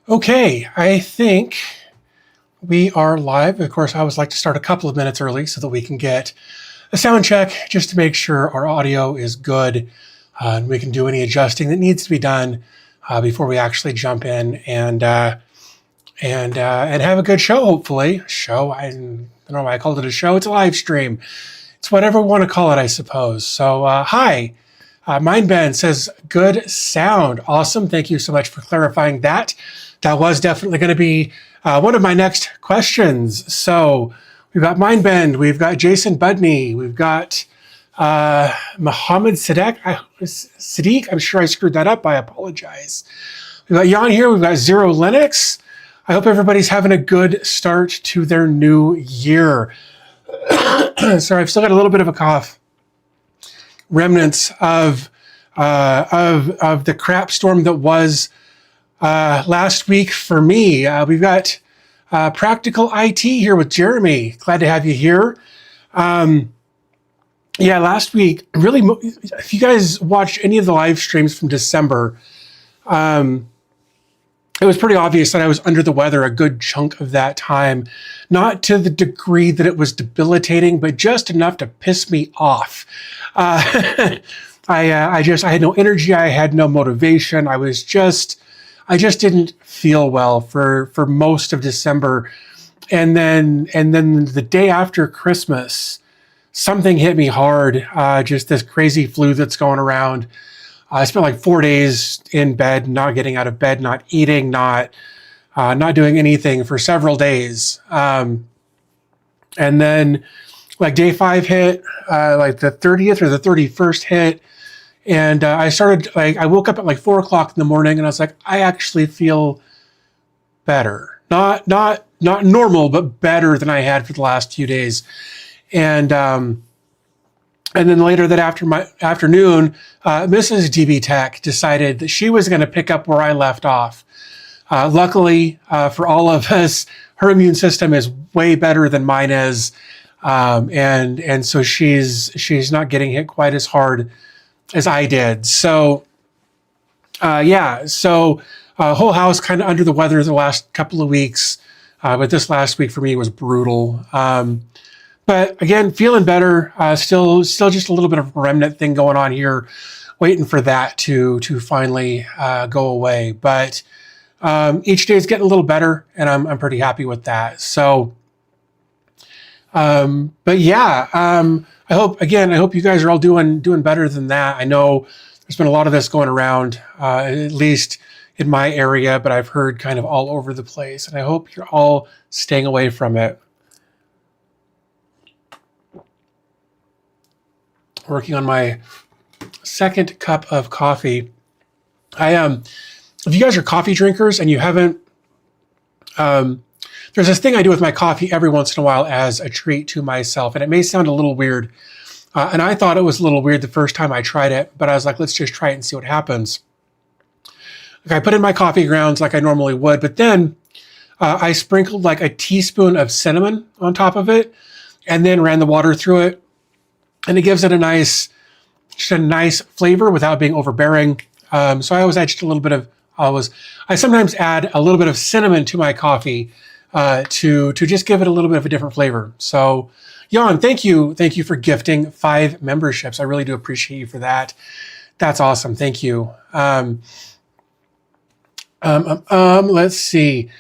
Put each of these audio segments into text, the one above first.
Okay, I think we are live. Of course, I always like to start a couple of minutes early so that we can get a sound check just to make sure our audio is good and we can do any adjusting that needs to be done before we actually jump in and have a good show. Hopefully, I don't know why I called it a show. It's a live stream. It's whatever we want to call it, I suppose. So, hi. MindBend says good sound. Awesome. Thank you so much for clarifying that. That was definitely going to be one of my next questions. So we've got MindBend, we've got Jason Budney, we've got Mohammed Sadiq. I'm sure I screwed that up. I apologize. We've got Jan here. We've got Zero Linux. I hope everybody's having a good start to their new year. Sorry, I've still got a little bit of a cough. Remnants of the crap storm that was last week for me. We've got Practical IT here with Jeremy. Glad to have you here. Yeah, last week, really, if you guys watched any of the live streams from December, it was pretty obvious that I was under the weather a good chunk of that time. Not to the degree that it was debilitating, but just enough to piss me off. I had no energy. I had no motivation. I just didn't feel well for most of December. And then the day after Christmas, something hit me hard. Just this crazy flu that's going around. I spent like 4 days in bed, not getting out of bed, not eating, not doing anything for several days. And then like day 5 hit, like the 30th or the 31st hit. And I woke up at like 4 o'clock in the morning and I was like, I actually feel better. Not normal, but better than I had for the last few days. And then later that afternoon, Mrs. DB Tech decided that she was going to pick up where I left off. Luckily for all of us, her immune system is way better than mine is. And so she's not getting hit quite as hard as I did. So, whole house kind of under the weather the last couple of weeks. But this last week for me was brutal. But again, feeling better, still just a little bit of a remnant thing going on here, waiting for that to finally go away. But each day is getting a little better, and I'm pretty happy with that. So, but yeah, I hope you guys are all doing better than that. I know there's been a lot of this going around, at least in my area, but I've heard kind of all over the place, and I hope you're all staying away from it. Working on my second cup of coffee. If you guys are coffee drinkers and you haven't, there's this thing I do with my coffee every once in a while as a treat to myself, and it may sound a little weird. And I thought it was a little weird the first time I tried it, but I was like, let's just try it and see what happens. Like I put in my coffee grounds like I normally would, but then I sprinkled like a teaspoon of cinnamon on top of it and then ran the water through it. And it gives it a nice flavor without being overbearing. So I always add just a little bit of, I sometimes add a little bit of cinnamon to my coffee to just give it a little bit of a different flavor. So Jan, thank you for gifting 5 memberships. I really do appreciate you for that. That's awesome. Thank you. Let's see.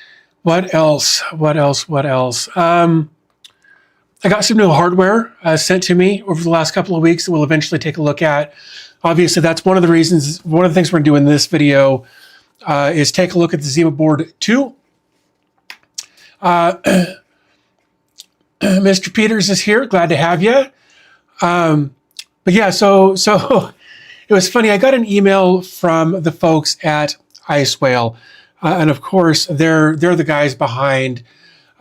What else? I got some new hardware sent to me over the last couple of weeks that we'll eventually take a look at. Obviously, that's one of the things we're going to do in this video is take a look at the ZimaBoard 2. Mr. Peters is here. Glad to have you. But yeah, so it was funny. I got an email from the folks at IceWhale. And of course, they're the guys behind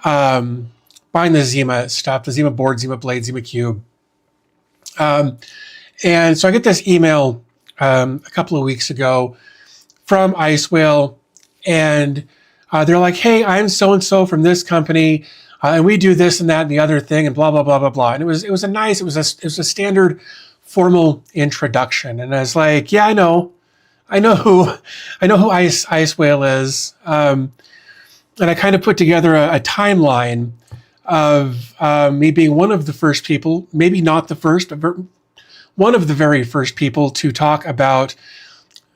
the Zima stuff, the ZimaBoard, ZimaBlade, ZimaCube. And so I get this email a couple of weeks ago from IceWhale, and they're like, hey, I'm so-and-so from this company, and we do this and that and the other thing, and blah, blah, blah, blah, blah. And it was a standard formal introduction. And I was like, yeah, I know. I know who IceWhale is, and I kind of put together a timeline of me being one of the first people, maybe not the first, but one of the very first people to talk about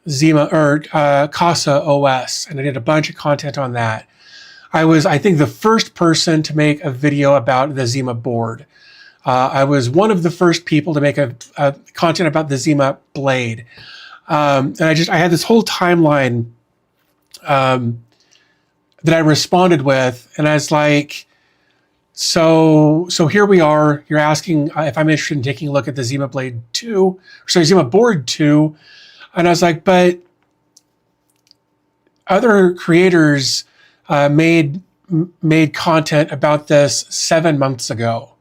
Casa OS, and I did a bunch of content on that. I was, I think, the first person to make a video about the ZimaBoard. I was one of the first people to make a content about the Zima Blade. And I had this whole timeline that I responded with, and I was like, so here we are. You're asking if I'm interested in taking a look at the ZimaBoard 2, and I was like, but other creators made content about this 7 months ago,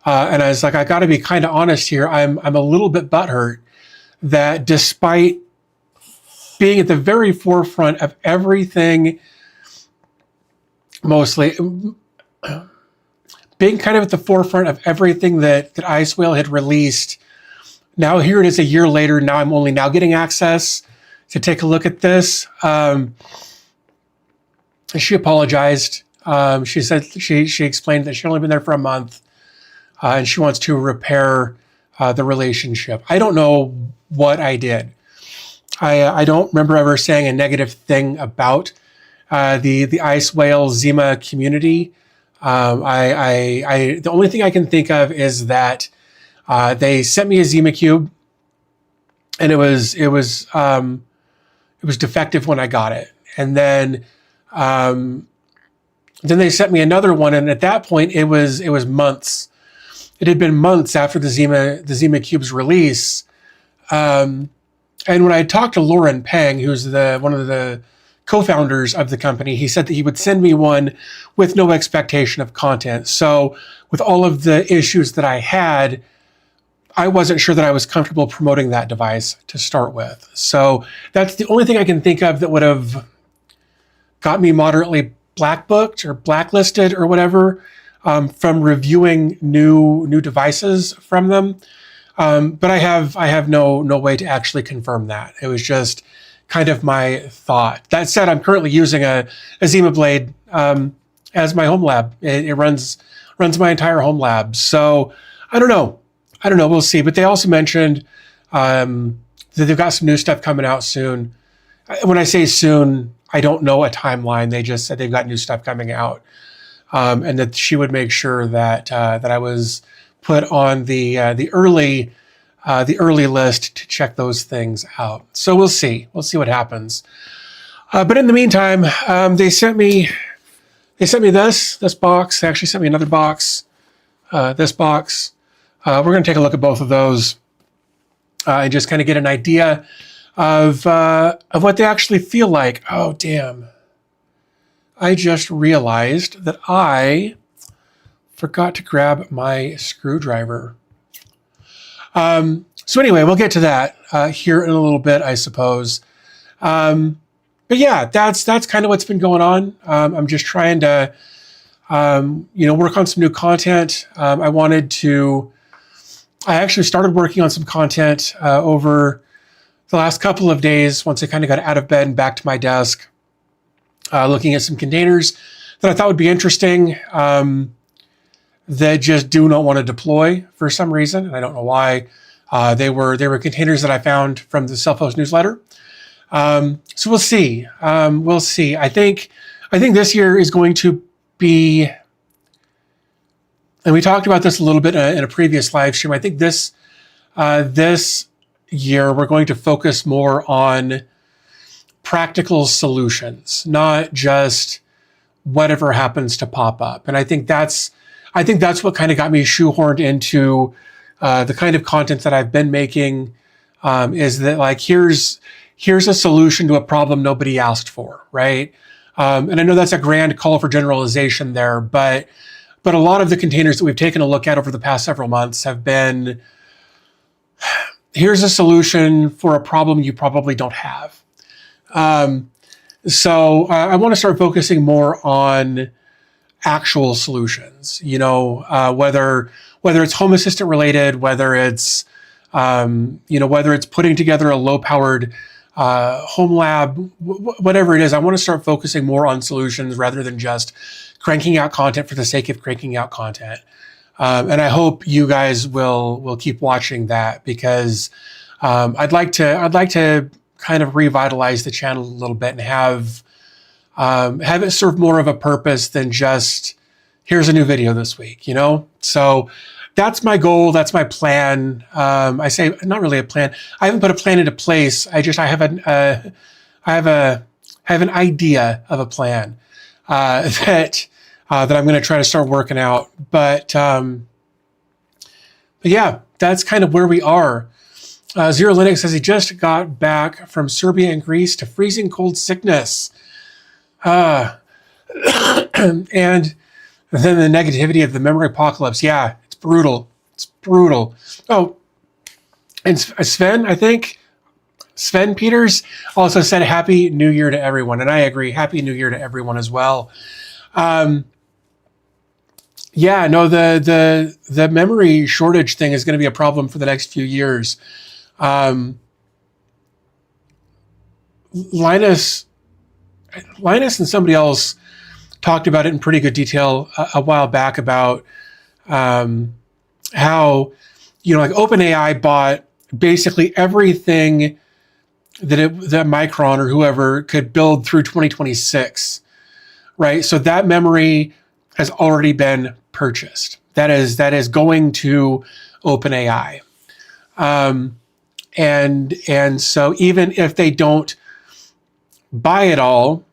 and I was like, I got to be kind of honest here. I'm a little bit butthurt that despite being at the very forefront of everything, mostly being kind of at the forefront of everything that IceWhale had released, now here it is a year later. Now I'm only now getting access to take a look at this. She apologized. She said she explained that she'd only been there for a month, and she wants to repair the relationship. I don't know what I did. I don't remember ever saying a negative thing about the IceWhale Zima community. The only thing I can think of is that they sent me a Zima Cube, and it was defective when I got it, and then they sent me another one, and at that point it was months. It had been months after the Zima Cube's release, and when I talked to Lauren Peng, who's one of the co-founders of the company, he said that he would send me one with no expectation of content. So with all of the issues that I had, I wasn't sure that I was comfortable promoting that device to start with. So that's the only thing I can think of that would have got me moderately blackbooked or blacklisted or whatever from reviewing new devices from them. But I have no way to actually confirm that. It was just kind of my thought. That said, I'm currently using a ZimaBlade as my home lab. It runs my entire home lab. So I don't know. We'll see. But they also mentioned that they've got some new stuff coming out soon. When I say soon, I don't know a timeline. They just said they've got new stuff coming out, and that she would make sure that I was put on the early list to check those things out. So we'll see. We'll see what happens. But in the meantime, they sent me this box. They actually sent me another box. This box. We're going to take a look at both of those and just kind of get an idea of what they actually feel like. Oh, damn. I just realized that I forgot to grab my screwdriver. So anyway, we'll get to that here in a little bit, I suppose. But yeah, that's kind of what's been going on. I'm just trying to, work on some new content. I actually started working on some content over the last couple of days once I kind of got out of bed and back to my desk, looking at some containers that I thought would be interesting that just do not want to deploy for some reason, and I don't know why. They were containers that I found from the Self-Host newsletter. So we'll see. We'll see. I think this year is going to be, and we talked about this a little bit in a previous live stream. I think this year we're going to focus more on practical solutions, not just whatever happens to pop up. And I think that's what kind of got me shoehorned into the kind of content that I've been making, is that like, here's a solution to a problem nobody asked for, right? And I know that's a grand call for generalization there, but a lot of the containers that we've taken a look at over the past several months have been, here's a solution for a problem you probably don't have. So I want to start focusing more on actual solutions, whether it's Home Assistant related, whether it's putting together a low powered home lab, whatever it is. I want to start focusing more on solutions rather than just cranking out content for the sake of cranking out content. And I hope you guys will keep watching that, because I'd like to kind of revitalize the channel a little bit and have it serve more of a purpose than just, here's a new video this week, you know? So that's my goal. That's my plan. I say not really a plan. I haven't put a plan into place. I have an idea of a plan that I'm going to try to start working out. But yeah, that's kind of where we are. Zero Linux says he just got back from Serbia and Greece to freezing cold sickness. And then the negativity of the memory apocalypse. Yeah, it's brutal. It's brutal. Oh, and Sven, I think, Sven Peters also said Happy New Year to everyone. And I agree. Happy New Year to everyone as well. Yeah, no, the memory shortage thing is going to be a problem for the next few years. Linus and somebody else talked about it in pretty good detail a while back about how, you know, like OpenAI bought basically everything that Micron or whoever could build through 2026, right? So that memory has already been purchased. That is going to OpenAI. And so even if they don't buy it all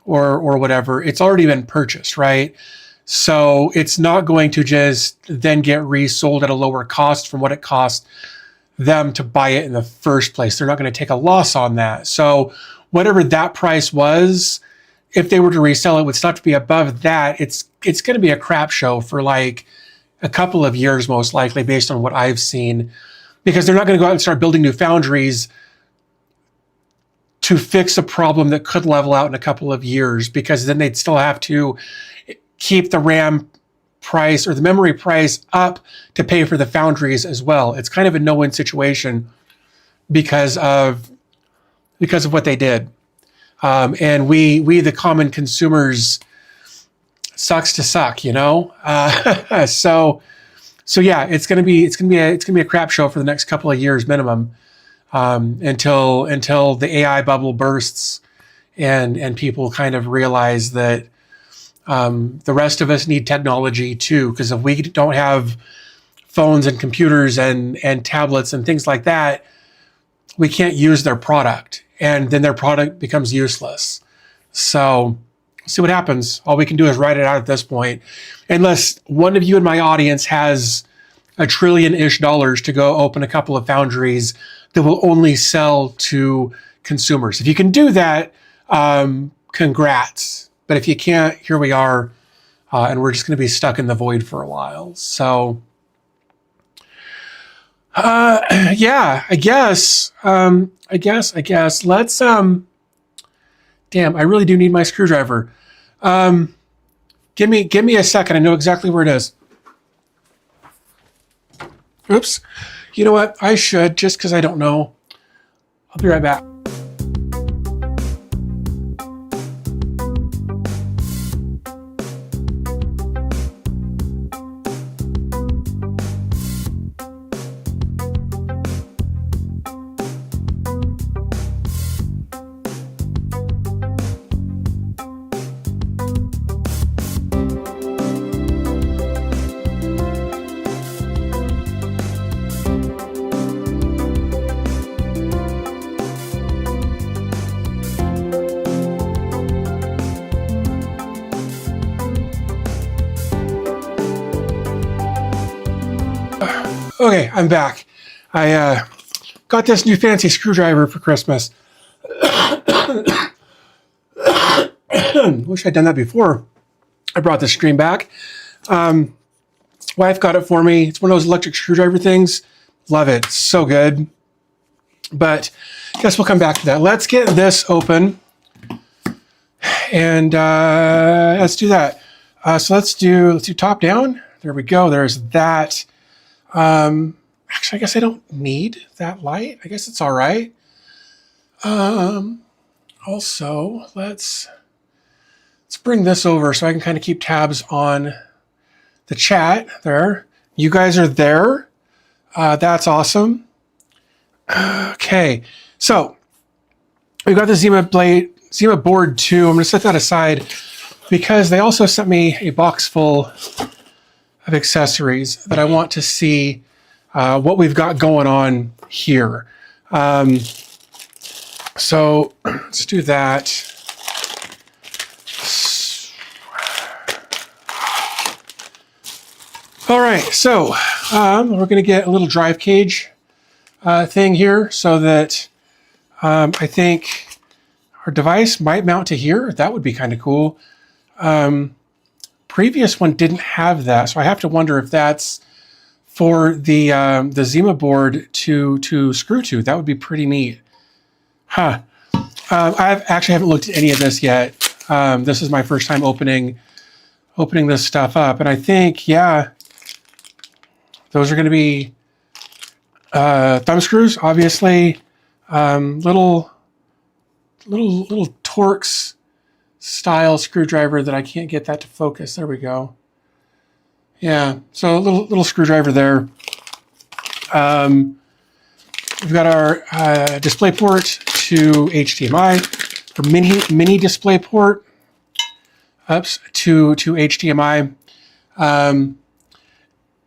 or whatever, it's already been purchased, right? So it's not going to just then get resold at a lower cost from what it cost them to buy it in the first place. They're not going to take a loss on that. So whatever that price was, if they were to resell it, would still have to be above that. It's going to be a crap show for like a couple of years, most likely, based on what I've seen, because they're not going to go out and start building new foundries to fix a problem that could level out in a couple of years, because then they'd still have to keep the RAM price or the memory price up to pay for the foundries as well. It's kind of a no-win situation because of what they did. And we the common consumers, sucks to suck, you know. So yeah, it's gonna be a crap show for the next couple of years minimum, until the AI bubble bursts and people kind of realize that the rest of us need technology too, because if we don't have phones and computers and tablets and things like that, we can't use their product, and then their product becomes useless. So we'll see what happens. All we can do is write it out at this point, unless one of you in my audience has $1 trillion-ish to go open a couple of foundries that will only sell to consumers. If you can do that, congrats. But if you can't, here we are, and we're just going to be stuck in the void for a while. So yeah, I guess. Let's, damn, I really do need my screwdriver. Give me a second. I know exactly where it is. Oops. You know what? I should, just because I don't know. I'll be right back. Okay, I'm back. I got this new fancy screwdriver for Christmas. Wish I'd done that before I brought the stream back. Wife got it for me. It's one of those electric screwdriver things. Love it. So good. But I guess we'll come back to that. Let's get this open. And let's do that. So let's do top down. There we go. There's that. Actually, I guess I don't need that light. I guess it's all right. Also, let's bring this over so I can kind of keep tabs on the chat there. You guys are there. That's awesome. Okay, so we've got the ZimaBoard 2. I'm going to set that aside because they also sent me a box full of accessories that I want to see what we've got going on here. So let's do that. All right, so we're going to get a little drive cage thing here so that I think our device might mount to here. That would be kind of cool. Previous one didn't have that, so I have to wonder if that's for the ZimaBoard to screw to. That would be pretty neat. Huh. I actually haven't looked at any of this yet. This is my first time opening this stuff up, and I think, yeah, those are going to be thumb screws, obviously. Little Torx style screwdriver that I can't get that to focus. There we go. Yeah, so a little screwdriver there. We've got our DisplayPort to HDMI, or mini DisplayPort to HDMI.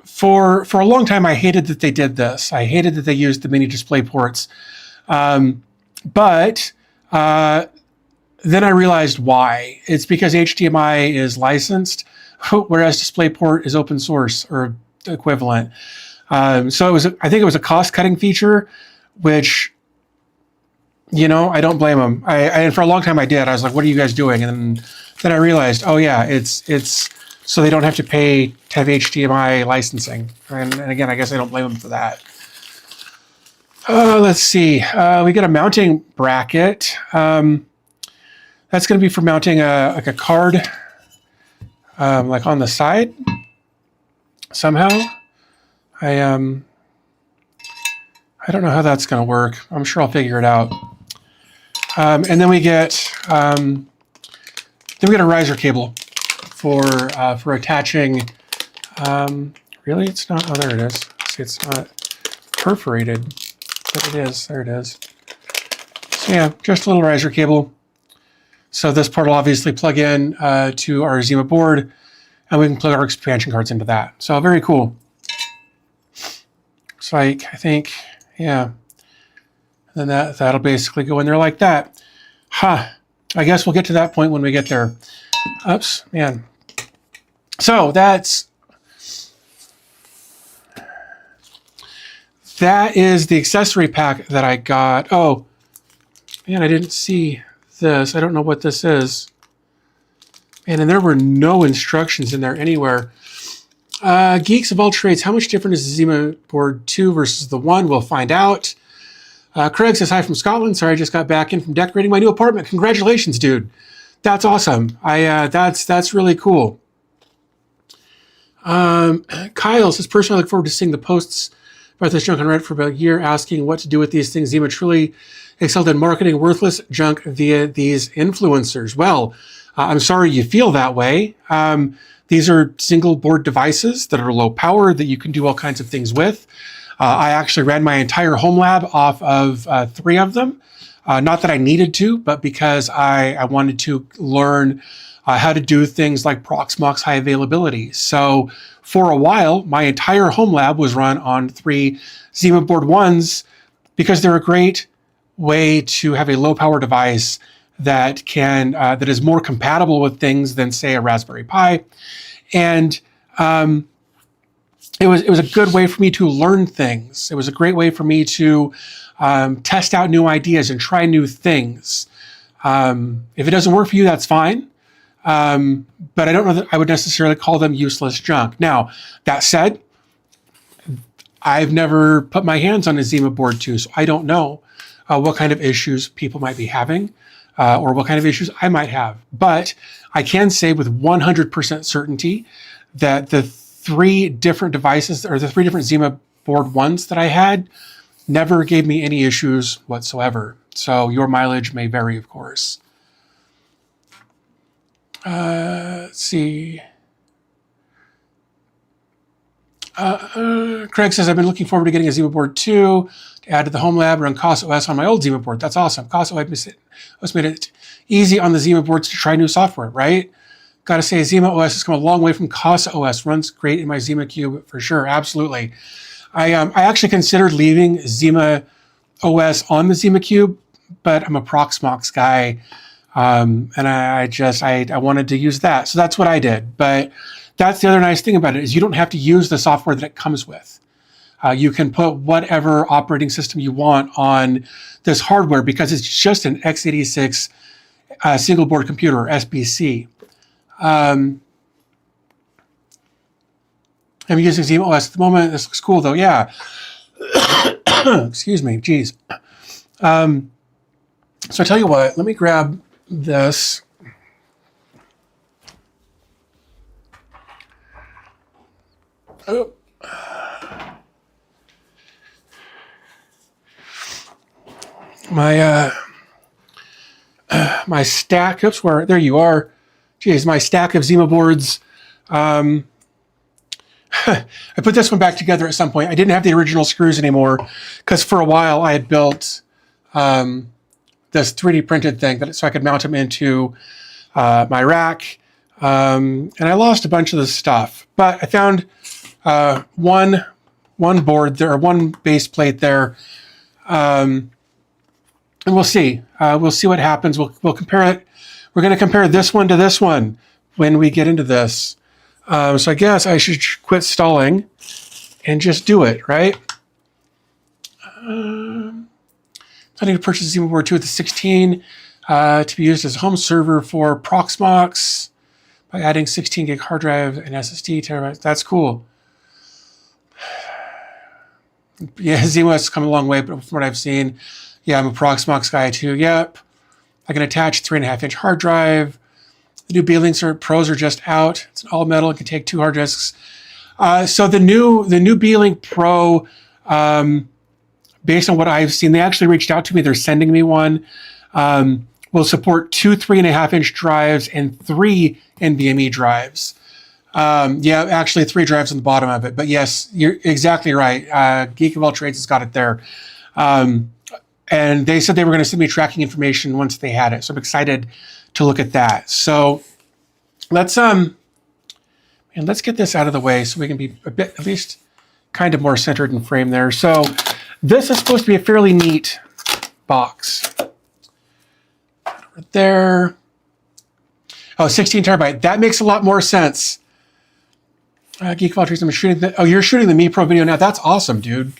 For a long time, I hated that they did this. I hated that they used the mini DisplayPorts. But then I realized why. It's because HDMI is licensed, whereas DisplayPort is open source or equivalent. So I think it was a cost-cutting feature, which, you know, I don't blame them. And for a long time I did. I was like, what are you guys doing? And then I realized, oh yeah, it's so they don't have to pay to have HDMI licensing. And again, I guess I don't blame them for that. Let's see. We got a mounting bracket. That's going to be for mounting like a card, like on the side somehow. I don't know how that's going to work. I'm sure I'll figure it out. And then we get a riser cable for attaching. Really, it's not. Oh, there it is. See, it's not perforated, but it is. There it is. So yeah, just a little riser cable. So this part will obviously plug in to our ZimaBoard, and we can plug our expansion cards into that. So very cool. It's like, I think, yeah. And then that'll basically go in there like that. I guess we'll get to that point when we get there. Oops, man. So that is the accessory pack that I got. Oh, man, I didn't see this. I don't know what this is. Man, and there were no instructions in there anywhere. Geeks of all trades, how much different is the ZimaBoard 2 versus the 1? We'll find out. Craig says, hi from Scotland. Sorry, I just got back in from decorating my new apartment. Congratulations, dude. That's awesome. That's really cool. Kyle says, personally, I look forward to seeing the posts about this junk on Reddit for about a year, asking what to do with these things. Zima truly excelled in marketing worthless junk via these influencers. Well, I'm sorry you feel that way. These are single board devices that are low power that you can do all kinds of things with. I actually ran my entire home lab off of 3 of them. Not that I needed to, but because I wanted to learn how to do things like Proxmox high availability. So for a while, my entire home lab was run on 3 ZimaBoard 1s because they're a great way to have a low power device that can that is more compatible with things than, say, a Raspberry Pi. And it was a good way for me to learn things. It was a great way for me to test out new ideas and try new things. If it doesn't work for you, that's fine. But I don't know that I would necessarily call them useless junk. Now, that said, I've never put my hands on a ZimaBoard 2, so I don't know what kind of issues people might be having or what kind of issues I might have. But I can say with 100% certainty that the 3 different devices, or the 3 different ZimaBoard 1s that I had, never gave me any issues whatsoever. So your mileage may vary, of course. Let's see. Craig says, I've been looking forward to getting a ZimaBoard 2 to add to the home lab, run CosOS on my old ZimaBoard. That's awesome. CosOS made it easy on the ZimaBoards to try new software, right? Got to say, ZimaOS has come a long way from CosOS. Runs great in my ZimaCube for sure. Absolutely. I actually considered leaving ZimaOS on the ZimaCube, but I'm a Proxmox guy, and I wanted to use that, so that's what I did. But that's the other nice thing about it is you don't have to use the software that it comes with. You can put whatever operating system you want on this hardware because it's just an x86 single board computer, or SBC. I'm using ZimaOS at the moment. This looks cool though. Yeah. Excuse me. Geez. So I tell you what, let me grab this. Oh. My stack, oops, there you are. Geez, my stack of ZimaBoards. I put this one back together at some point. I didn't have the original screws anymore because for a while I had built this 3D printed thing so I could mount them into my rack. And I lost a bunch of the stuff, but I found one board there, one base plate there. And we'll see. We'll see what happens. We'll compare it. We're going to compare this one to this one when we get into this. So I guess I should quit stalling and just do it, right? I need to purchase a ZimaBoard 2 with the 16 to be used as a home server for Proxmox by adding 16 gig hard drive and SSD terabytes. That's cool. Yeah, ZimaOS has come a long way, but from what I've seen, yeah, I'm a Proxmox guy too. Yep. I can attach 3.5-inch hard drive. The new B-Links Pros are just out. It's an all metal. It can take 2 hard disks. So the new B-Link Pro, based on what I've seen, they actually reached out to me. They're sending me one. Will support 2 3.5-inch drives and 3 NVMe drives. Yeah, actually 3 drives on the bottom of it. But yes, you're exactly right. Geek of All Trades has got it there. And they said they were going to send me tracking information once they had it. So I'm excited to look at that. So let's get this out of the way so we can be a bit, at least kind of more centered and framed there. So this is supposed to be a fairly neat box. Right there. Oh, 16 terabyte. That makes a lot more sense. Geek of All Trades, I'm shooting oh, you're shooting the Mi Pro video now. That's awesome, dude.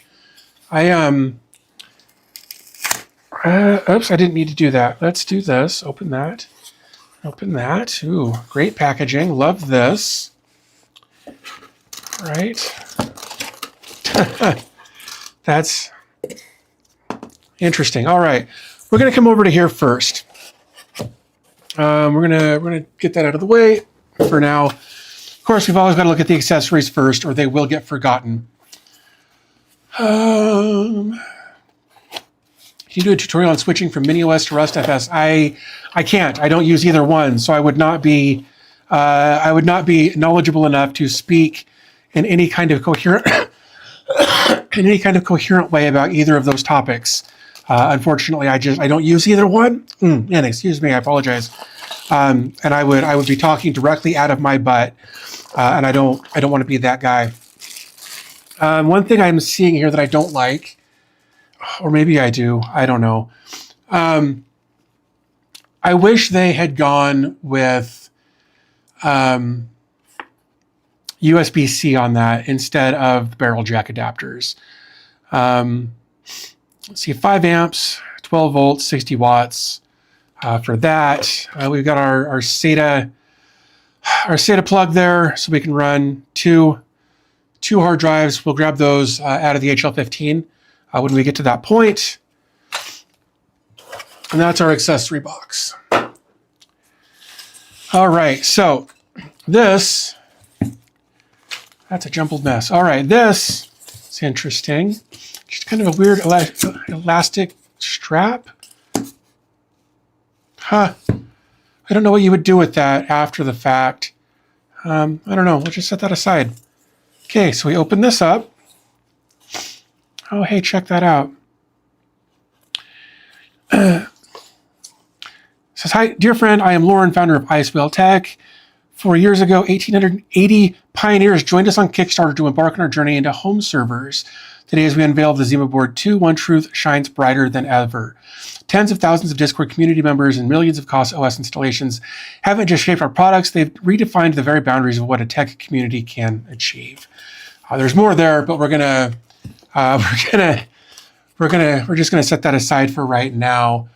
Oops, I didn't need to do that. Let's do this. Open that. Open that. Ooh, great packaging. Love this. Right. That's interesting. All right. We're going to come over to here first. We're gonna get that out of the way for now. Of course, we've always got to look at the accessories first, or they will get forgotten. Can you do a tutorial on switching from MiniOS to RustFS? I can't. I don't use either one, so I would not be knowledgeable enough to speak in any kind of coherent way about either of those topics. Unfortunately, I don't use either one. And excuse me, I apologize. And I would be talking directly out of my butt, and I don't want to be that guy. One thing I'm seeing here that I don't like, or maybe I do, I don't know. I wish they had gone with USB-C on that instead of barrel jack adapters. Let's see, 5 amps, 12 volts, 60 watts. For that, we've got our SATA plug there, so we can run two hard drives. We'll grab those out of the HL15 when we get to that point. And that's our accessory box. All right, so that's a jumbled mess. All right, this is interesting. Just kind of a weird elastic strap. Huh. I don't know what you would do with that after the fact. I don't know. We'll just set that aside. Okay, so we open this up. Oh, hey, check that out. Says, hi, dear friend, I am Lauren, founder of IceWhale Tech. 4 years ago, 1,880 pioneers joined us on Kickstarter to embark on our journey into home servers. Today, as we unveil the ZimaBoard 2, one truth shines brighter than ever. Tens of thousands of Discord community members and millions of COS installations haven't just shaped our products, they've redefined the very boundaries of what a tech community can achieve. There's more there, but we're just gonna set that aside for right now.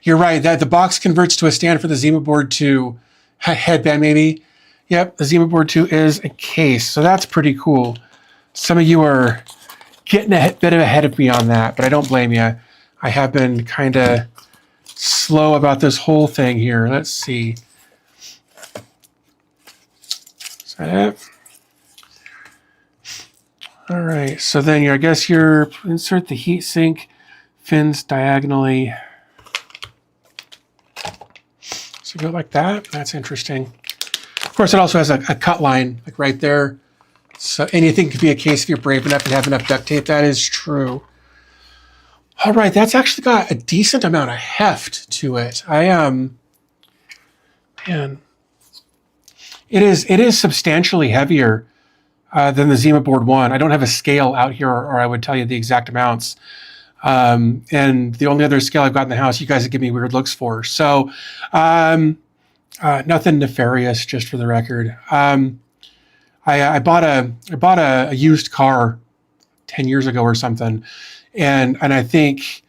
You're right, that the box converts to a stand for the ZimaBoard 2 headband, maybe. Yep, the ZimaBoard 2 is a case, so that's pretty cool. Some of you are getting a bit ahead of me on that, but I don't blame you. I have been kind of slow about this whole thing here. Let's see. Is that it? All right, so then I guess you insert the heatsink fins diagonally. So go like that. That's interesting. Of course, it also has a cut line like right there. So anything could be a case if you're brave enough and have enough duct tape. That is true. All right, that's actually got a decent amount of heft to it. Man, it is substantially heavier than the ZimaBoard 1. I don't have a scale out here, or I would tell you the exact amounts. And the only other scale I've got in the house, you guys have given me weird looks for. So nothing nefarious, just for the record. I bought a used car 10 years ago or something, and I think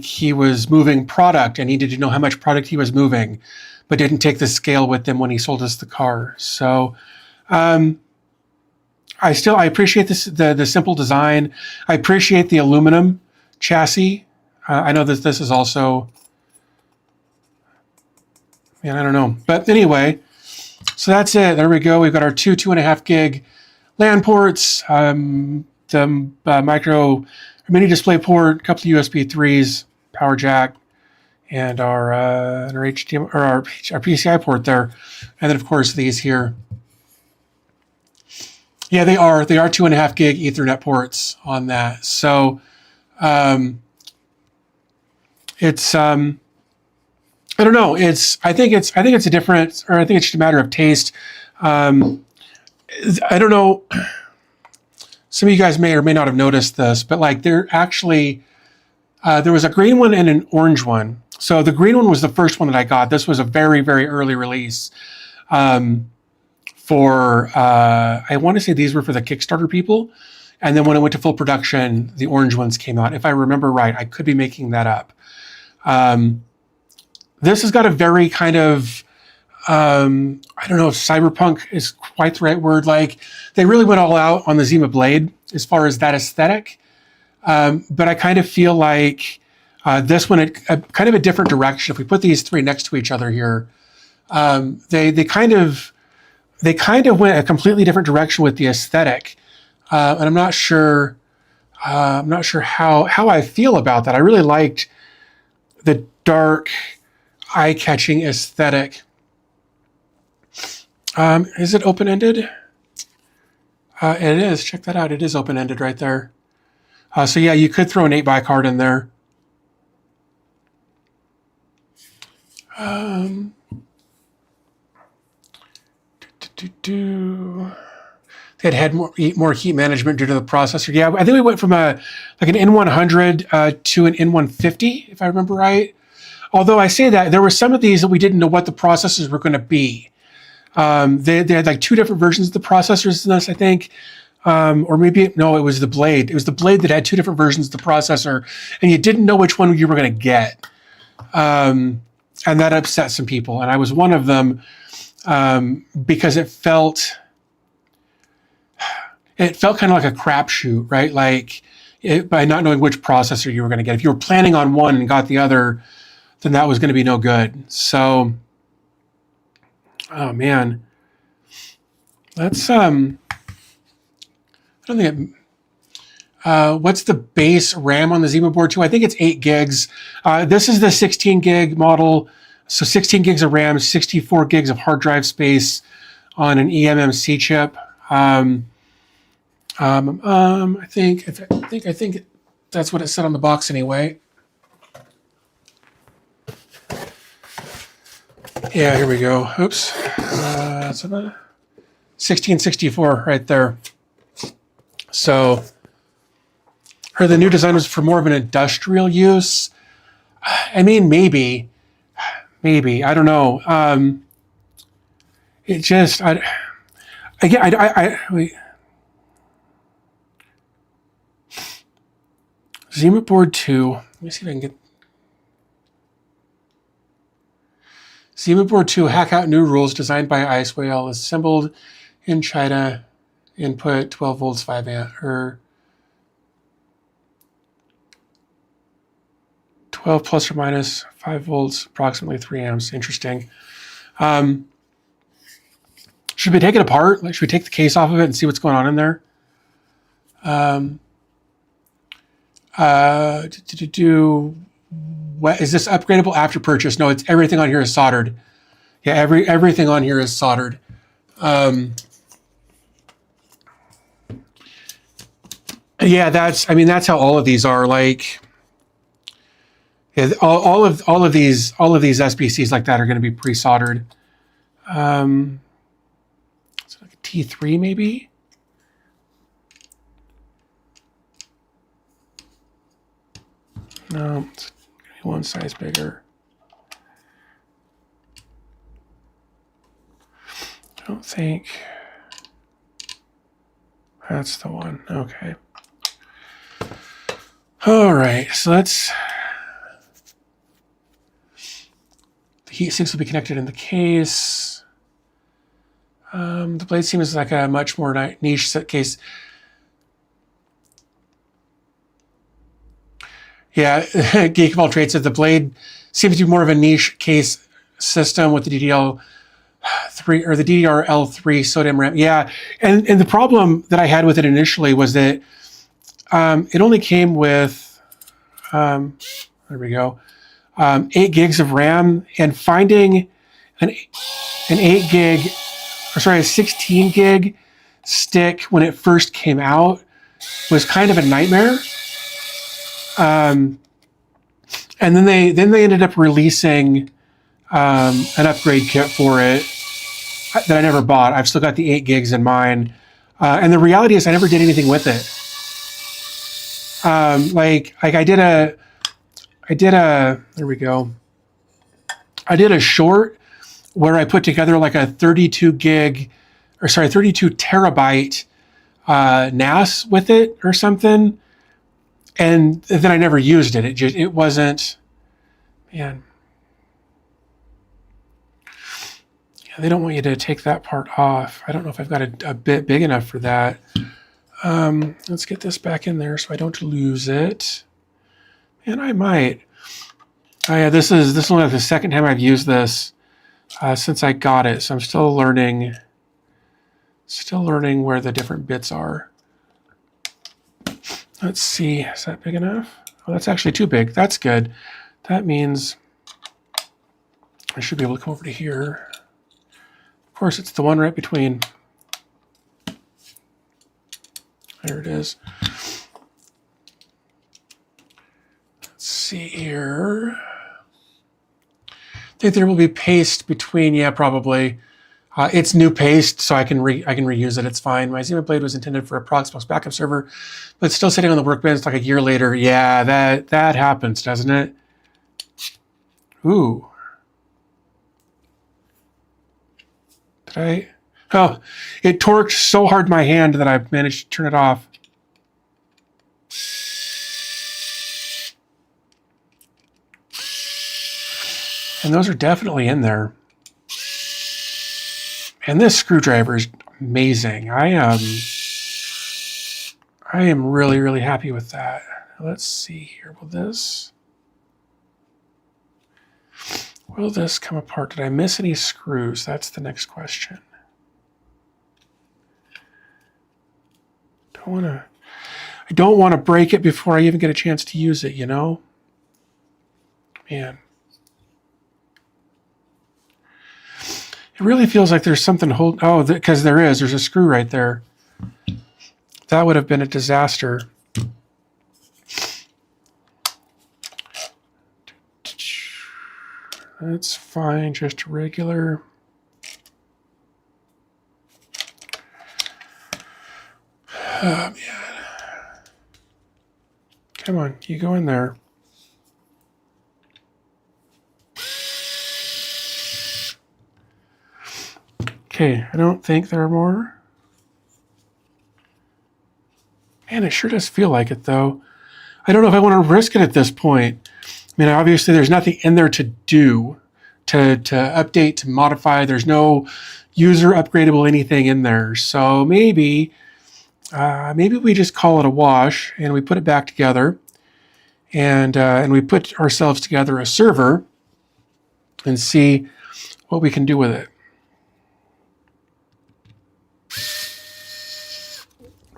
he was moving product and needed to know how much product he was moving, but didn't take the scale with him when he sold us the car. So I appreciate the simple design. I appreciate the aluminum chassis. I know that this is also, man, I don't know, but anyway. So that's it. There we go. We've got our 2.5 gig LAN ports, the micro mini display port, a couple of USB 3s, power jack, and our HDMI or our PCI port there, and then of course these here. Yeah, they are 2.5 gig Ethernet ports on that. So it's I don't know. I think it's a different, or I think it's just a matter of taste. I don't know. Some of you guys may or may not have noticed this, but like there was a green one and an orange one. So the green one was the first one that I got. This was a very, very early release. I want to say these were for the Kickstarter people. And then when it went to full production, the orange ones came out. If I remember right, I could be making that up. This has got a very kind of, I don't know if cyberpunk is quite the right word. Like they really went all out on the Zima Blade as far as that aesthetic. But I kind of feel like this one, kind of a different direction. If we put these three next to each other here, they kind of went a completely different direction with the aesthetic. And I'm not sure how I feel about that. I really liked the dark, eye-catching aesthetic. Is it open-ended? It is. Check that out. It is open-ended right there. So yeah, you could throw an 8x card in there. They had more heat management due to the processor. Yeah, I think we went from an N100 to an N150, if I remember right. Although I say that, there were some of these that we didn't know what the processors were going to be. They had like two different versions of the processors in this, I think. Or maybe, no, it was the Blade. It was the Blade that had two different versions of the processor, and you didn't know which one you were going to get. And that upset some people. And I was one of them because it felt kind of like a crapshoot, right? Like by not knowing which processor you were going to get. If you were planning on one and got the other, then that was going to be no good. So, oh man, let's, I don't think What's the base RAM on the ZimaBoard 2? I think it's 8 gigs. This is the 16 gig model. So 16 gigs of RAM, 64 gigs of hard drive space on an eMMC chip. I think that's what it said on the box anyway. Yeah, here we go. Oops. 1664 right there. So, the new design was for more of an industrial use. I mean, maybe, I don't know. It just, wait. ZimaBoard 2. Let me see if I can get ZimaBoard 2 hack out new rules designed by IceWhale, assembled in China, input 12 volts, 5 amp, or 12 plus or minus 5 volts, approximately 3 amps. Interesting. Should we take it apart? Like, should we take the case off of it and see what's going on in there? Is this upgradable after purchase? No, it's everything on here is soldered. Yeah, everything on here is soldered. Yeah, that's how all of these are. Like, yeah, all of these SBCs like that are going to be pre-soldered. It's like a T3 maybe. No, it's one size bigger. I don't think that's the one. Okay. All right, so let's. The heat sinks will be connected in the case. The blade seems like a much more niche set case. Yeah, Geek of all trades said the blade seems to be more of a niche case system with the DDR3 or the DDR-L3 SODIMM RAM. Yeah, and the problem that I had with it initially was that it only came with there we go, 8 gigs of RAM, and finding a 16 gig stick when it first came out was kind of a nightmare. And then they ended up releasing an upgrade kit for it that I never bought. I've still got the 8 gigs in mine, and the reality is I never did anything with it. Like I did a there we go. I did a short where I put together like a 32 terabyte NAS with it or something. And then I never used it. It wasn't, man. Yeah, they don't want you to take that part off. I don't know if I've got a bit big enough for that. Let's get this back in there so I don't lose it. And I might. Oh yeah, this is only the second time I've used this since I got it. So I'm still learning where the different bits are. Let's see, is that big enough? Oh, that's actually too big. That's good. That means I should be able to come over to here. Of course, it's the one right between. There it is. Let's see here. I think there will be paste between, yeah, probably. It's new paste, so I can reuse it. It's fine. My ZimaBlade was intended for a Proxmox backup server, but it's still sitting on the workbench like a year later. Yeah, that happens, doesn't it? Ooh. Did I? Oh, it torqued so hard in my hand that I managed to turn it off. And those are definitely in there. And this screwdriver is amazing. I am really, really happy with that. Let's see here. Will this come apart? Did I miss any screws? That's the next question. I don't want to break it before I even get a chance to use it, you know? Man. It really feels like there's something holding... Oh, because there's a screw right there. That would have been a disaster. That's fine, just regular. Oh, man. Come on, you go in there. Okay, I don't think there are more. Man, it sure does feel like it, though. I don't know if I want to risk it at this point. I mean, obviously, there's nothing in there to do, to update, to modify. There's no user upgradable anything in there. So maybe we just call it a wash and we put it back together, and we put ourselves together a server and see what we can do with it.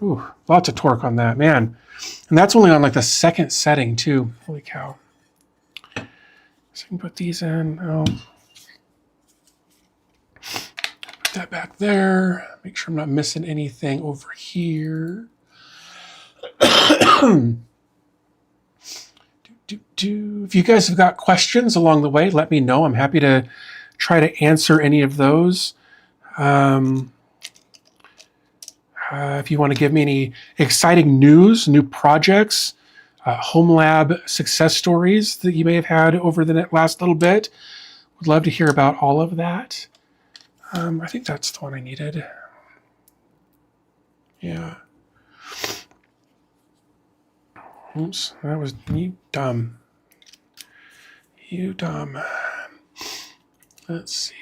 Ooh, lots of torque on that, man. And that's only on like the second setting too. Holy cow. So I can put these in. Oh. Put that back there. Make sure I'm not missing anything over here. If you guys have got questions along the way, let me know. I'm happy to try to answer any of those. If you want to give me any exciting news, new projects, home lab success stories that you may have had over the last little bit, would love to hear about all of that. I think that's the one I needed. Yeah. Oops, that was you dumb. You dumb. Let's see.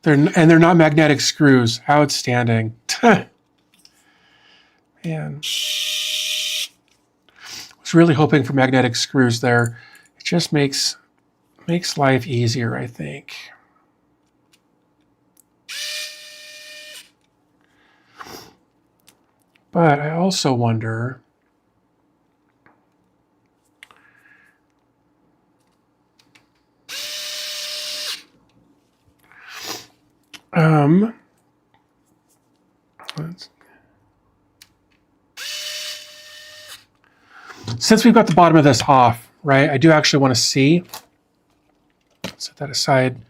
They're not magnetic screws. Outstanding. Man. I was really hoping for magnetic screws there. It just makes life easier, I think. But I also wonder... since we've got the bottom of this off, right, I do actually want to see. Set that aside.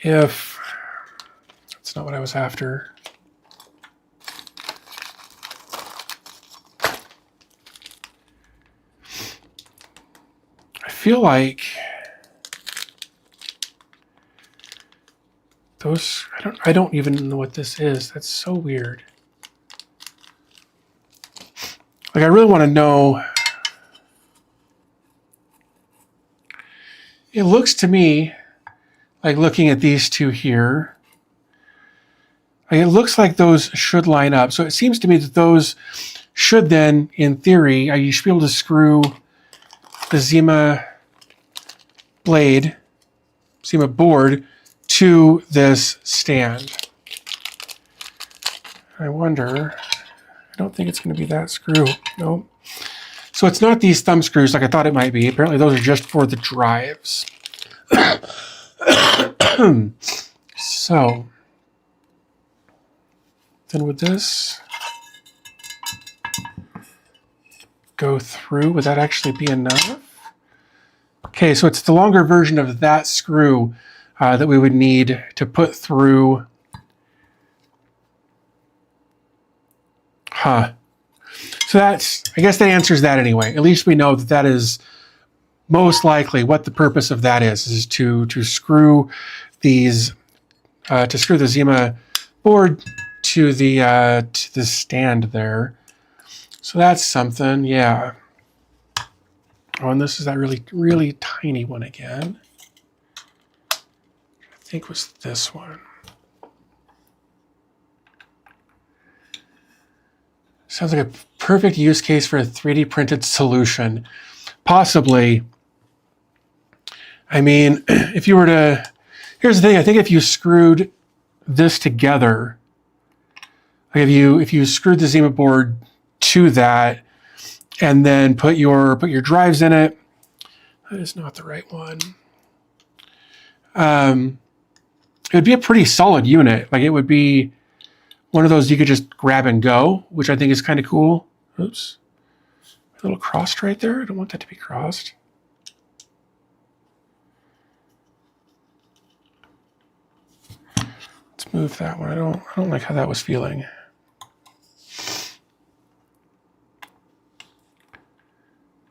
If that's not what I was after. I feel like those, I don't even know what this is. That's so weird. Like, I really want to know. It looks to me like, looking at these two here, like it looks like those should line up. So it seems to me that those should then, in theory, you should be able to screw the ZimaBoard to this stand. I wonder, I don't think it's going to be that screw. Nope. So it's not these thumb screws like I thought it might be. Apparently those are just for the drives. So then would this go through? Would that actually be enough? Okay, so it's the longer version of that screw that we would need to put through. So that's, I guess that answers that anyway. At least we know that that is most likely what the purpose of that is to screw these, to screw the ZimaBoard to the stand there. So that's something, yeah. Oh, and this is that really, really tiny one again. I think it was this one. Sounds like a perfect use case for a 3D printed solution. Possibly. I mean, if you were to Here's the thing. I think if you screwed this together, like if you screwed the ZimaBoard to that, and then put your drives in it, that is not the right one. It would be a pretty solid unit. Like it would be one of those you could just grab and go, which I think is kind of cool. Oops, a little crossed right there. I don't want that to be crossed. Let's move that one. I don't like how that was feeling.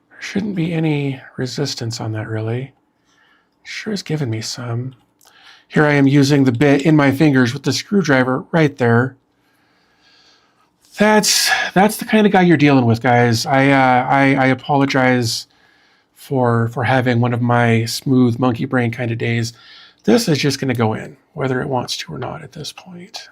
There shouldn't be any resistance on that really. Sure is giving me some. Here I am using the bit in my fingers with the screwdriver right there. That's the kind of guy you're dealing with, guys. I apologize for having one of my smooth monkey brain kind of days. This is just going to go in, whether it wants to or not at this point.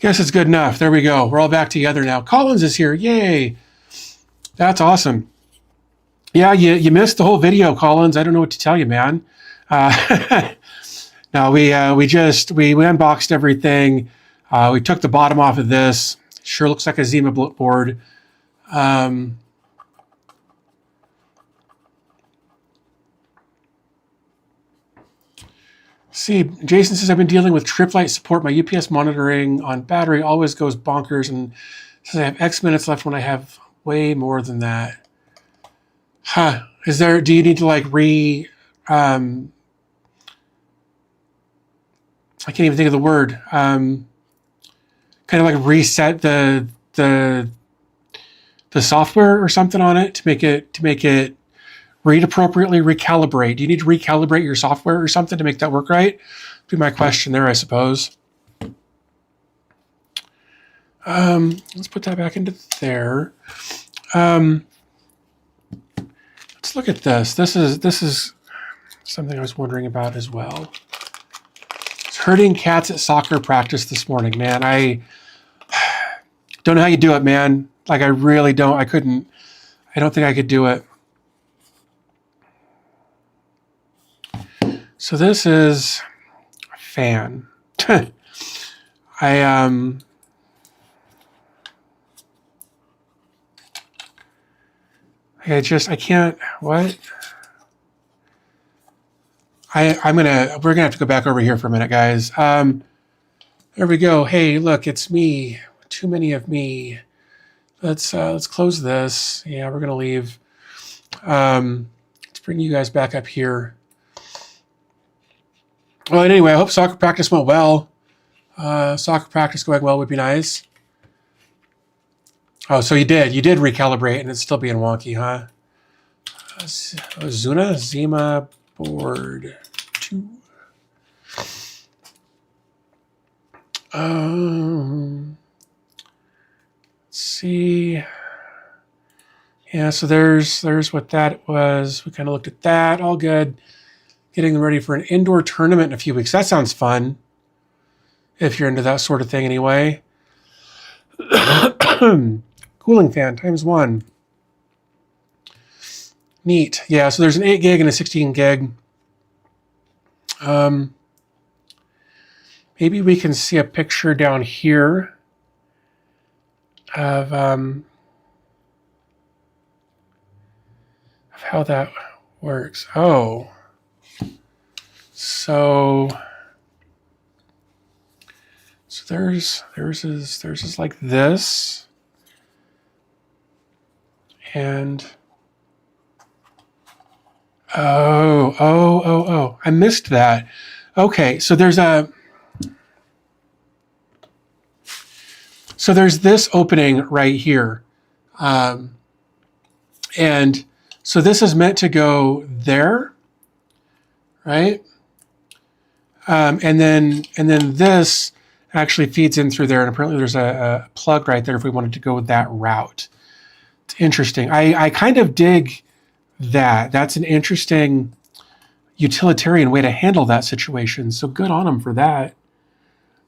Guess it's good enough. There we go. We're all back together now. Collins is here. Yay. That's awesome. Yeah, you missed the whole video, Collins. I don't know what to tell you, man. No, we unboxed everything. We took the bottom off of this. Sure looks like a ZimaBoard. See, Jason says, I've been dealing with trip light support. My UPS monitoring on battery always goes bonkers and says I have X minutes left when I have way more than that. Huh. Do you need to like I can't even think of the word. Kind of like reset the software or something on it to make it read appropriately, recalibrate. Do you need to recalibrate your software or something to make that work right? Be my question there, I suppose. Let's put that back into there. Let's look at this. This is something I was wondering about as well. It's herding cats at soccer practice this morning, man. I don't know how you do it, man. Like I really don't. I don't think I could do it. So this is a fan. I can't, what? We're gonna have to go back over here for a minute, guys. There we go. Hey, look, it's me. Too many of me. Let's close this. Yeah, we're gonna leave. Let's bring you guys back up here. Well, anyway, I hope soccer practice went well. Soccer practice going well would be nice. Oh, so you did recalibrate and it's still being wonky, huh? ZimaBoard 2. Let's see. Yeah, so there's what that was. We kind of looked at that. All good. Getting ready for an indoor tournament in a few weeks. That sounds fun. If you're into that sort of thing anyway. Cooling fan ×1. Neat. Yeah, so there's an 8 gig and a 16 gig. Maybe we can see a picture down here of how that works. Oh. So there's is like this, and oh, I missed that. Okay, so there's this opening right here, and so this is meant to go there, right? And then this actually feeds in through there, and apparently there's a plug right there if we wanted to go that route. It's interesting. I kind of dig that. That's an interesting utilitarian way to handle that situation. So good on them for that.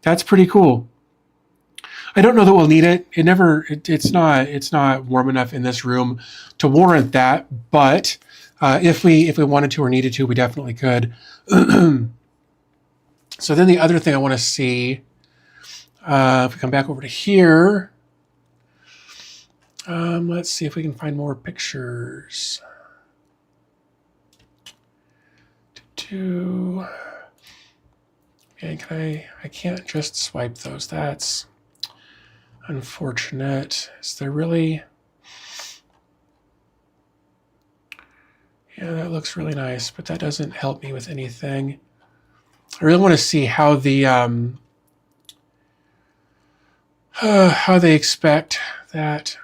That's pretty cool. I don't know that we'll need it. It's not warm enough in this room to warrant that. But if we wanted to or needed to, we definitely could. So then the other thing I want to see, if we come back over to here, let's see if we can find more pictures. And I can't just swipe those. That's unfortunate. Is there really? Yeah, that looks really nice, but that doesn't help me with anything. I really want to see how the how they expect that.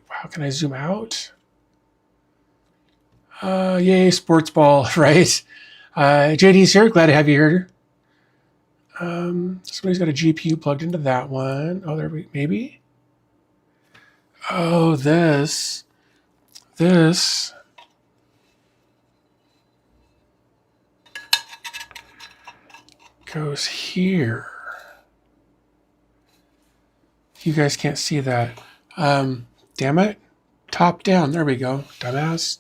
How can I zoom out? Yay, sports ball, right? JD's here. Glad to have you here. Somebody's got a GPU plugged into that one. Oh, there maybe. Oh, this goes here. You guys can't see that. Damn it. Top down. There we go. Dumbass.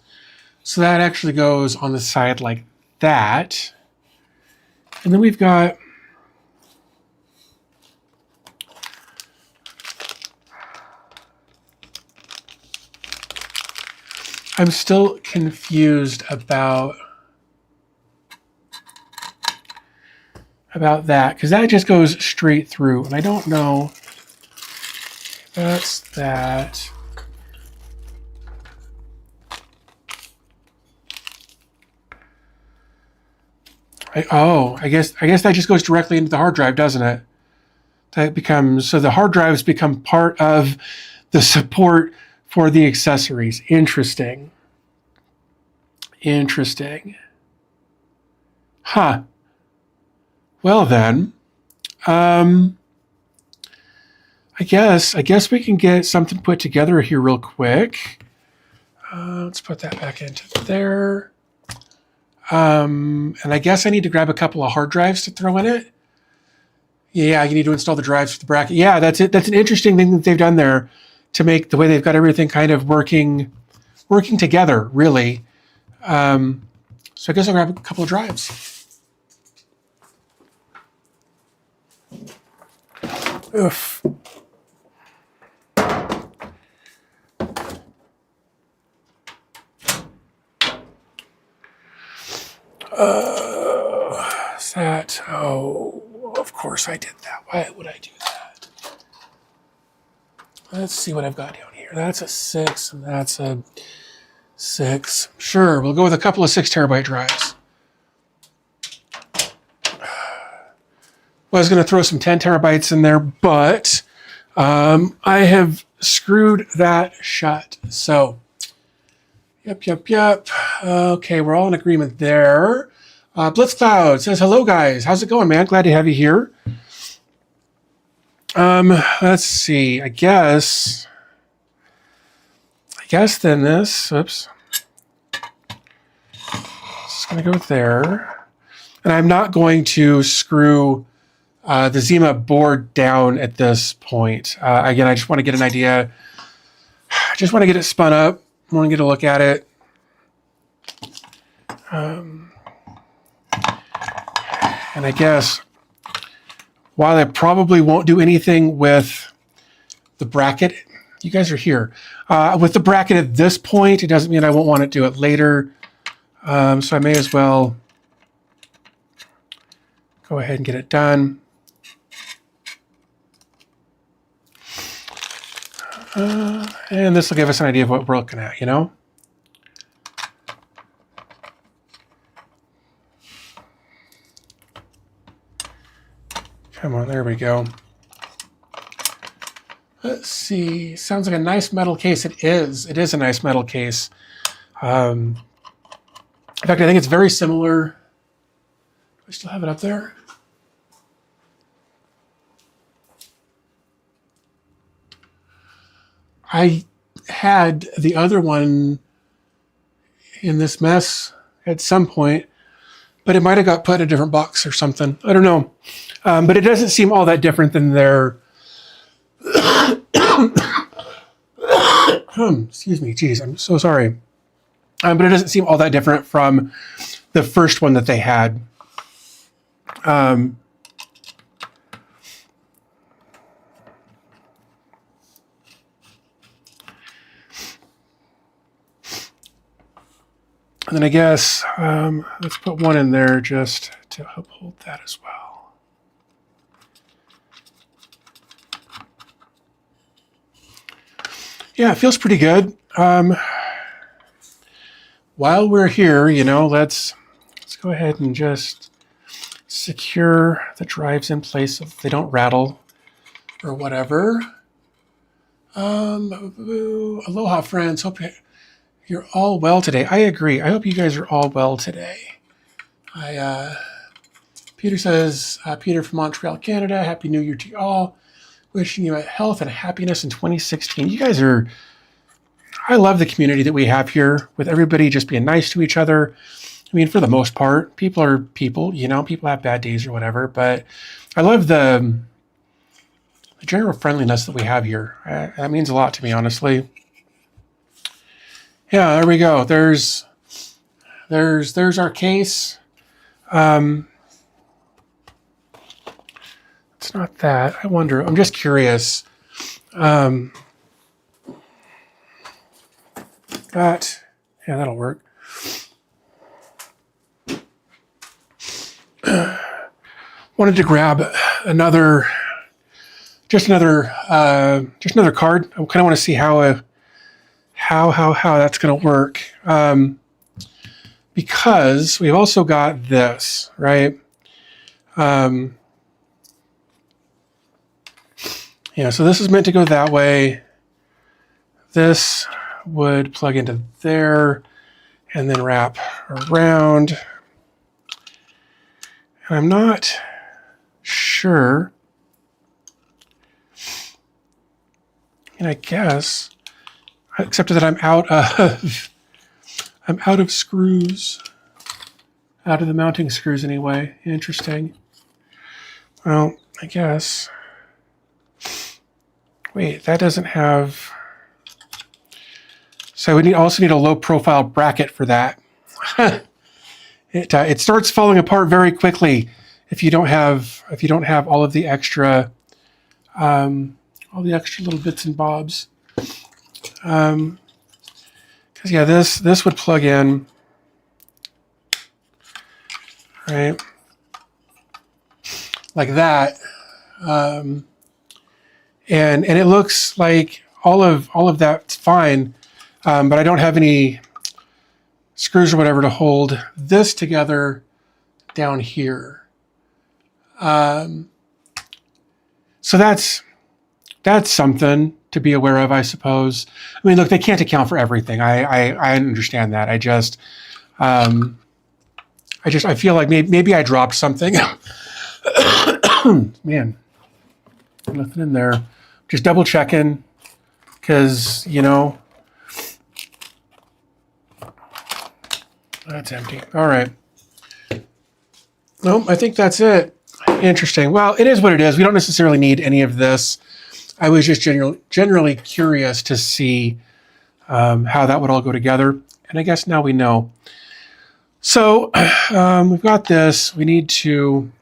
So that actually goes on the side like that. And then we've got I'm still confused about that, because that just goes straight through, and I don't know. That's that. I guess that just goes directly into the hard drive, doesn't it? That becomes, so the hard drives become part of the support for the accessories. Interesting. Huh. Well then, I guess we can get something put together here real quick. Let's put that back into there. And I guess I need to grab a couple of hard drives to throw in it. Yeah, you need to install the drives for the bracket. Yeah, that's it. That's an interesting thing that they've done there to make the way they've got everything kind of working together, really. So I guess I'll grab a couple of drives. Oof. That, oh, of course I did that. Why would I do that? Let's see what I've got down here. That's a 6 and that's a 6. Sure, we'll go with a couple of 6 terabyte drives. Well, I was going to throw some 10 terabytes in there, but I have screwed that shut. So, yep. Okay, we're all in agreement there. Blitzcloud says, hello, guys. How's it going, man? Glad to have you here. Let's see. I guess then this, oops. It's going to go there. And I'm not going to screw the ZimaBoard down at this point. Again, I just want to get an idea. I just want to get it spun up. I want to get a look at it. And I guess while I probably won't do anything with the bracket, you guys are here. With the bracket at this point, it doesn't mean I won't want to do it later. So I may as well go ahead and get it done. And this will give us an idea of what we're looking at, you know? Come on, there we go. Let's see. Sounds like a nice metal case. It is. It is a nice metal case. In fact, I think it's very similar. Do I still have it up there? I had the other one in this mess at some point. but it might have got put in a different box or something. I don't know. But it doesn't seem all that different than their, excuse me, geez, I'm so sorry. But it doesn't seem all that different from the first one that they had. And then I guess let's put one in there just to uphold that as well. Yeah, it feels pretty good. While we're here, you know, let's go ahead and just secure the drives in place so they don't rattle or whatever. Aloha, friends. Hope you're all well today. I agree. I hope you guys are all well today. Peter says, Peter from Montreal, Canada. Happy New Year to you all. Wishing you health and happiness in 2016. You guys are, I love the community that we have here with everybody just being nice to each other. I mean, for the most part, people are people, you know, people have bad days or whatever, but I love the general friendliness that we have here. That means a lot to me, honestly. Yeah, there we go. There's our case. It's not that. I wonder. I'm just curious. But yeah, that'll work. Wanted to grab another card. I kind of want to see how that's going to work. Because we've also got this, right? Yeah, so this is meant to go that way. This would plug into there and then wrap around. And I'm not sure. And I guess, except that I'm out of screws. Out of the mounting screws anyway. Interesting. Well, I guess. Wait, that doesn't have. So we also need a low profile bracket for that. It starts falling apart very quickly if you don't have all of the extra little bits and bobs. Because yeah, this would plug in, right, like that, and it looks like all of that's fine, but I don't have any screws or whatever to hold this together down here. So that's something to be aware of, I suppose. I mean, look, they can't account for everything. I understand that. I feel like maybe I dropped something. Man, nothing in there. Just double checking, because, you know, that's empty. All right. Nope, I think that's it. Interesting. Well, it is what it is. We don't necessarily need any of this. I was just generally curious to see how that would all go together. And I guess now we know. So we've got this. We need to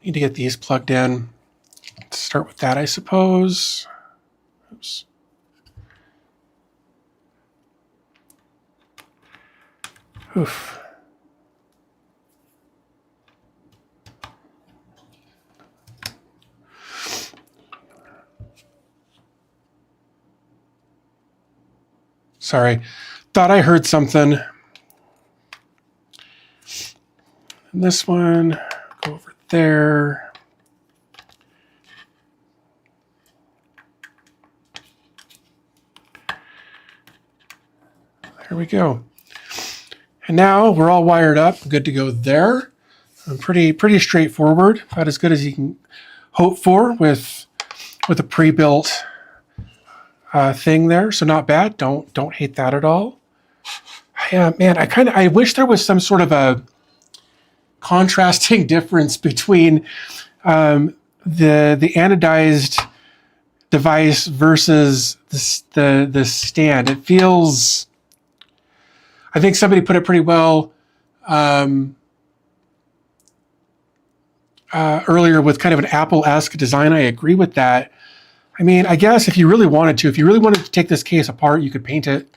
get these plugged in. Let's start with that, I suppose. Oops. Oof. Sorry, thought I heard something. And this one, go over there. There we go. And now we're all wired up, good to go there. Pretty straightforward, about as good as you can hope for with a pre-built thing there. So not bad. Don't hate that at all. Yeah, man, I wish there was some sort of a contrasting difference between the anodized device versus the stand. It feels, I think somebody put it pretty well earlier with kind of an Apple-esque design. I agree with that. I mean, I guess if you really wanted to take this case apart, you could paint it.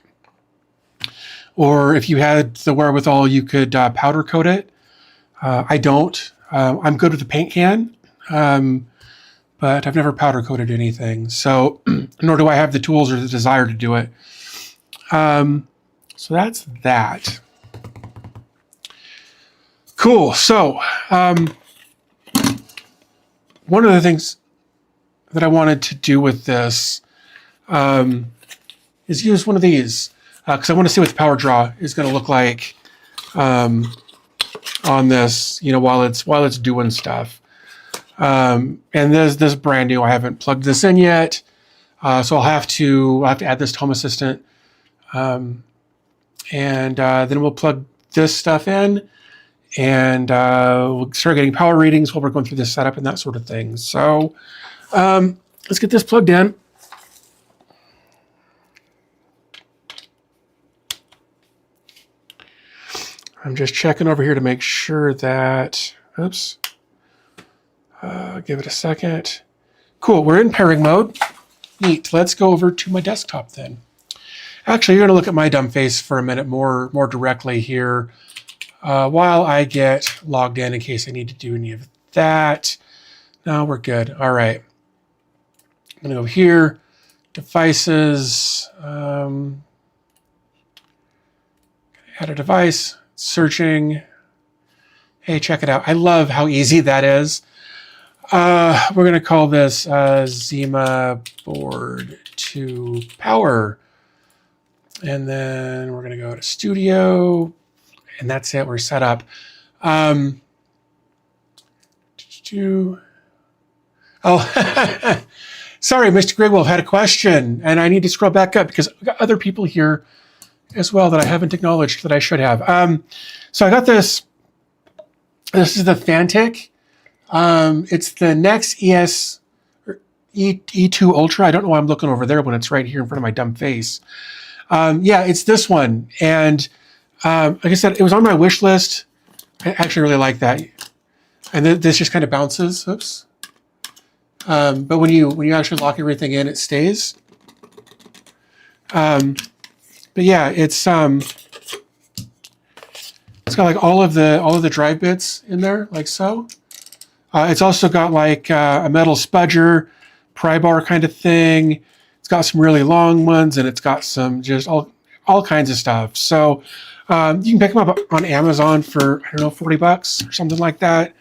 Or if you had the wherewithal, you could powder coat it. I don't. I'm good with the paint can, but I've never powder coated anything. So, nor do I have the tools or the desire to do it. So that's that. Cool. So, one of the things that I wanted to do with this is use one of these because I want to see what the power draw is going to look like on this, while it's doing stuff. And this brand new. I haven't plugged this in yet, so I'll have to add this to Home Assistant, and then we'll plug this stuff in, and we'll start getting power readings while we're going through this setup and that sort of thing. So let's get this plugged in. I'm just checking over here to make sure that, oops, give it a second. Cool, we're in pairing mode. Neat, let's go over to my desktop then. Actually, you're gonna look at my dumb face for a minute more directly here while I get logged in case I need to do any of that. No, we're good, all right. I'm gonna go here, devices, add a device. Searching. Hey, check it out. I love how easy that is. We're going to call this ZimaBoard to power. And then we're going to go to studio. And that's it. We're set up. Oh, sorry, Mr. Grigwolf had a question. And I need to scroll back up because we've got other people here as well that I haven't acknowledged that I should have. So I got this. This is the Fantic. It's the Nex E2 Ultra. I don't know why I'm looking over there when it's right here in front of my dumb face. Yeah, it's this one. And like I said, it was on my wish list. I actually really like that. And this just kind of bounces. Oops. But when you actually lock everything in, it stays. But yeah, it's got like all of the drive bits in there, like so. It's also got like a metal spudger, pry bar kind of thing. It's got some really long ones, and it's got some just all kinds of stuff. So you can pick them up on Amazon for, I don't know, $40 or something like that.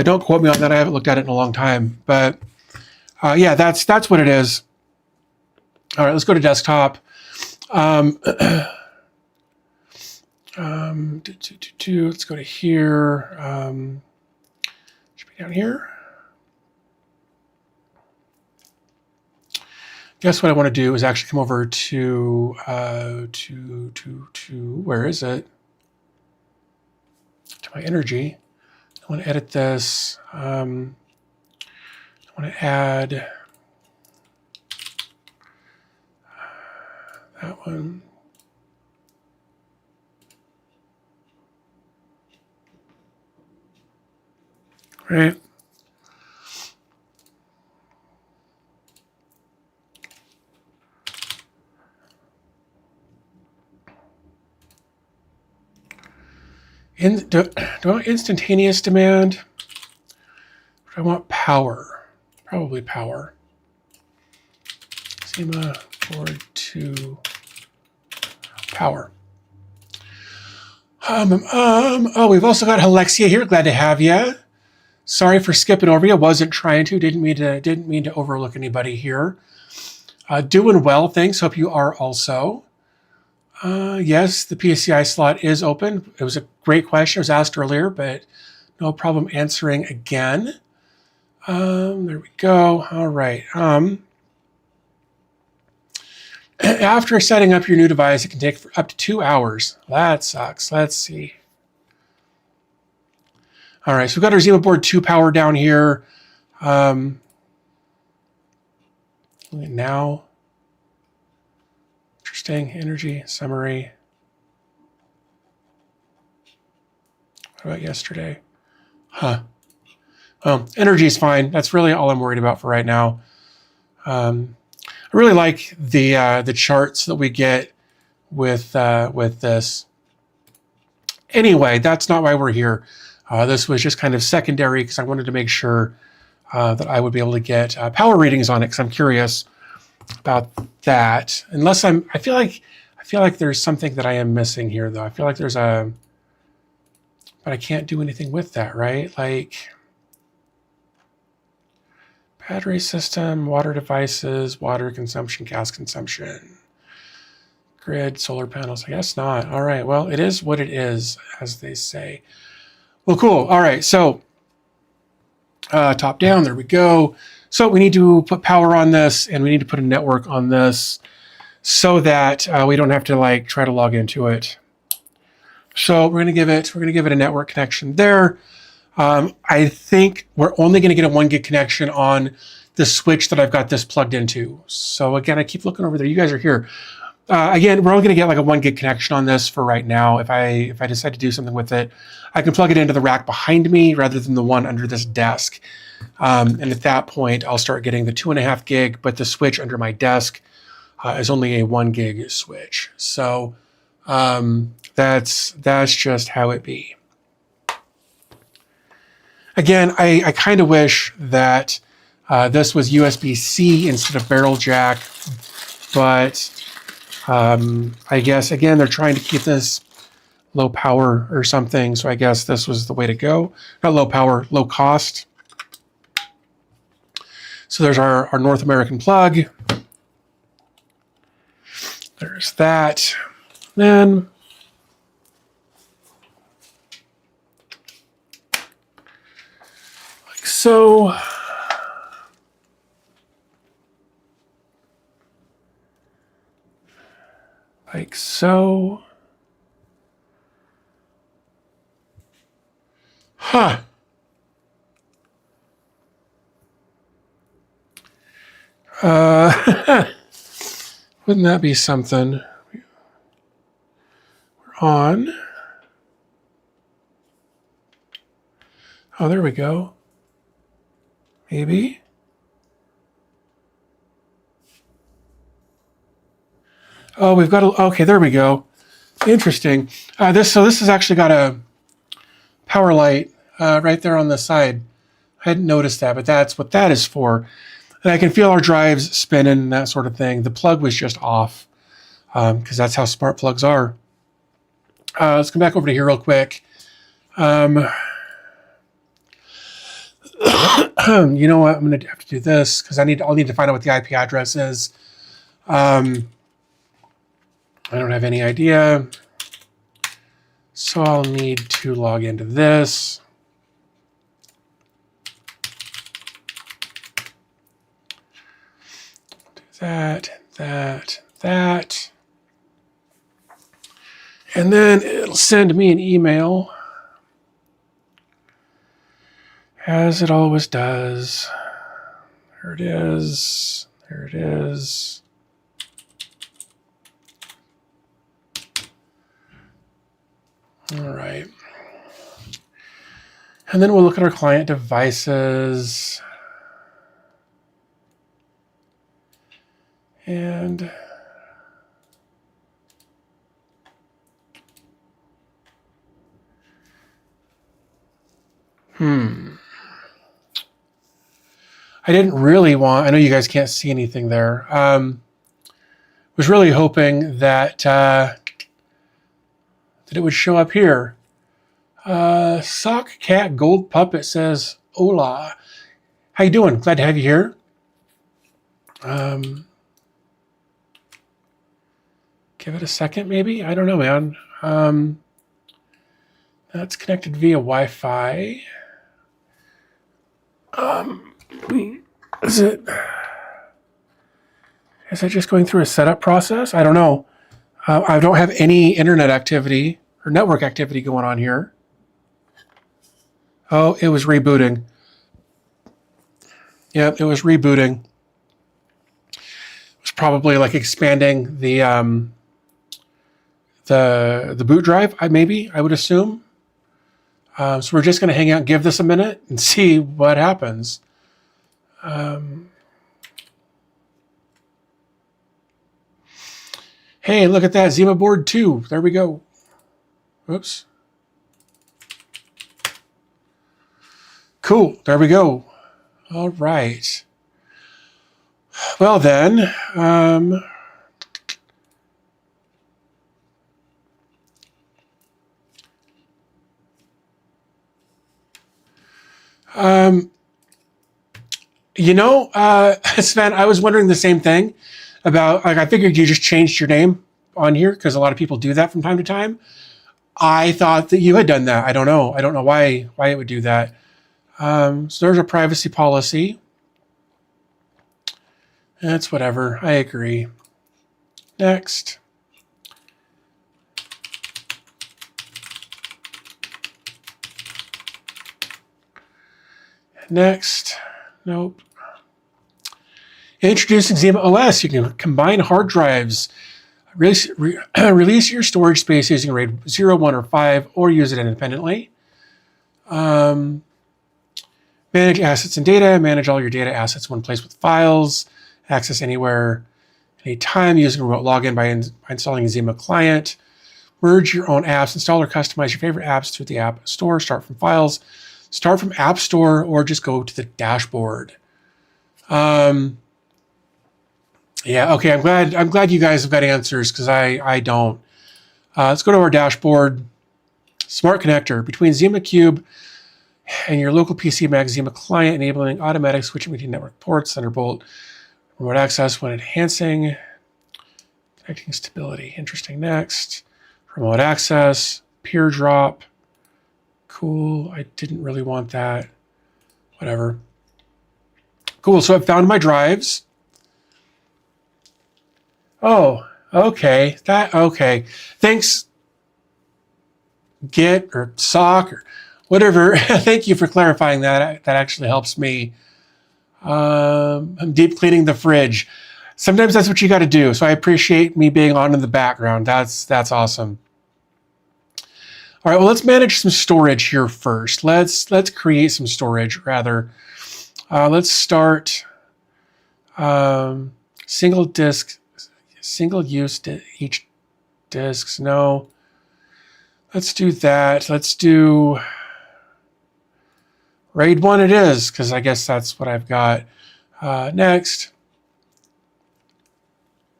Don't quote me on that. I haven't looked at it in a long time, but yeah, that's what it is. All right, let's go to desktop. Let's go to here. Should be down here. Guess what I want to do is actually come over to where is it? To my energy. I want to edit this. I want to add that one. Right. Do I want instantaneous demand? Or do I want power? Probably power. ZimaBoard to power. Oh, we've also got Alexia here. Glad to have you. Sorry for skipping over you. Wasn't trying to. Didn't mean to overlook anybody here. Doing well, thanks. Hope you are also. Yes, the PCIe slot is open. It was a great question. It was asked earlier, but no problem answering again. There we go. All right. after setting up your new device, it can take up to 2 hours. That sucks. Let's see. All right, so we've got our ZimaBoard 2 power down here. Now, interesting, energy, summary. What about yesterday? Huh. Energy is fine. That's really all I'm worried about for right now. I really like the charts that we get with this. Anyway, that's not why we're here. This was just kind of secondary because I wanted to make sure that I would be able to get power readings on it because I'm curious about that. Unless I feel like there's something that I am missing here though. I feel like there's but I can't do anything with that, right? Like battery system, water devices, water consumption, gas consumption, grid, solar panels. I guess not. All right. Well, it is what it is, as they say. Well, cool. All right. So top down, there we go. So we need to put power on this and we need to put a network on this so that we don't have to like try to log into it. So we're going to give it a network connection there. I think we're only going to get a 1 gig connection on the switch that I've got this plugged into. So again, I keep looking over there. You guys are here. Again, we're only going to get like a 1 gig connection on this for right now. If I decide to do something with it, I can plug it into the rack behind me rather than the one under this desk. And at that point, I'll start getting the 2.5 gig, but the switch under my desk is only a 1 gig switch. So that's just how it be. Again, I kind of wish that this was USB-C instead of barrel jack, but I guess, again, they're trying to keep this low power or something, so I guess this was the way to go. Not low power, low cost. So there's our North American plug. There's that. Then like so. Like so. Huh. Wouldn't that be something? We're on. Oh, there we go. Maybe. Oh, we've got a, okay, there we go. Interesting. This has actually got a power light right there on the side. I hadn't noticed that, but that's what that is for. And I can feel our drives spinning and that sort of thing. The plug was just off because that's how smart plugs are. Let's come back over to here real quick. You know what? I'm going to have to do this because I'll need to find out what the IP address is. I don't have any idea. So I'll need to log into this. Do that, that, that. And then it'll send me an email, as it always does. There it is. There it is. All right. And then we'll look at our client devices. And I didn't really want, I know you guys can't see anything there. Was really hoping that it would show up here. Sock Cat Gold Puppet says, "Hola, how you doing? Glad to have you here." Give it a second, maybe. I don't know, man. That's connected via Wi-Fi. Is it? Is it just going through a setup process? I don't know. I don't have any internet activity or network activity going on here. Oh, it was rebooting. Yep, it was rebooting. It was probably like expanding the boot drive, maybe, I would assume. So we're just going to hang out and give this a minute and see what happens. Hey, look at that, ZimaBoard 2. There we go. Oops. Cool, there we go. All right. Well then, Sven, I was wondering the same thing about, like, I figured you just changed your name on here because a lot of people do that from time to time. I thought that you had done that. I don't know. I don't know why it would do that. So there's a privacy policy. That's whatever. I agree. Next. Next. Nope. Introducing ZimaOS. You can combine hard drives, release your storage space using RAID 0, 1, or 5, or use it independently. Manage assets and data. Manage all your data assets in one place with files. Access anywhere, anytime using remote login by installing a Zima client. Merge your own apps. Install or customize your favorite apps through the App Store. Start from files. Start from App Store, or just go to the dashboard. Yeah, okay. I'm glad you guys have got answers because I don't. Let's go to our dashboard. Smart connector between Zima Cube and your local PC Mac Zima client, enabling automatic switching between network ports, Thunderbolt, remote access when enhancing, connecting stability. Interesting. Next, remote access, peer drop. Cool. I didn't really want that. Whatever. Cool. So I've found my drives. Oh, okay. Okay. Thanks, Git or sock or whatever. Thank you for clarifying that. That actually helps me. I'm deep cleaning the fridge. Sometimes that's what you got to do. So I appreciate me being on in the background. That's awesome. All right. Well, let's manage some storage here first. Let's create some storage rather. Let's start single disk. Single use each disks. No. Let's do that. Let's do RAID 1 it is, because I guess that's what I've got. Next.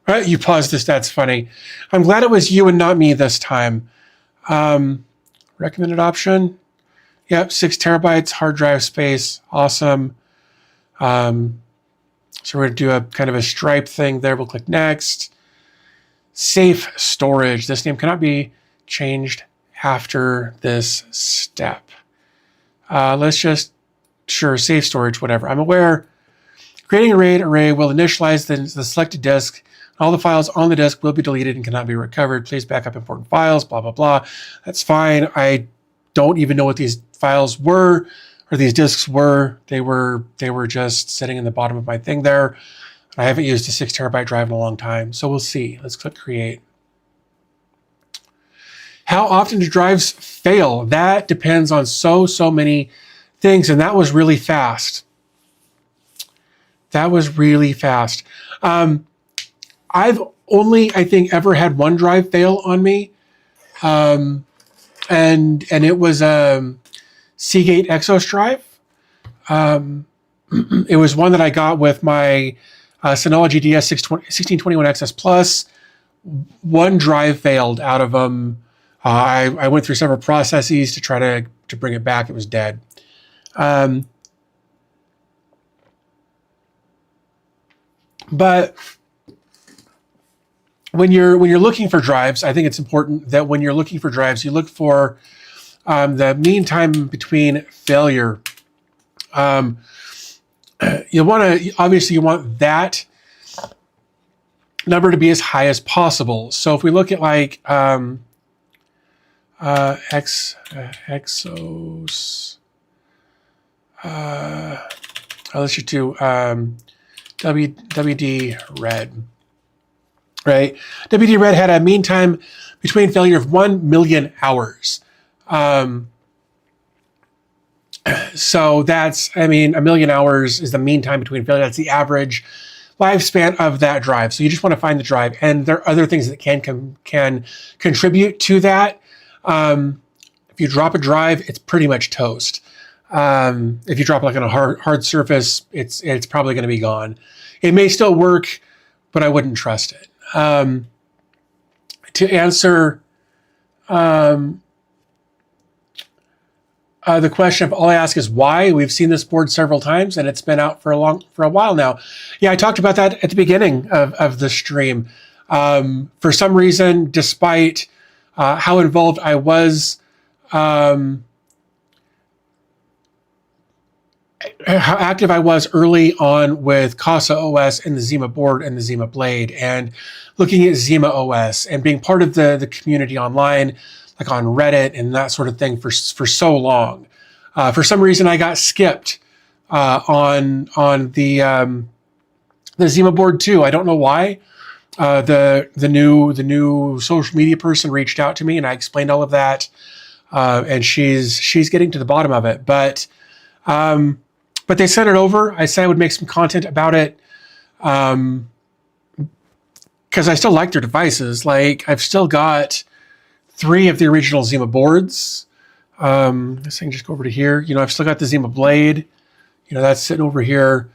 All right, you paused this. That's funny. I'm glad it was you and not me this time. Recommended option. Yep, 6 terabytes hard drive space. Awesome. So we're going to do a kind of a stripe thing there. We'll click next. Safe storage. This name cannot be changed after this step. Let's just, sure, safe storage, whatever. I'm aware. Creating a RAID array will initialize the selected disk. All the files on the disk will be deleted and cannot be recovered. Please back up important files, blah, blah, blah. That's fine. I don't even know what these files were or these disks were. They were just sitting in the bottom of my thing there. I haven't used a 6 terabyte drive in a long time, so we'll see. Let's click create. How often do drives fail? That depends on so many things, and that was really fast. That was really fast. I've only, I think, ever had one drive fail on me, and it was a Seagate Exos drive. It was one that I got with my Synology DS 1621XS Plus. One drive failed out of them. I went through several processes to try to bring it back. It was dead. But when you're looking for drives, I think it's important that when you're looking for drives, you look for the mean time between failure. You want that number to be as high as possible. So if we look at like Exos, let's just do WD Red, right? WD Red had a mean time between failure of 1 million hours. So that's, I mean, 1 million hours is the mean time between failure. That's the average lifespan of that drive. So you just want to find the drive, and there are other things that can contribute to that. If you drop a drive, it's pretty much toast. If you drop like on a hard surface, it's probably going to be gone. It may still work, but I wouldn't trust it. To answer the question of all I ask is why. We've seen this board several times, and it's been out for a while now. Yeah, I talked about that at the beginning of the stream. For some reason, despite how involved I was, how active I was early on with CasaOS and the ZimaBoard and the ZimaBlade, and looking at ZimaOS and being part of the community online, like on Reddit and that sort of thing for so long. For some reason, I got skipped on the ZimaBoard too. I don't know why. The new social media person reached out to me, and I explained all of that, and she's getting to the bottom of it. But they sent it over. I said I would make some content about it, because I still like their devices. Like, I've still got 3 of the original Zima boards. This thing just go over to here. You know, I've still got the ZimaBlade. You know, that's sitting over here.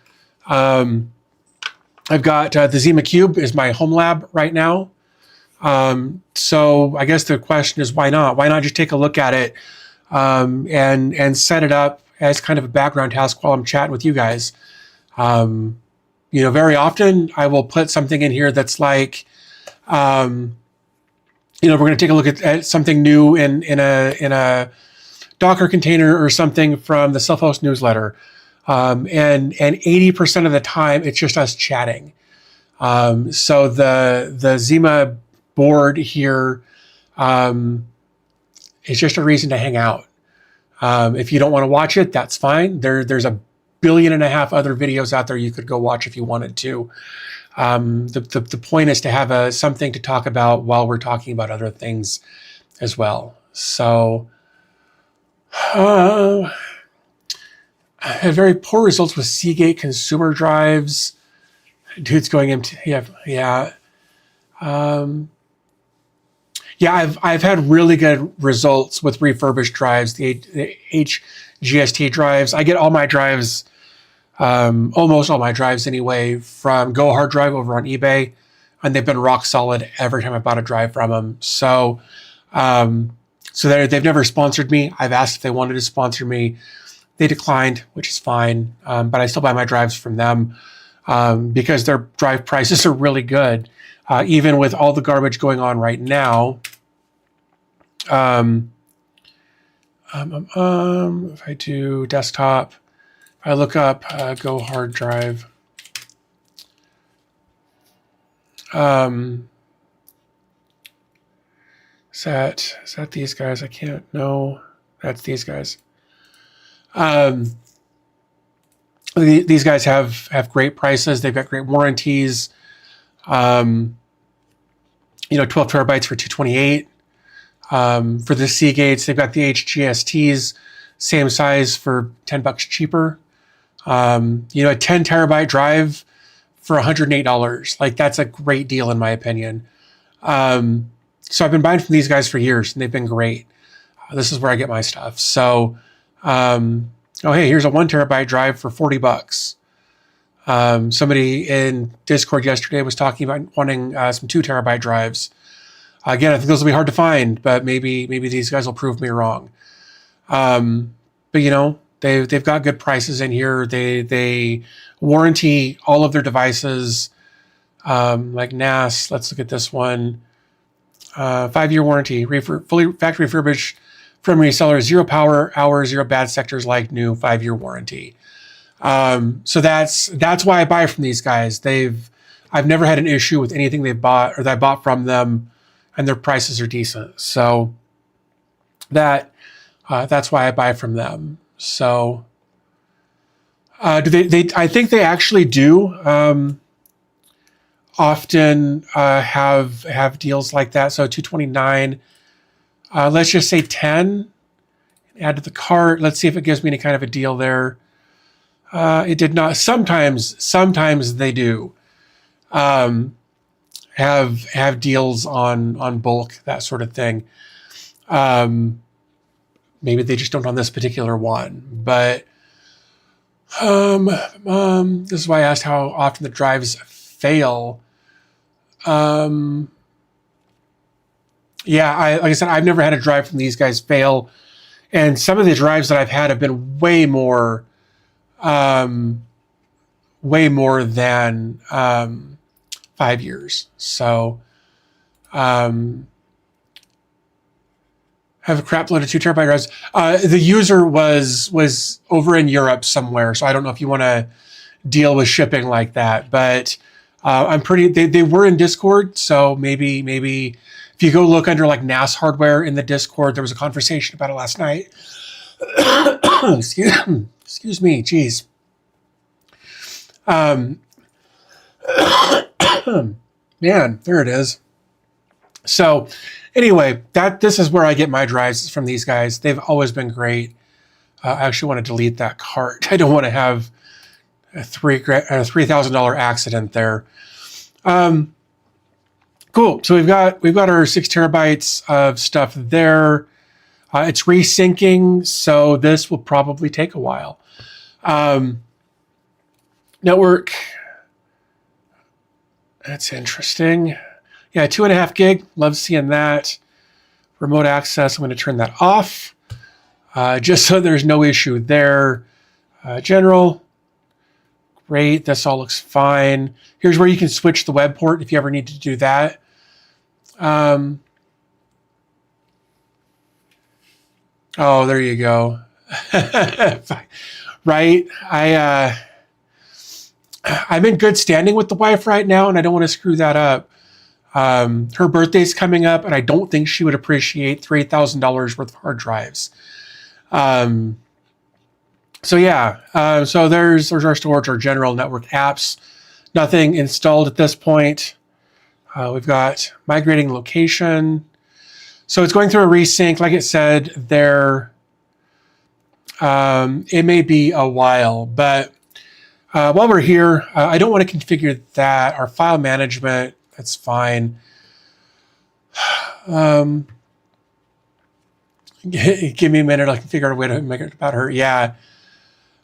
I've got the Zima Cube is my home lab right now. So I guess the question is, why not? Why not just take a look at it and set it up as kind of a background task while I'm chatting with you guys? You know, very often I will put something in here that's like, you know, we're going to take a look at something new in a Docker container or something from the self-host newsletter. And 80% of the time it's just us chatting. So the Zima board here is just a reason to hang out. If you don't want to watch it, that's fine. There's 1.5 billion other videos out there you could go watch if you wanted to. The point is to have something to talk about while we're talking about other things as well. So I had very poor results with Seagate consumer drives. Dude's going empty. Yeah. I've had really good results with refurbished drives, the HGST drives. I get all my drives, almost all my drives anyway, from Go Hard Drive over on eBay, and they've been rock solid every time I bought a drive from them. So they've never sponsored me. I've asked if they wanted to sponsor me. They declined, which is fine, but I still buy my drives from them because their drive prices are really good. Even with all the garbage going on right now. If I do desktop, if I look up Go Hard Drive, is that these guys? I can't know. That's these guys. These guys have great prices. They've got great warranties. You know, 12 terabytes for $228. For the Seagates, they've got the HGSTs, same size for $10 cheaper. You know, a 10 terabyte drive for $108. Like, that's a great deal in my opinion. So I've been buying from these guys for years, and they've been great. This is where I get my stuff. So, oh, hey, here's a 1 terabyte drive for $40. Somebody in Discord yesterday was talking about wanting some 2 terabyte drives. Again, I think those will be hard to find, but maybe these guys will prove me wrong. But you know, they've got good prices in here. They warranty all of their devices. Like NAS, let's look at this one. 5-year warranty, fully factory refurbished from reseller, 0 power hours, 0 bad sectors, like new, 5-year warranty. So that's why I buy from these guys. I've never had an issue with anything they bought or that I bought from them, and their prices are decent. So that's why I buy from them. So do they I think they actually do often have deals like that. So $229, let's just say 10, add to the cart. Let's see if it gives me any kind of a deal there. It did not. Sometimes they do have deals on bulk, that sort of thing. Maybe they just don't on this particular one, but this is why I asked how often the drives fail. Yeah, like I said, I've never had a drive from these guys fail, and some of the drives that I've had have been way more than 5 years. So have a crap load of 2 terabyte drives. The user was over in Europe somewhere, so I don't know if you want to deal with shipping like that. But I'm pretty. They were in Discord, so maybe if you go look under like NAS hardware in the Discord, there was a conversation about it last night. Excuse me, geez. Man, there it is. So anyway, this is where I get my drives, from these guys. They've always been great. I actually want to delete that cart. I don't want to have a $3,000 accident there. Cool. So we've got our 6 terabytes of stuff there. It's resyncing, so this will probably take a while. Network. That's interesting. Yeah, 2.5 gig. Love seeing that. Remote access, I'm going to turn that off, just so there's no issue there. General. Great. This all looks fine. Here's where you can switch the web port if you ever need to do that. Oh, there you go. Right. I'm in good standing with the wife right now, and I don't want to screw that up. Her birthday's coming up, and I don't think she would appreciate $3,000 worth of hard drives. So yeah, so there's our storage, our general network apps. Nothing installed at this point. We've got migrating location. So it's going through a resync. Like it said there, it may be a while, but while we're here, I don't want to configure that. Our file management, that's fine. Give me a minute. I can figure out a way to make it about her. Yeah.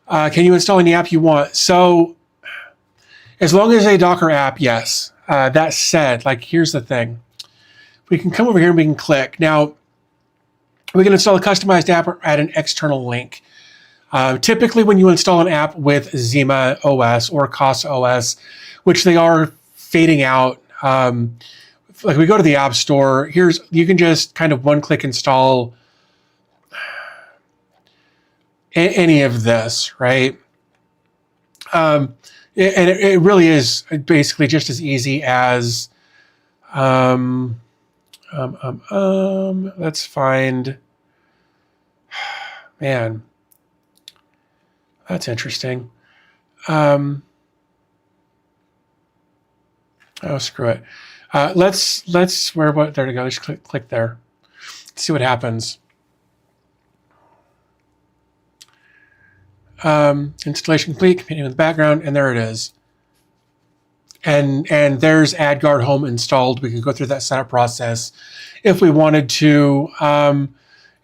Can you install any app you want? So as long as a Docker app, yes. That said, like, here's the thing. We can come over here and we can click. Now, we can install a customized app or add an external link. Typically, when you install an app with ZimaOS or CasaOS, which they are fading out, like we go to the App Store, you can just kind of one-click install any of this, right? And it really is basically just as easy as, let's find, man, that's interesting. Oh, screw it. There to go. Just click there. Let's see what happens. Installation complete, continuing in the background, and there it is. And there's AdGuard Home installed. We can go through that setup process if we wanted to.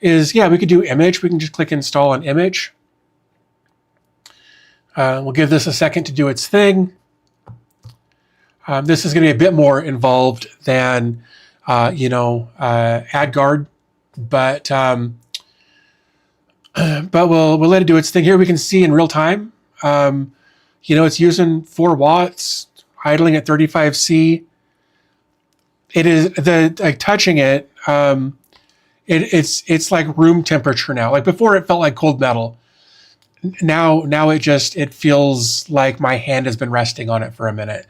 We could do image. We can just click install an image. We'll give this a second to do its thing. This is going to be a bit more involved than, AdGuard, but we'll let it do its thing. Here we can see in real time, it's using 4 watts, idling at 35C. It is touching it. It's like room temperature now. Like before, it felt like cold metal. Now it feels like my hand has been resting on it for a minute.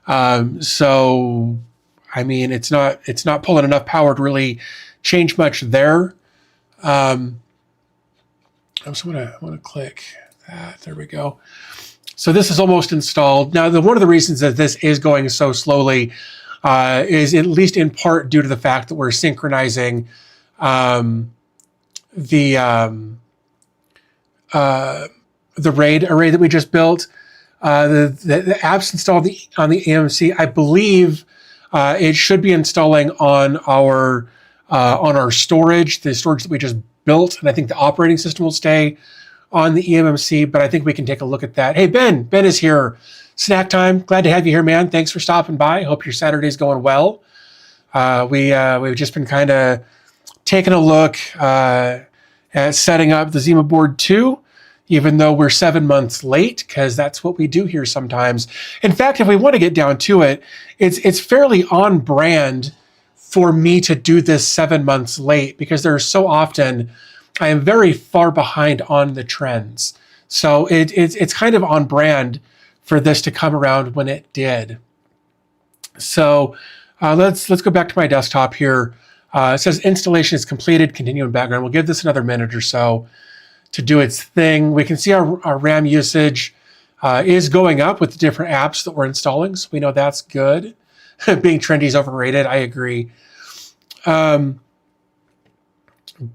So, I mean, it's not pulling enough power to really change much there. I just want to click that. There we go. So this is almost installed. Now, one of the reasons that this is going so slowly is at least in part due to the fact that we're synchronizing the RAID array that we just built. The apps installed on the eMMC, I believe it should be installing on our storage, the storage that we just built, and I think the operating system will stay on the eMMC, but I think we can take a look at that. Hey, Ben is here. Snack time. Glad to have you here, man. Thanks for stopping by. Hope your Saturday's going well. We've just been kind of taking a look at setting up the ZimaBoard 2, even though we're 7 months late, because that's what we do here sometimes. In fact, if we want to get down to it, it's fairly on brand for me to do this 7 months late, because there's so often I am very far behind on the trends. So it's kind of on brand for this to come around when it did. So let's go back to my desktop here. It says installation is completed, continue in background. We'll give this another minute or so to do its thing. We can see our RAM usage is going up with the different apps that we're installing. So we know that's good. Being trendy is overrated. I agree.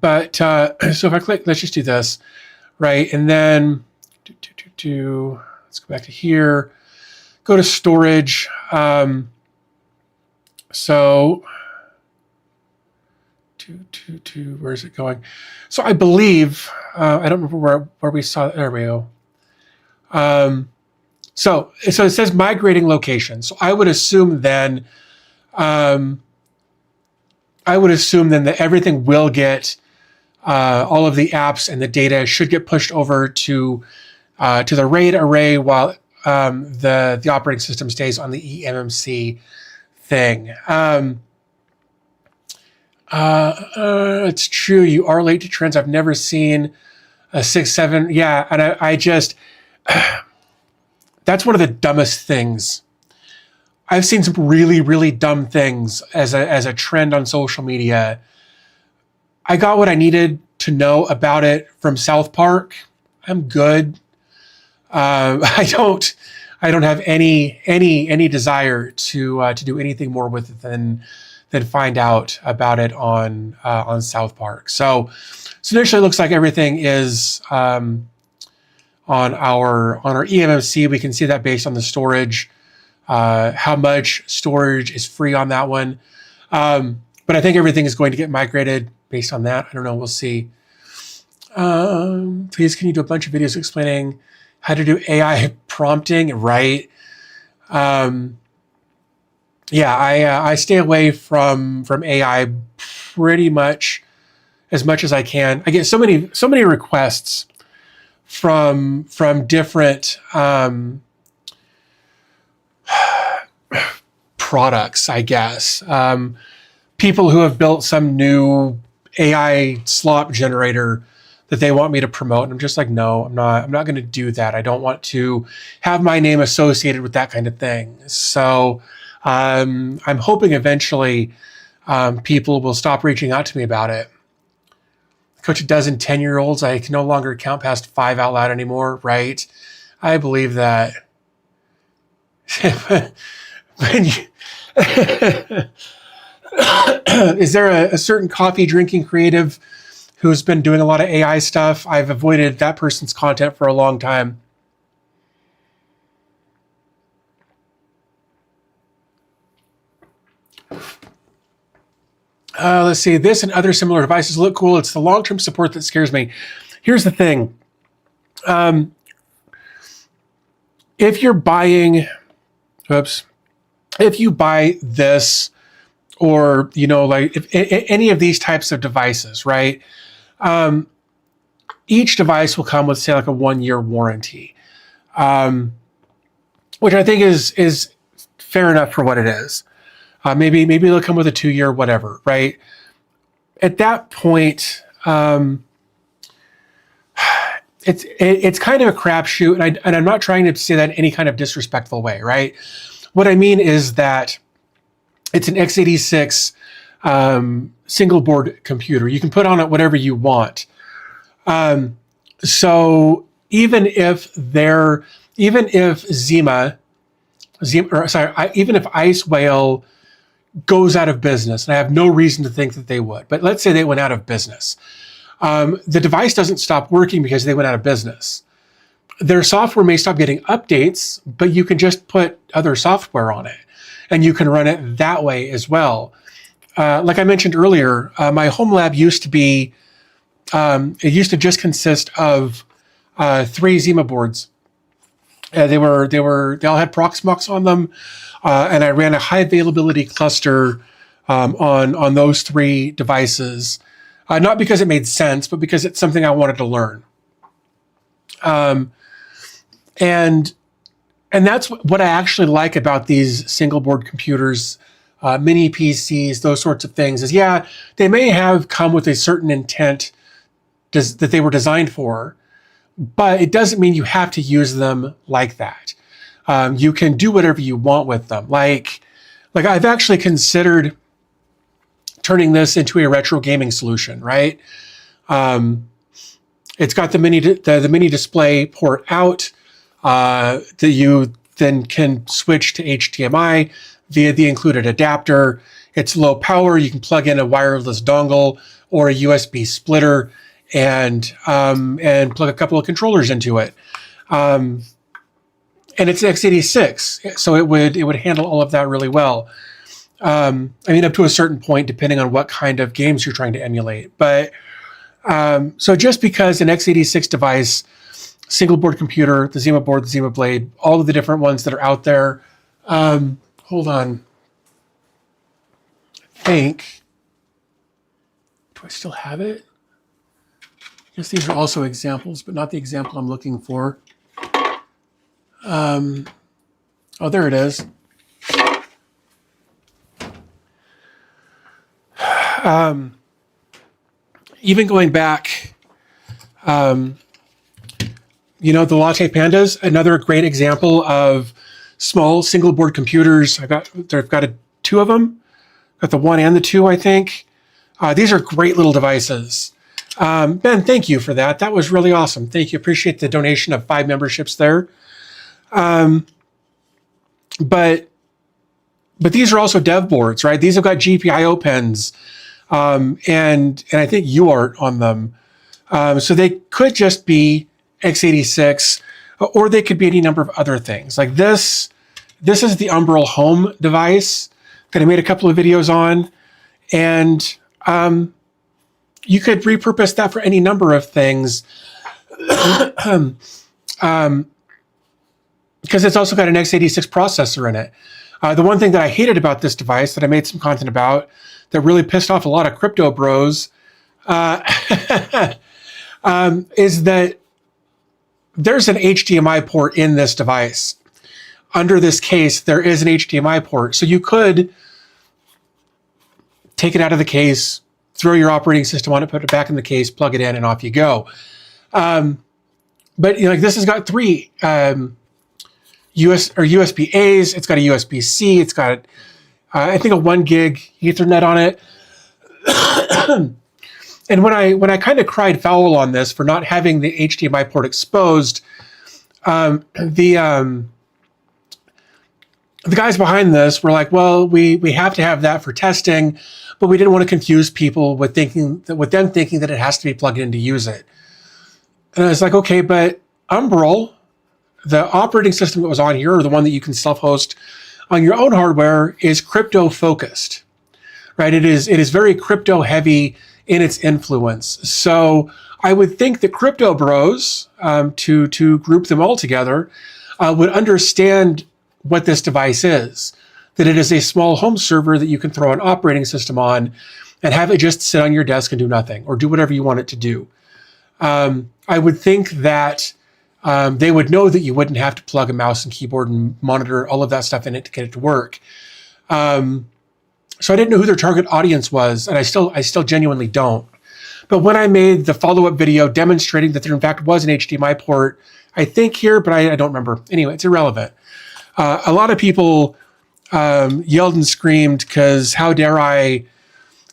But so if I click, let's just do this, right? And then let's go back to here, go to storage. So where is it going? So I believe, I don't remember where we saw, there we go. So it says migrating location. So I would assume then, that everything will get, all of the apps and the data should get pushed over to the RAID array while the operating system stays on the eMMC thing. It's true, you are late to trends. I've never seen a 6.7. Yeah, and I just, that's one of the dumbest things. I've seen some really, really dumb things as a trend on social media. I got what I needed to know about it from South Park. I'm good. I don't have any desire to do anything more with it than find out about it on South Park. So initially, it looks like everything is on our eMMC. We can see that based on the storage, how much storage is free on that one. But I think everything is going to get migrated based on that. I don't know. We'll see. Please, can you do a bunch of videos explaining how to do AI prompting? Right. Yeah, I stay away from AI pretty much as I can. I get so many requests from different products, I guess. People who have built some new AI slop generator that they want me to promote, and I'm just like, no, I'm not going to do that. I don't want to have my name associated with that kind of thing. So I'm hoping eventually people will stop reaching out to me about it. Coach a dozen 10-year-olds. I can no longer count past 5 out loud anymore, right? I believe that. Is there a certain coffee drinking creative who's been doing a lot of AI stuff? I've avoided that person's content for a long time. Let's see. This and other similar devices look cool. It's the long-term support that scares me. Here's the thing. If you're buying, if you buy this, or, like if any of these types of devices, right? Each device will come with, say, like a 1-year warranty, which I think is fair enough for what it is. Maybe they'll come with a 2-year, whatever, right? At that point, it's kind of a crapshoot, and I'm not trying to say that in any kind of disrespectful way, right? What I mean is that it's an x86 single board computer. You can put on it whatever you want. So even if IceWhale goes out of business, and I have no reason to think that they would, but let's say they went out of business. The device doesn't stop working because they went out of business. Their software may stop getting updates, but you can just put other software on it, and you can run it that way as well. Like I mentioned earlier, my home lab used to be, it used to just consist of 3 ZimaBoards. They all had Proxmox on them, and I ran a high availability cluster on those 3 devices. Not because it made sense, but because it's something I wanted to learn. And that's what I actually like about these single board computers, mini PCs, those sorts of things, is yeah, they may have come with a certain intent that they were designed for, but it doesn't mean you have to use them like that. You can do whatever you want with them. Like I've actually considered turning this into a retro gaming solution, right? It's got the mini display port out that you then can switch to HDMI via the included adapter. It's low power. You can plug in a wireless dongle or a USB splitter and plug a couple of controllers into it. And it's x86, so it would handle all of that really well. I mean, up to a certain point, depending on what kind of games you're trying to emulate. But so just because an x86 device, single board computer, the ZimaBoard, the ZimaBlade, all of the different ones that are out there. Hold on. I think. Do I still have it? I guess these are also examples, but not the example I'm looking for. Oh, there it is. Even going back, the Latte Pandas, another great example of small single board computers. I've got 2 of them. Got the 1 and the 2, I think. These are great little devices. Ben, thank you for that. That was really awesome. Thank you. Appreciate the donation of 5 memberships there. But these are also dev boards, right? These have got GPIO pens, and I think UART on them. So they could just be x86, or they could be any number of other things. Like this is the Umbrel home device that I made a couple of videos on, and you could repurpose that for any number of things. Because it's also got an x86 processor in it. The one thing that I hated about this device that I made some content about that really pissed off a lot of crypto bros is that there's an HDMI port in this device. Under this case, there is an HDMI port. So you could take it out of the case, throw your operating system on it, put it back in the case, plug it in, and off you go. But this has got 3 USB-A's. It's got a USB-C. It's got, I think, a 1 gig Ethernet on it. And when I kind of cried foul on this for not having the HDMI port exposed, the guys behind this were like, well, we have to have that for testing, but we didn't want to confuse people with them thinking that it has to be plugged in to use it. And I was like, okay, but Umbrel, the operating system that was on here, or the one that you can self-host on your own hardware, is crypto focused, right? It is very crypto heavy in its influence. So I would think that crypto bros, to group them all together, would understand what this device is, that it is a small home server that you can throw an operating system on and have it just sit on your desk and do nothing, or do whatever you want it to do. I would think that they would know that you wouldn't have to plug a mouse and keyboard and monitor, all of that stuff in it to get it to work. So I didn't know who their target audience was, and I still genuinely don't. But when I made the follow-up video demonstrating that there in fact was an HDMI port, I think here, but I don't remember. Anyway, it's irrelevant. A lot of people yelled and screamed because how dare I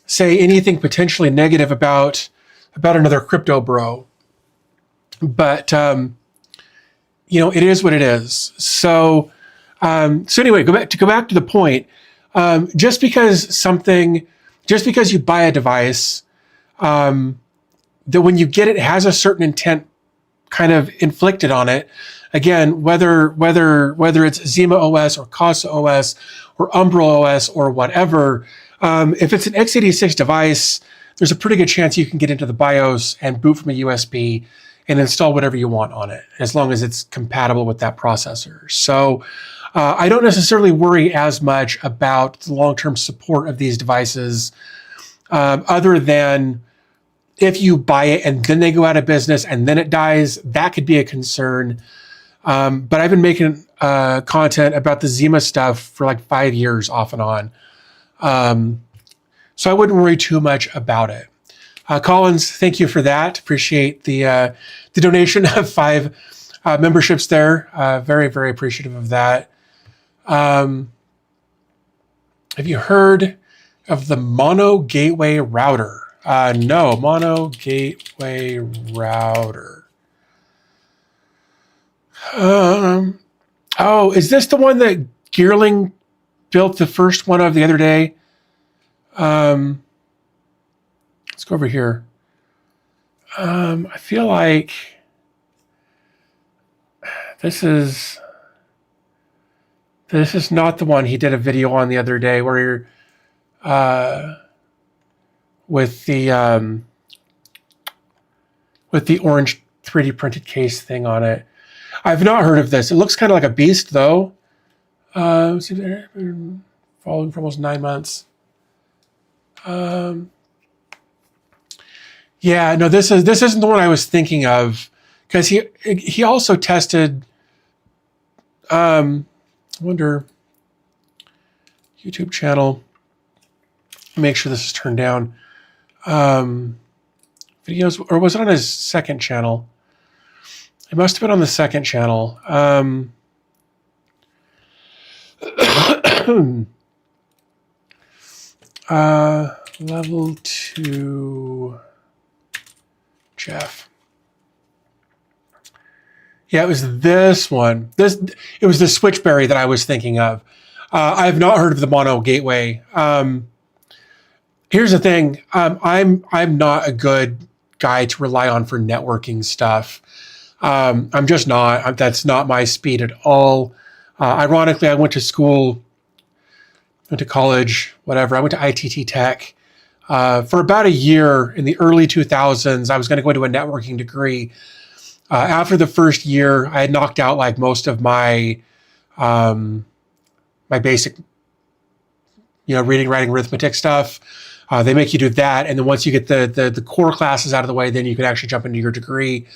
say anything potentially negative about another crypto bro. But you know, it is what it is. So anyway, go back to the point. Just because you buy a device, that when you get it has a certain intent kind of inflicted on it. Again, whether it's ZimaOS or CasaOS or Umbrella OS or whatever, if it's an x86 device, there's a pretty good chance you can get into the BIOS and boot from a USB and install whatever you want on it, as long as it's compatible with that processor. So I don't necessarily worry as much about the long-term support of these devices, other than if you buy it and then they go out of business and then it dies, that could be a concern. But I've been making content about the Zima stuff for like 5 years off and on. So I wouldn't worry too much about it. Collins, thank you for that. Appreciate the donation of 5 memberships there. Very, very appreciative of that. Have you heard of the Mono Gateway router? No, Mono Gateway router. Oh, is this the one that Geerling built the first one of the other day? Let's go over here. I feel like this is not the one he did a video on the other day where you're with the orange 3D printed case thing on it. I've not heard of this. It looks kind of like a beast, though. Following for almost 9 months. Yeah, no, this isn't the one I was thinking of, because he also tested. I wonder, YouTube channel. Make sure this is turned down. Videos, or was it on his second channel? It must have been on the second channel. Level 2 Jeff. Yeah, it was this one. It was the Switchberry that I was thinking of. I have not heard of the Mono Gateway. Here's the thing. I'm not a good guy to rely on for networking stuff. I'm just not. That's not my speed at all. Ironically, I went to college, whatever. I went to ITT Tech. For about a year in the early 2000s, I was going to go into a networking degree. After the first year, I had knocked out like most of my my basic, reading, writing, arithmetic stuff. They make you do that, and then once you get the core classes out of the way, then you can actually jump into your degree.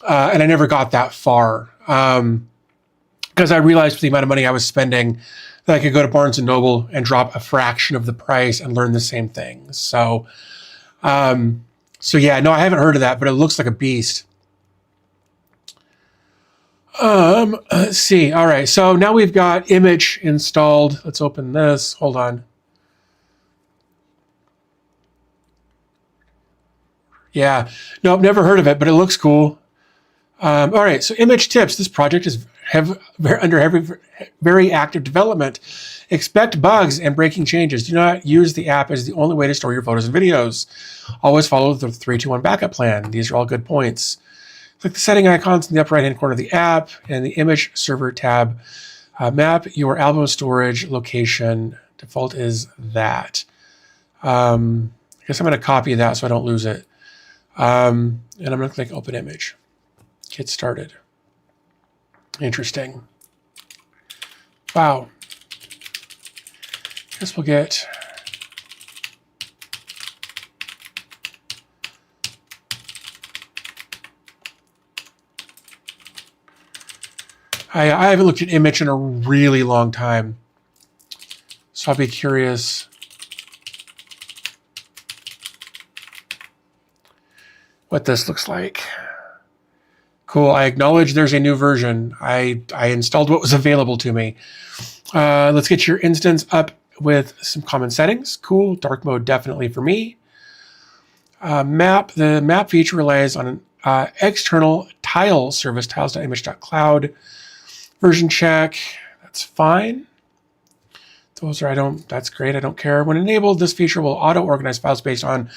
And I never got that far because I realized with the amount of money I was spending that I could go to Barnes & Noble and drop a fraction of the price and learn the same thing. So yeah, no, I haven't heard of that, but it looks like a beast. Let's see. All right, so now we've got image installed. Let's open this. Hold on. Yeah, nope, never heard of it, but it looks cool. All right, so image tips. This project is under very active development. Expect bugs and breaking changes. Do not use the app as the only way to store your photos and videos. Always follow the 3-2-1 backup plan. These are all good points. Click the setting icons in the upper right-hand corner of the app and the image server tab. Map your album storage location. Default is that. I guess I'm going to copy that so I don't lose it. And I'm going to click Open Image. Get started. Interesting. Wow. Guess we'll get... I haven't looked at image in a really long time, so I'll be curious. What this looks like. Cool. I acknowledge there's a new version. I installed what was available to me. Let's get your instance up with some common settings. Cool. Dark mode definitely for me. Map. The map feature relies on an external tile service, tiles.image.cloud. Version check. That's fine. Those are, that's great. I don't care. When enabled, this feature will auto-organize files based on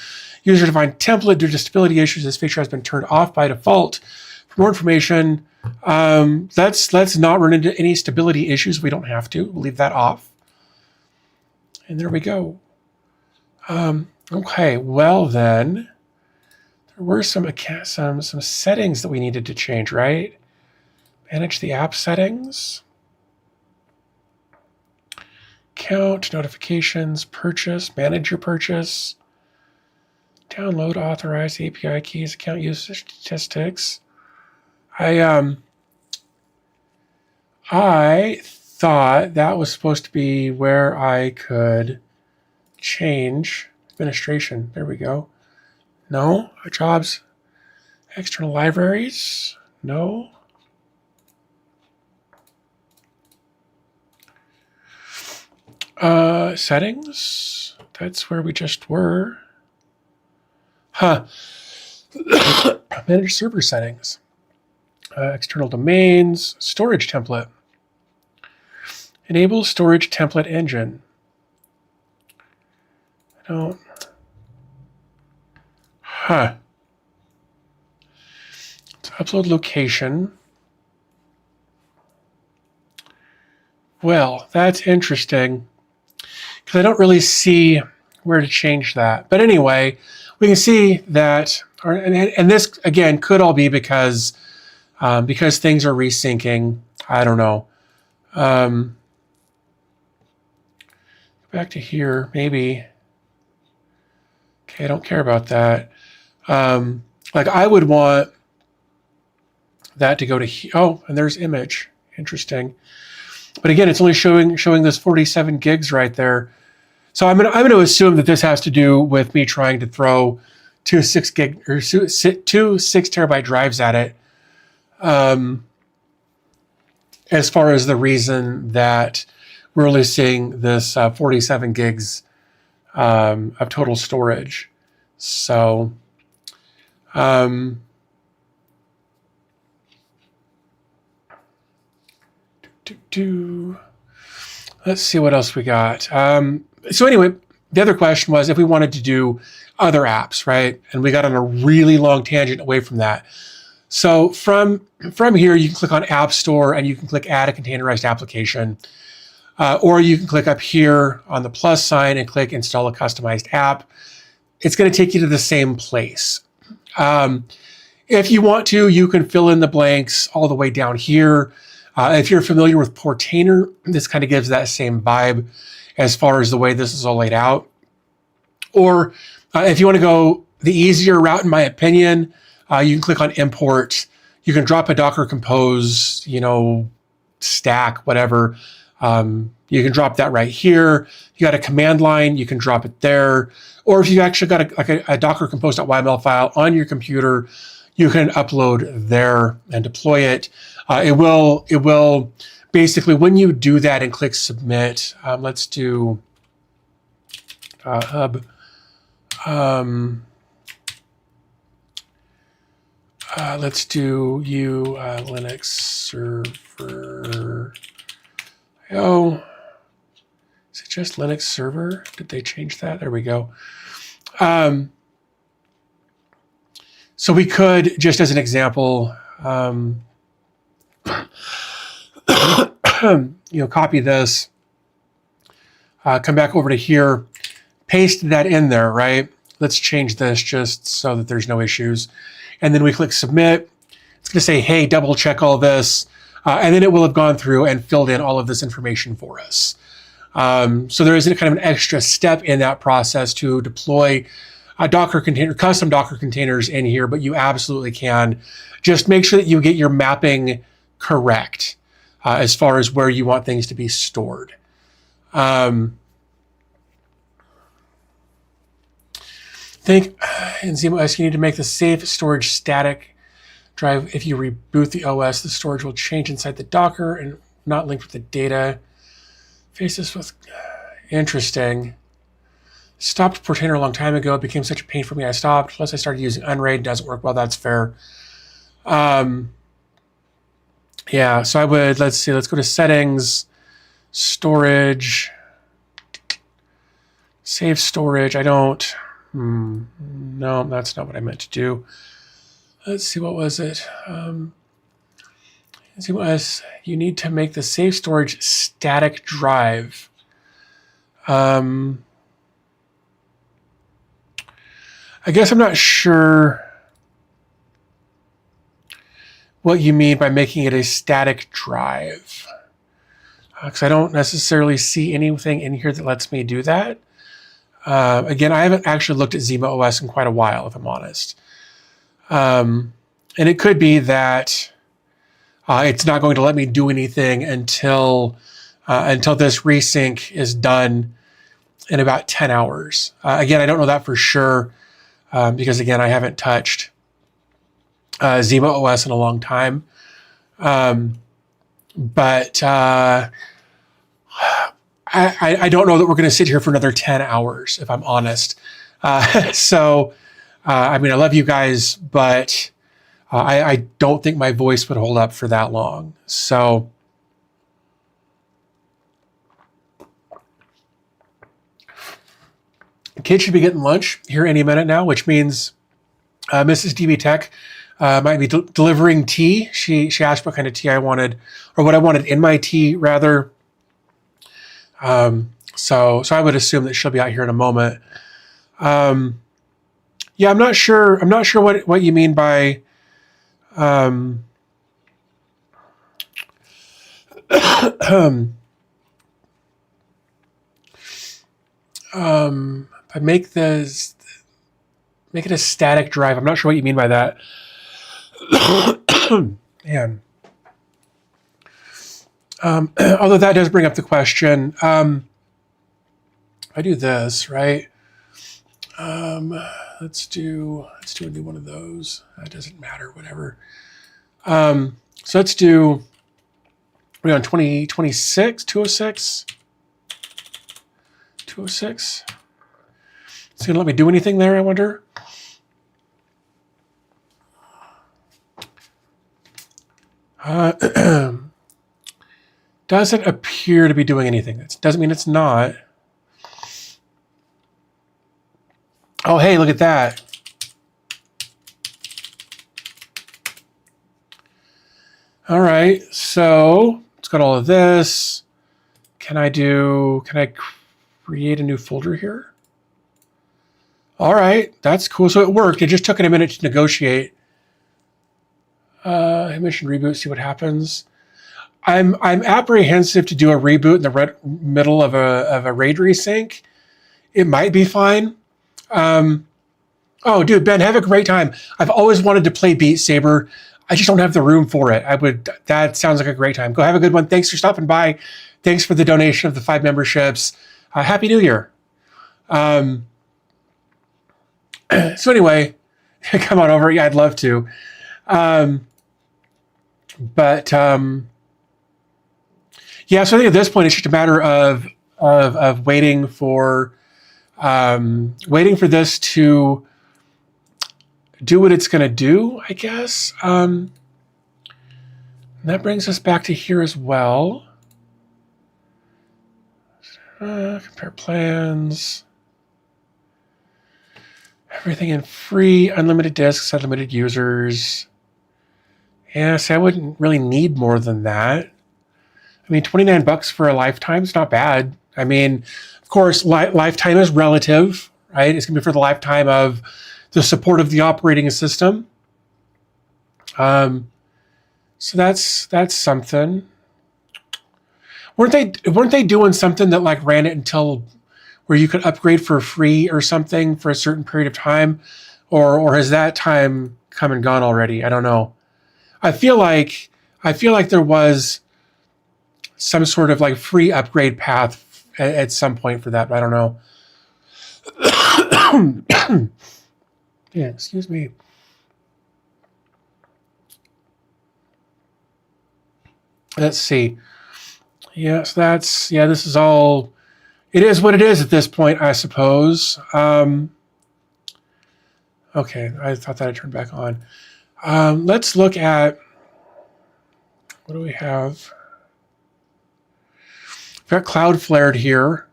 user-defined template. Due to stability issues, this feature has been turned off by default. For more information, let's not run into any stability issues. We don't have to. We'll leave that off. And there we go. Okay, well then, there were some settings that we needed to change, right? Manage the app settings. Count, notifications, purchase, manage your purchase, download, authorize, API keys, account usage statistics. I thought that was supposed to be where I could change administration. There we go. No, jobs, external libraries, no. Settings, that's where we just were. Manage server settings. External domains, storage template. Enable storage template engine. I don't. Upload location. Well, that's interesting because I don't really see where to change that. But anyway, we can see that, and this again could all be because things are resyncing. I don't know. Back to here, maybe. Okay, I don't care about that. Like I would want that to go to here. Oh, and there's image. Interesting. But again, it's only showing this 47 gigs right there. So I'm gonna assume that this has to do with me trying to throw two 6 terabyte drives at it. As far as the reason that we're only seeing this 47 gigs of total storage. So let's see what else we got. So anyway, the other question was if we wanted to do other apps, right? And we got on a really long tangent away from that. So from here, you can click on App Store and you can click Add a Containerized Application. Or you can click up here on the plus sign and click Install a Customized App. It's going to take you to the same place. If you want to, you can fill in the blanks all the way down here. If you're familiar with Portainer, this kind of gives that same vibe as far as the way this is all laid out. Or if you want to go the easier route, in my opinion, you can click on Import. You can drop a Docker Compose, stack, whatever. You can drop that right here. You got a command line, you can drop it there. Or if you actually got a Docker Compose.yml file on your computer, you can upload there and deploy it. It will basically, when you do that and click submit, let's do hub. Let's do Linux server. Oh, is it just Linux server? Did they change that? There we go. So we could, just as an example, copy this, come back over to here, paste that in there, right? Let's change this just so that there's no issues. And then we click submit. It's going to say, hey, double check all this. And then it will have gone through and filled in all of this information for us. So there is a kind of an extra step in that process to deploy a Docker container, custom Docker containers in here, but you absolutely can. Just make sure that you get your mapping correct as far as where you want things to be stored. Think in ZimaOS, you need to make the safe storage static drive. If you reboot the OS, the storage will change inside the Docker and not linked with the data. Face this with interesting. Stopped Portainer a long time ago. It became such a pain for me. I stopped. Plus, I started using Unraid. Doesn't work well. That's fair. Yeah. So I would. Let's see. Let's go to settings, storage, save storage. I don't. No, that's not what I meant to do. Let's see. What was it? You need to make the save storage static drive. I guess I'm not sure what you mean by making it a static drive, because I don't necessarily see anything in here that lets me do that. Again, I haven't actually looked at ZimaOS in quite a while, if I'm honest. And it could be that it's not going to let me do anything until this resync is done in about 10 hours. Again, I don't know that for sure because, again, I haven't touched ZimaOS in a long time. But I don't know that we're going to sit here for another 10 hours, if I'm honest. So, I mean, I love you guys, but I don't think my voice would hold up for that long. So, kids should be getting lunch here any minute now, which means Mrs. DB Tech might be delivering tea. She asked what kind of tea I wanted, or what I wanted in my tea, rather. So I would assume that she'll be out here in a moment. Yeah, I'm not sure what you mean by I make it a static drive. I'm not sure what you mean by that. Man. Although that does bring up the question. I do this, right? Let's do a new one of those. That doesn't matter, whatever. So let's do, we're on 2026, 206. 206. It's gonna let me do anything there, I wonder. Doesn't appear to be doing anything. That doesn't mean it's not. Oh, hey, look at that. All right, so it's got all of this. Can I create a new folder here? All right, that's cool. So it worked. It just took it a minute to negotiate. Mission reboot, see what happens. I'm apprehensive to do a reboot in the middle of a RAID resync. It might be fine. Oh, dude, Ben, have a great time. I've always wanted to play Beat Saber. I just don't have the room for it. That sounds like a great time. Go have a good one. Thanks for stopping by. Thanks for the donation of the 5 memberships. Happy New Year. So anyway, come on over. Yeah, I'd love to. Yeah, so I think at this point it's just a matter of waiting for this to do what it's going to do, I guess. And that brings us back to here as well. Compare plans. Everything in free, unlimited disks, unlimited users. Yeah, see, I wouldn't really need more than that. I mean, $29 for a lifetime is not bad. I mean, of course, lifetime is relative, right? It's going to be for the lifetime of the support of the operating system. So that's something. Weren't they doing something that like ran it until where you could upgrade for free or something for a certain period of time, or has that time come and gone already? I don't know. I feel like there was some sort of like free upgrade path at some point for that, but I don't know. Yeah, excuse me. Let's see. Yeah, so that's, yeah, this is all, it is what it is at this point, I suppose. Okay, I thought that I turned back on. Let's look at, what do we have? We've got Cloudflare here.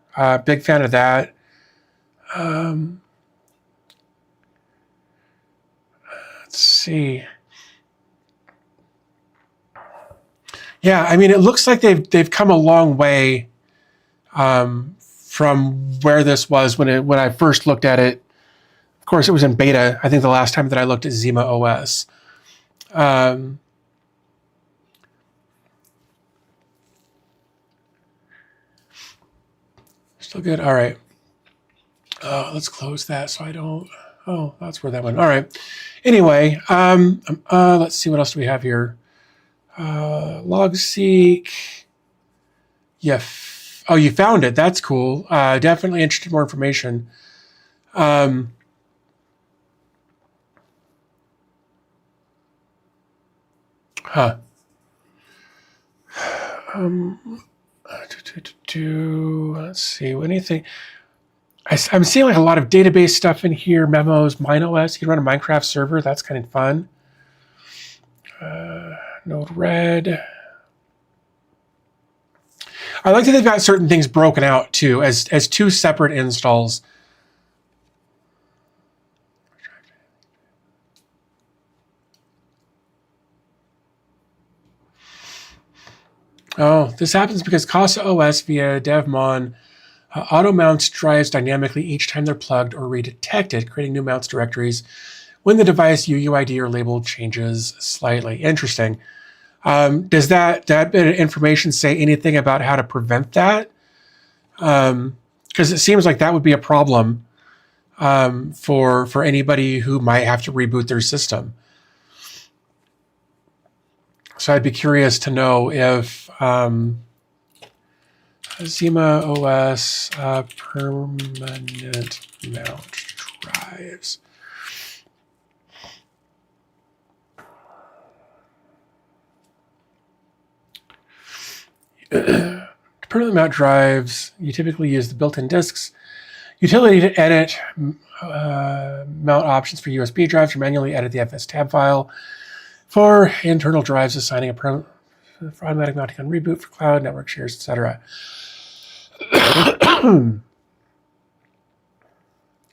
Big fan of that. Let's see. Yeah, I mean, it looks like they've come a long way from where this was when I first looked at it. Of course, it was in beta. I think the last time that I looked at ZimaOS. Still good. All right. Let's close that so I don't. Oh, that's where that went. All right. Anyway, let's see what else do we have here. Logseek. Yeah. Oh, you found it. That's cool. Definitely interested in more information. Huh. Let's see. Anything? I'm seeing like a lot of database stuff in here. Memos, MineOS. You can run a Minecraft server. That's kind of fun. Node-RED. I like that they've got certain things broken out too as two separate installs. Oh, this happens because Casa OS via DevMon auto mounts drives dynamically each time they're plugged or redetected, creating new mounts directories when the device UUID or label changes slightly. Interesting. Does that bit of information say anything about how to prevent that? Because it seems like that would be a problem for anybody who might have to reboot their system. So I'd be curious to know if ZimaOS permanent mount drives. To permanently mount drives, you typically use the built-in disks utility to edit mount options for USB drives or manually edit the FS tab file. For internal drives, assigning for automatic mounting on reboot, for cloud, network shares, etc.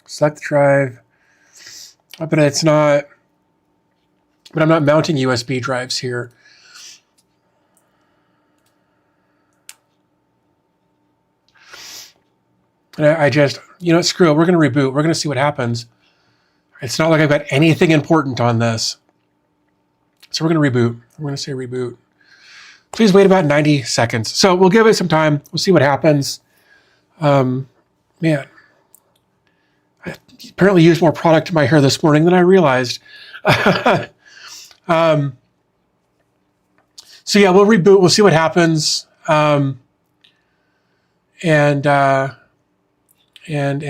Select the drive, but it's not. But I'm not mounting USB drives here. And I just, screw it. We're going to reboot. We're going to see what happens. It's not like I've got anything important on this. So we're going to reboot. We're going to say reboot. Please wait about 90 seconds. So we'll give it some time. We'll see what happens. Man, I apparently used more product in my hair this morning than I realized. So yeah, we'll reboot. We'll see what happens. And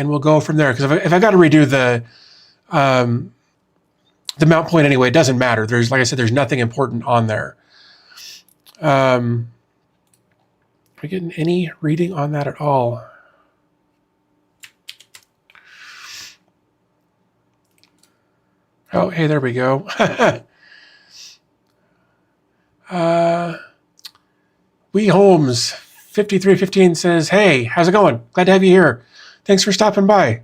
we'll go from there. Because if I got to redo the mount point anyway, it doesn't matter. There's, like I said, there's nothing important on there. Are we getting any reading on that at all? Oh, hey, there we go. Wee Holmes 5315 says, hey, how's it going? Glad to have you here. Thanks for stopping by.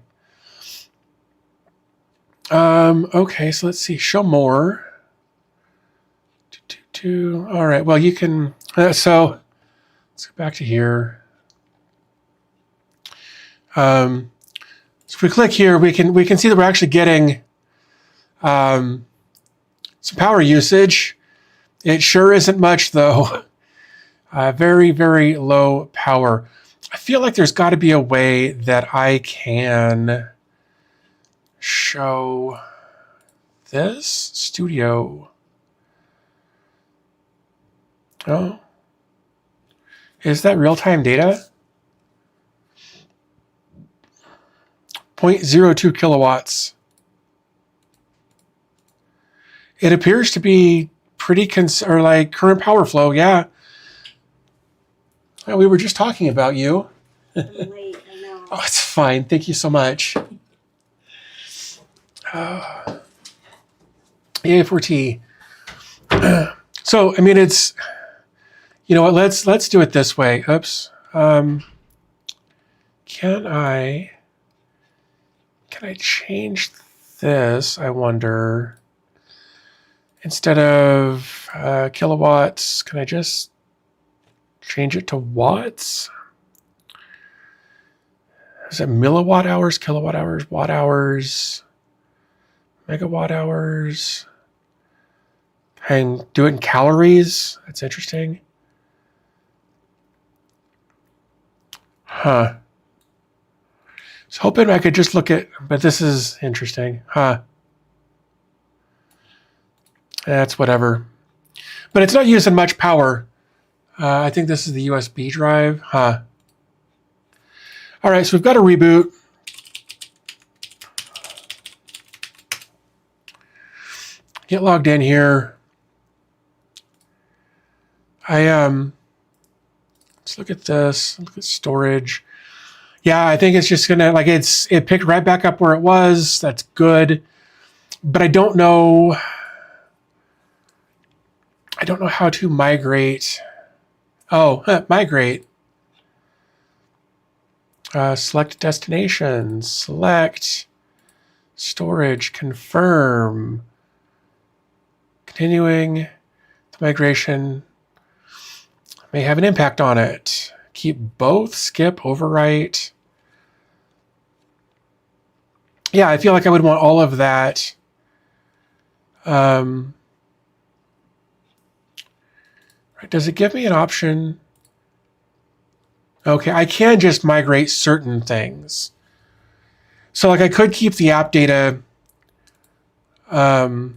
Okay, so let's see. Show more. All right. Well, you can. So let's go back to here. So if we click here, we can see that we're actually getting some power usage. It sure isn't much though. Very, very low power. I feel like there's got to be a way that I can show this studio. Oh, is that real-time data? 0.02 kilowatts. It appears to be pretty current power flow. Yeah. Oh, we were just talking about you. I'm late, I know. Oh, it's fine. Thank you so much. Yay for tea. So, I mean, it's, you know what, let's do it this way. Oops. Can I change this, I wonder? Instead of kilowatts, can I just change it to watts? Is it milliwatt hours, kilowatt hours, watt hours, megawatt hours? And do it in calories? That's interesting. Huh. I was hoping I could just look at, but this is interesting. Huh. That's whatever. But it's not using much power. I think this is the USB drive. Huh. All right, so we've got a reboot. Get logged in here. Let's look at this. Look at storage. Yeah, I think it's just gonna, like, it picked right back up where it was. That's good. But I don't know how to migrate. Oh, migrate. Select destinations. Select storage. Confirm. Continuing the migration may have an impact on it. Keep both. Skip. Overwrite. Yeah, I feel like I would want all of that. Does it give me an option? Okay, I can just migrate certain things. So, like, I could keep the app data. I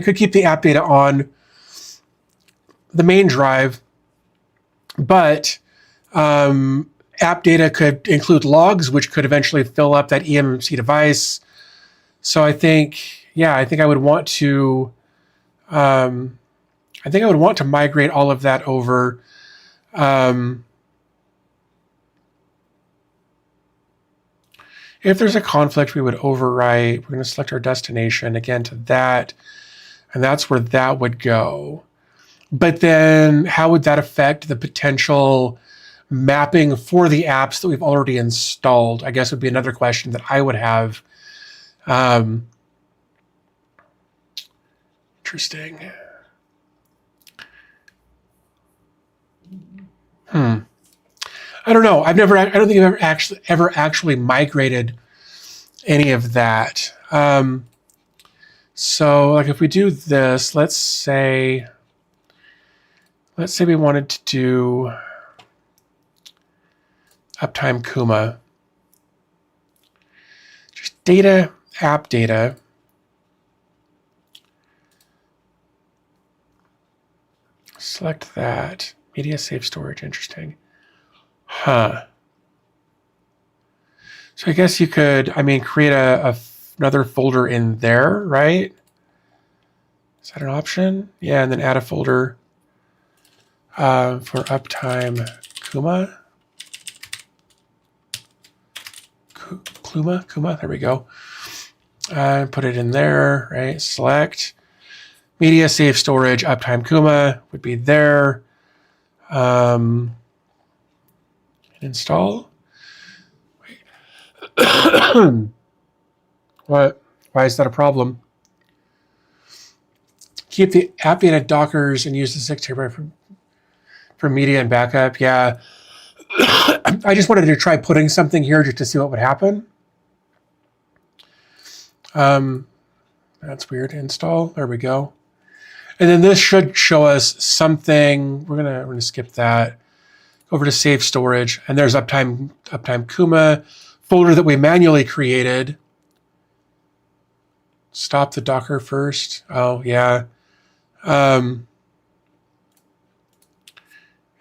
could keep the app data on the main drive, but app data could include logs, which could eventually fill up that eMMC device. So I think I would want to. I think I would want to migrate all of that over. If there's a conflict, we would overwrite. We're going to select our destination again to that, and that's where that would go. But then how would that affect the potential mapping for the apps that we've already installed? I guess would be another question that I would have. Interesting. I don't know. I don't think I've ever actually migrated any of that. So, like, if we do this, let's say we wanted to do uptime Kuma. Just data, app data. Select that. Media safe storage. Interesting. Huh. So I guess you could, create another folder in there, right? Is that an option? Yeah, and then add a folder for uptime Kuma. Kuma, there we go. Put it in there, right? Select. Media safe storage, uptime Kuma would be there. Install. What? Why is that a problem? Keep the app data Dockers and use the 6 terabyte for media and backup. Yeah. I just wanted to try putting something here just to see what would happen. That's weird. Install. There we go. And then this should show us something. We're gonna skip that. Over to save storage, and there's uptime Kuma folder that we manually created. Stop the Docker first. Oh yeah. And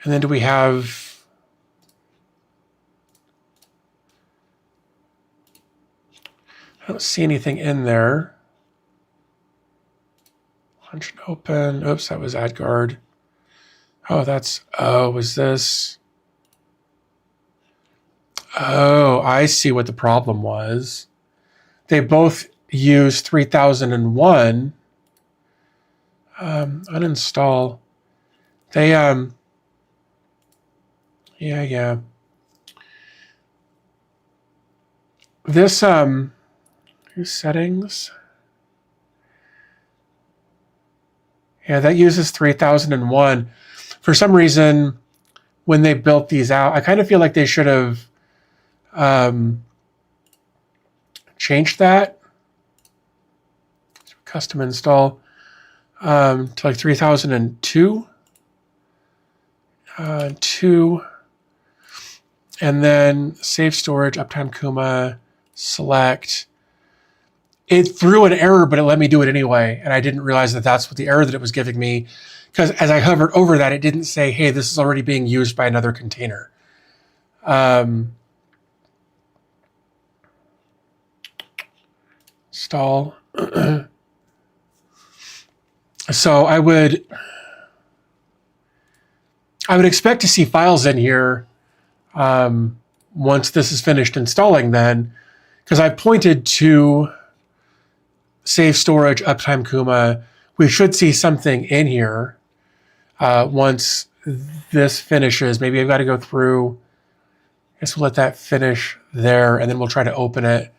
then do we have? I don't see anything in there. Launch and open. Oops, that was AdGuard. Was this? Oh, I see what the problem was. They both use 3001. Uninstall. They, yeah. This, settings. Yeah, that uses 3001. For some reason, when they built these out, I kind of feel like they should have changed that. Custom install to like 3002. 2. And then save storage, uptime Kuma, select. It threw an error, but it let me do it anyway. And I didn't realize that that's what the error that it was giving me. Because as I hovered over that, it didn't say, hey, this is already being used by another container. Install. So I would expect to see files in here once this is finished installing then, because I pointed to save storage, uptime Kuma. We should see something in here once this finishes. Maybe I've got to go through. I guess we'll let that finish there, and then we'll try to open it.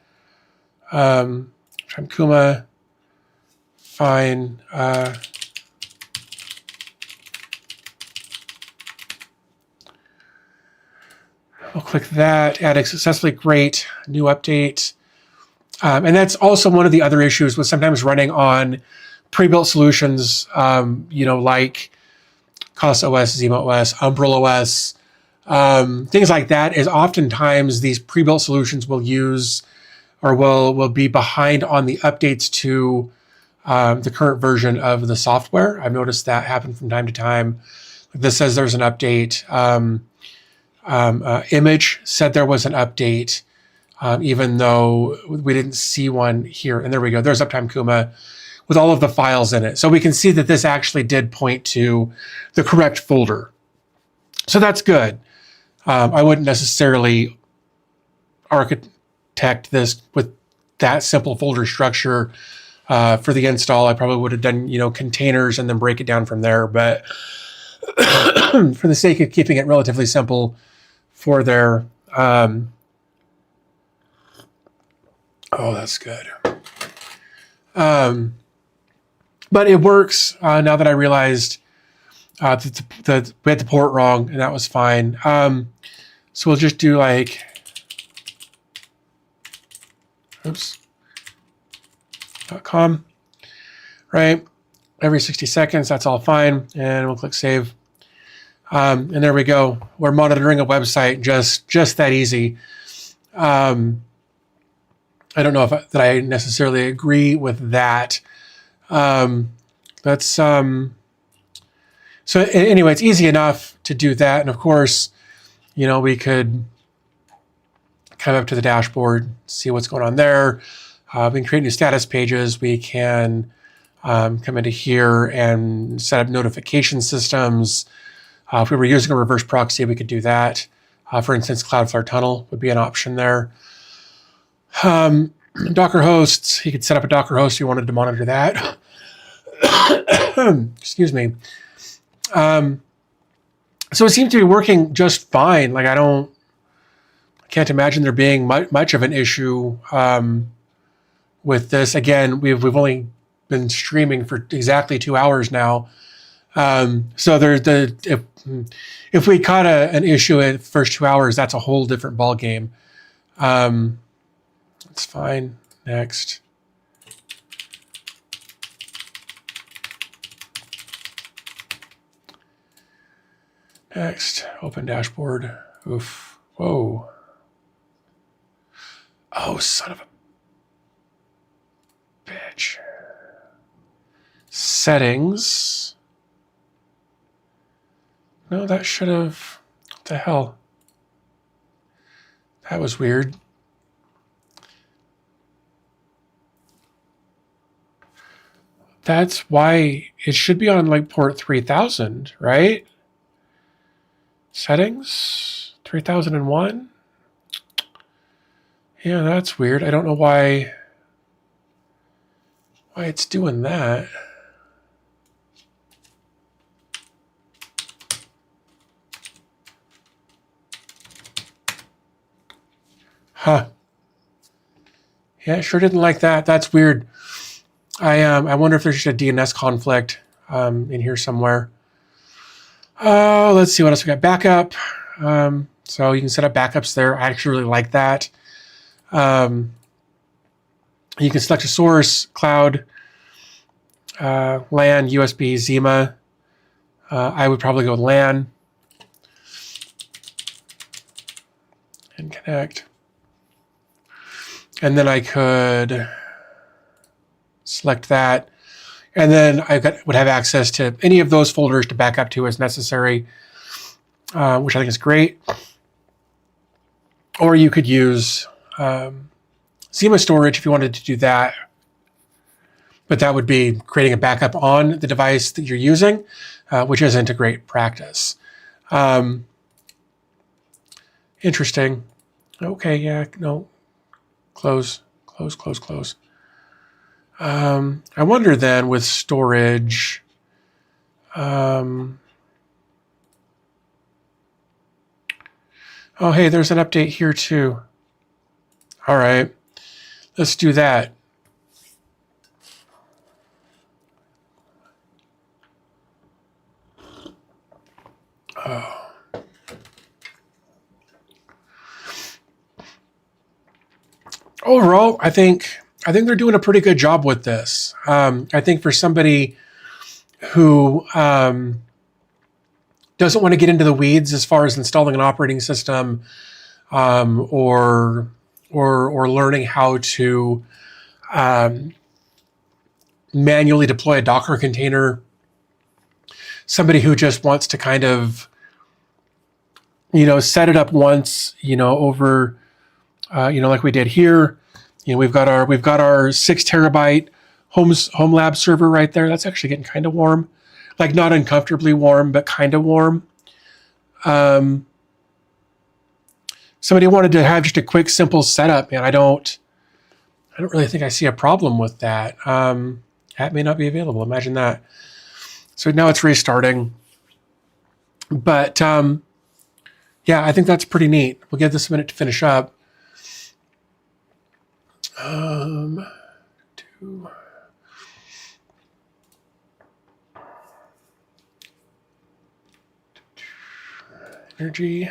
Uptime Kuma, fine. We'll click that, add successfully, great, new update. And that's also one of the other issues with sometimes running on pre-built solutions, like COS-OS, ZimaOS, UmbrellaOS, things like that, is oftentimes these pre-built solutions will use or will be behind on the updates to the current version of the software. I've noticed that happen from time to time. This says there's an update. Image said there was an update, even though we didn't see one here. And there we go. There's Uptime Kuma with all of the files in it. So we can see that this actually did point to the correct folder. So that's good. I wouldn't necessarily architect this with that simple folder structure for the install. I probably would have done, containers and then break it down from there. But for the sake of keeping it relatively simple for their, oh, that's good. But it works now that I realized that we had the port wrong, and that was fine. So we'll just do .com, right? Every 60 seconds, that's all fine. And we'll click save. And there we go. We're monitoring a website just that easy. I don't know that I necessarily agree with that. So anyway, it's easy enough to do that. And of course, we could come up to the dashboard, see what's going on there. We can create new status pages. We can come into here and set up notification systems. If we were using a reverse proxy, we could do that. For instance, Cloudflare Tunnel would be an option there. Docker hosts, you could set up a Docker host if you wanted to monitor that. Excuse me. So it seems to be working just fine. I can't imagine there being much of an issue with this. Again, we've only been streaming for exactly 2 hours now. So if we caught an issue in the first 2 hours, that's a whole different ball game. That's fine. Next. Next. Open dashboard. Oof. Whoa. Oh, son of a bitch. Settings. No, that should have. What the hell? That was weird. That's why it should be on like port 3000, right? Settings 3001. Yeah, that's weird. I don't know why it's doing that. Huh. Yeah, it sure didn't like that. That's weird. I wonder if there's just a DNS conflict in here somewhere. Oh, let's see what else we got. Backup. So you can set up backups there. I actually really like that. You can select a source, cloud, LAN, USB, Zima. I would probably go LAN and connect. And then I could select that. And then would have access to any of those folders to back up to as necessary, which I think is great. Or you could use Zima storage if you wanted to do that. But that would be creating a backup on the device that you're using, which isn't a great practice. Interesting. Okay, yeah, no. Close. I wonder then with storage, oh, hey, there's an update here too. All right, let's do that. Oh. Overall, I think they're doing a pretty good job with this. I think for somebody who doesn't want to get into the weeds as far as installing an operating system or learning how to manually deploy a Docker container, somebody who just wants to kind of set it up once, over like we did here. We've got our 6 terabyte HomeLab server right there. That's actually getting kind of warm, like not uncomfortably warm, but kind of warm. Somebody wanted to have just a quick, simple setup, man. I don't really think I see a problem with that. That may not be available. Imagine that. So now it's restarting. But yeah, I think that's pretty neat. We'll give this a minute to finish up. Energy.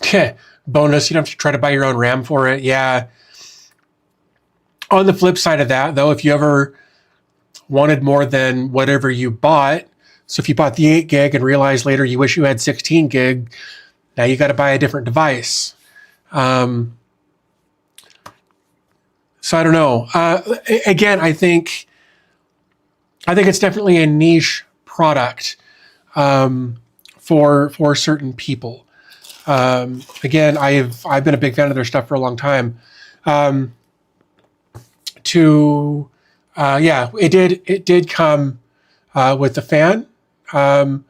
Okay, bonus, you don't have to try to buy your own RAM for it. Yeah. On the flip side of that, though, if you ever wanted more than whatever you bought, so if you bought the 8 gig and realized later you wish you had 16 gig, now you got to buy a different device. So I don't know. Again, I think it's definitely a niche product for certain people. Again, I've been a big fan of their stuff for a long time. It did come with the fan that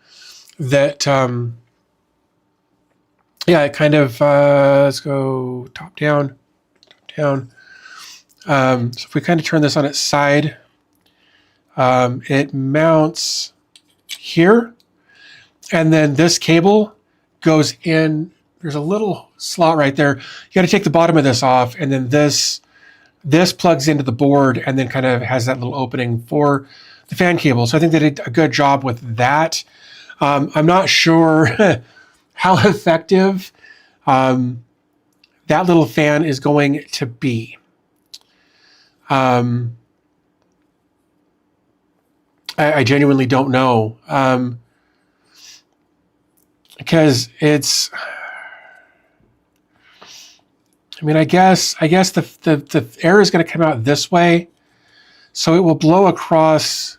it kind of let's go top down. So if we kind of turn this on its side, it mounts here, and then this cable goes in. There's a little slot right there. You got to take the bottom of this off, and then this plugs into the board and then kind of has that little opening for the fan cable. So I think they did a good job with that. I'm not sure how effective that little fan is going to be. I genuinely don't know. Because it's, I guess the air is going to come out this way, so it will blow across.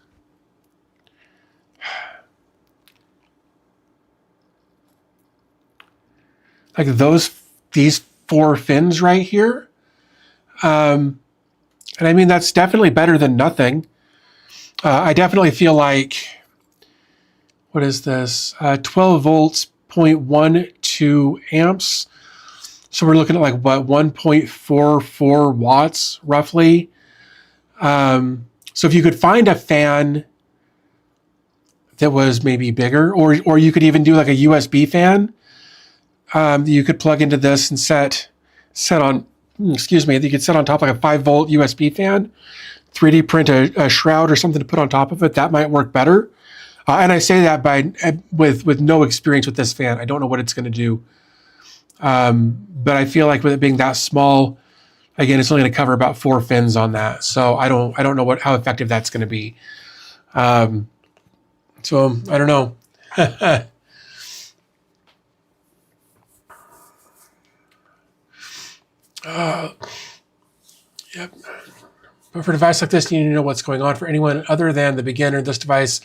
Like these 4 fins right here. And I mean, that's definitely better than nothing. I definitely feel like, what is this? 12 volts, 0.12 amps. So we're looking at like what, 1.44 watts roughly. So if you could find a fan that was maybe bigger, or you could even do like a USB fan, you could plug into this and set on, excuse me, you could set on top like a 5-volt USB fan, 3D print a shroud or something to put on top of it. That might work better. And I say that with no experience with this fan. I don't know what it's going to do. But I feel like with it being that small, again, it's only going to cover about 4 fins on that. So I don't know how effective that's going to be. So I don't know. Yep. But for a device like this, you need to know what's going on. For anyone other than the beginner, this device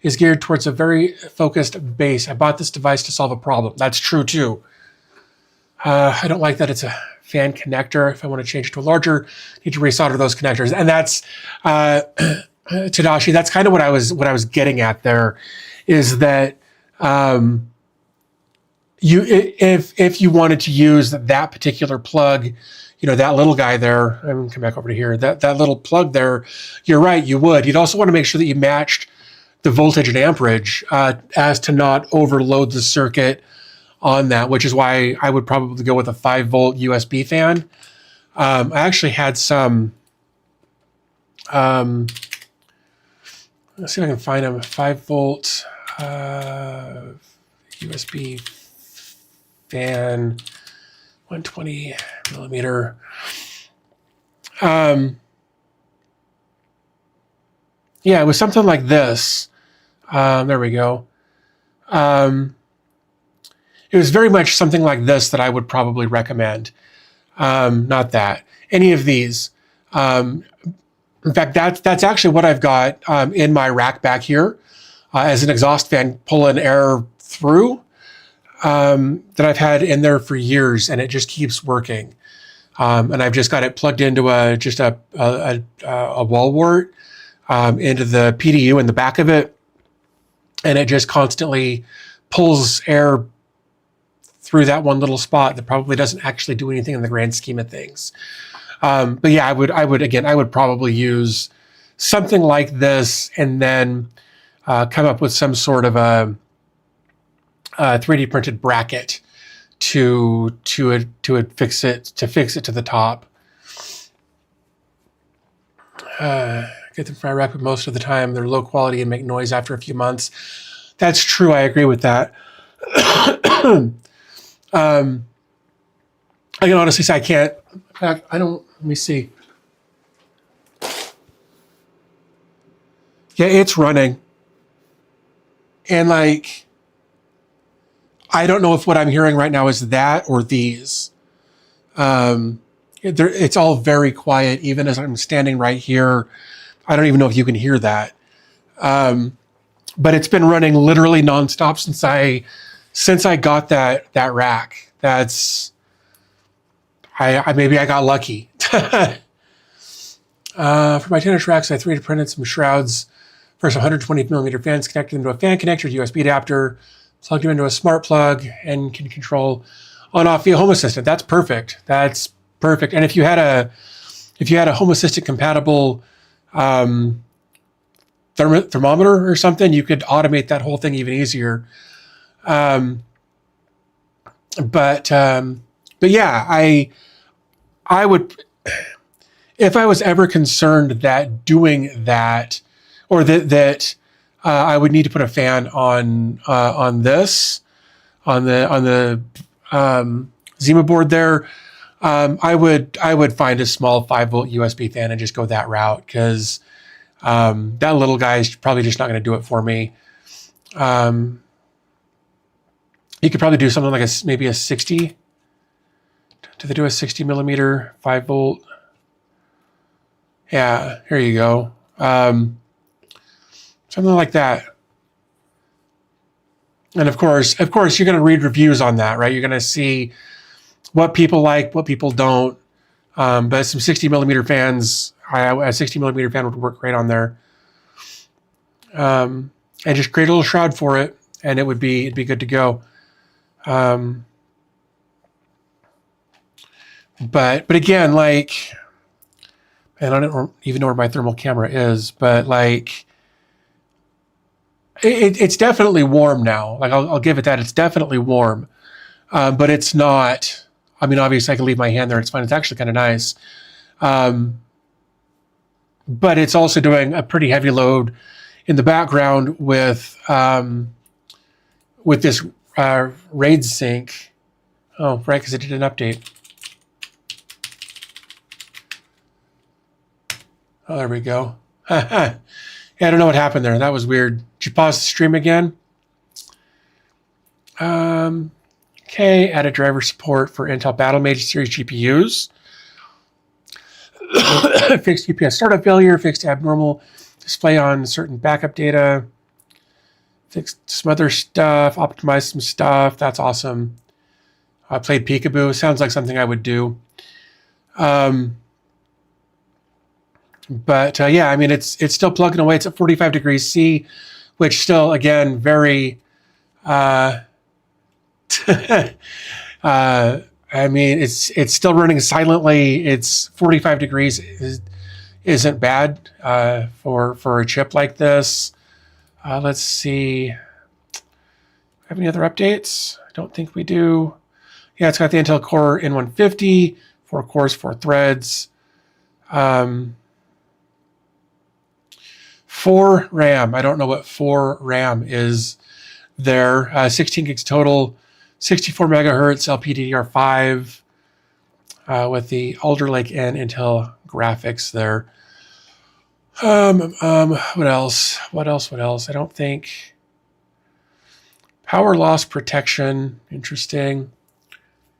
is geared towards a very focused base. I bought this device to solve a problem. That's true too. I don't like that it's a fan connector. If I want to change it to a larger, I need to resolder those connectors. And that's Tadashi. That's kind of what I was getting at there, is that if you wanted to use that particular plug, that little guy there, I'm going to come back over to here, that little plug there, you're right, you would. You'd also want to make sure that you matched the voltage and amperage as to not overload the circuit on that, which is why I would probably go with a 5-volt USB fan. I actually had some, let's see if I can find them, 5-volt USB fan, 120 millimeter. Yeah, it was something like this. There we go. It was very much something like this that I would probably recommend. Not that. Any of these. In fact, that's actually what I've got in my rack back here as an exhaust fan pulling air through that I've had in there for years, and it just keeps working. And I've just got it plugged into a wall wart into the PDU in the back of it, and it just constantly pulls air through that one little spot that probably doesn't actually do anything in the grand scheme of things. But yeah, I would probably use something like this, and then come up with some sort of a 3D printed bracket to fix it to the top. Get them from Iraq, but most of the time they're low quality and make noise after a few months. That's true. I agree with that. I can honestly say I can't. I don't. Let me see. Yeah, it's running, and like, I don't know if what I'm hearing right now is that or these. It's all very quiet, even as I'm standing right here. I don't even know if you can hear that. But it's been running literally nonstop since I got that rack. That's maybe I got lucky. For my 10-inch racks, I 3D printed some shrouds for some 120 millimeter fans, connected them to a fan connector, USB adapter, plugged them into a smart plug, and can control on-off via Home Assistant. That's perfect. That's perfect. And if you had a Home Assistant compatible thermometer or something, you could automate that whole thing even easier. But yeah, I would, if I was ever concerned that doing that, or that I would need to put a fan on the ZimaBoard there, I would find a small 5-volt USB fan and just go that route, because that little guy is probably just not going to do it for me. You could probably do something like maybe a 60. Do they do a 60 millimeter 5-volt? Yeah, here you go. Something like that. And of course, you're going to read reviews on that, right? You're going to see what people like, what people don't. But some 60 millimeter fans, a 60 millimeter fan would work great on there. And just create a little shroud for it, and it'd be good to go. But again, like, and I don't even know where my thermal camera is, but like, it's definitely warm now. Like, I'll give it that. It's definitely warm, but it's not. I mean, obviously, I can leave my hand there. It's fine. It's actually kind of nice. But it's also doing a pretty heavy load in the background with this RAID sync. Oh, right, because it did an update. Oh, there we go. Yeah, I don't know what happened there. That was weird. Did you pause the stream again? Okay, added driver support for Intel Battlemage series GPUs. Fixed UPS startup failure, fixed abnormal display on certain backup data, fixed some other stuff, optimized some stuff. That's awesome. I played Peekaboo. Sounds like something I would do. But yeah, I mean, it's still plugging away. It's at 45 degrees C, which still, again, very, I mean, it's still running silently. It's 45 degrees isn't bad for a chip like this. Let's see. Have any other updates? I don't think we do. Yeah, it's got the Intel Core N150, 4 cores, 4 threads. 4 RAM. I don't know what 4 RAM is there. 16 gigs total, 64 megahertz LPDDR5 with the Alder Lake and Intel graphics there. What else? What else? I don't think. Power loss protection. Interesting.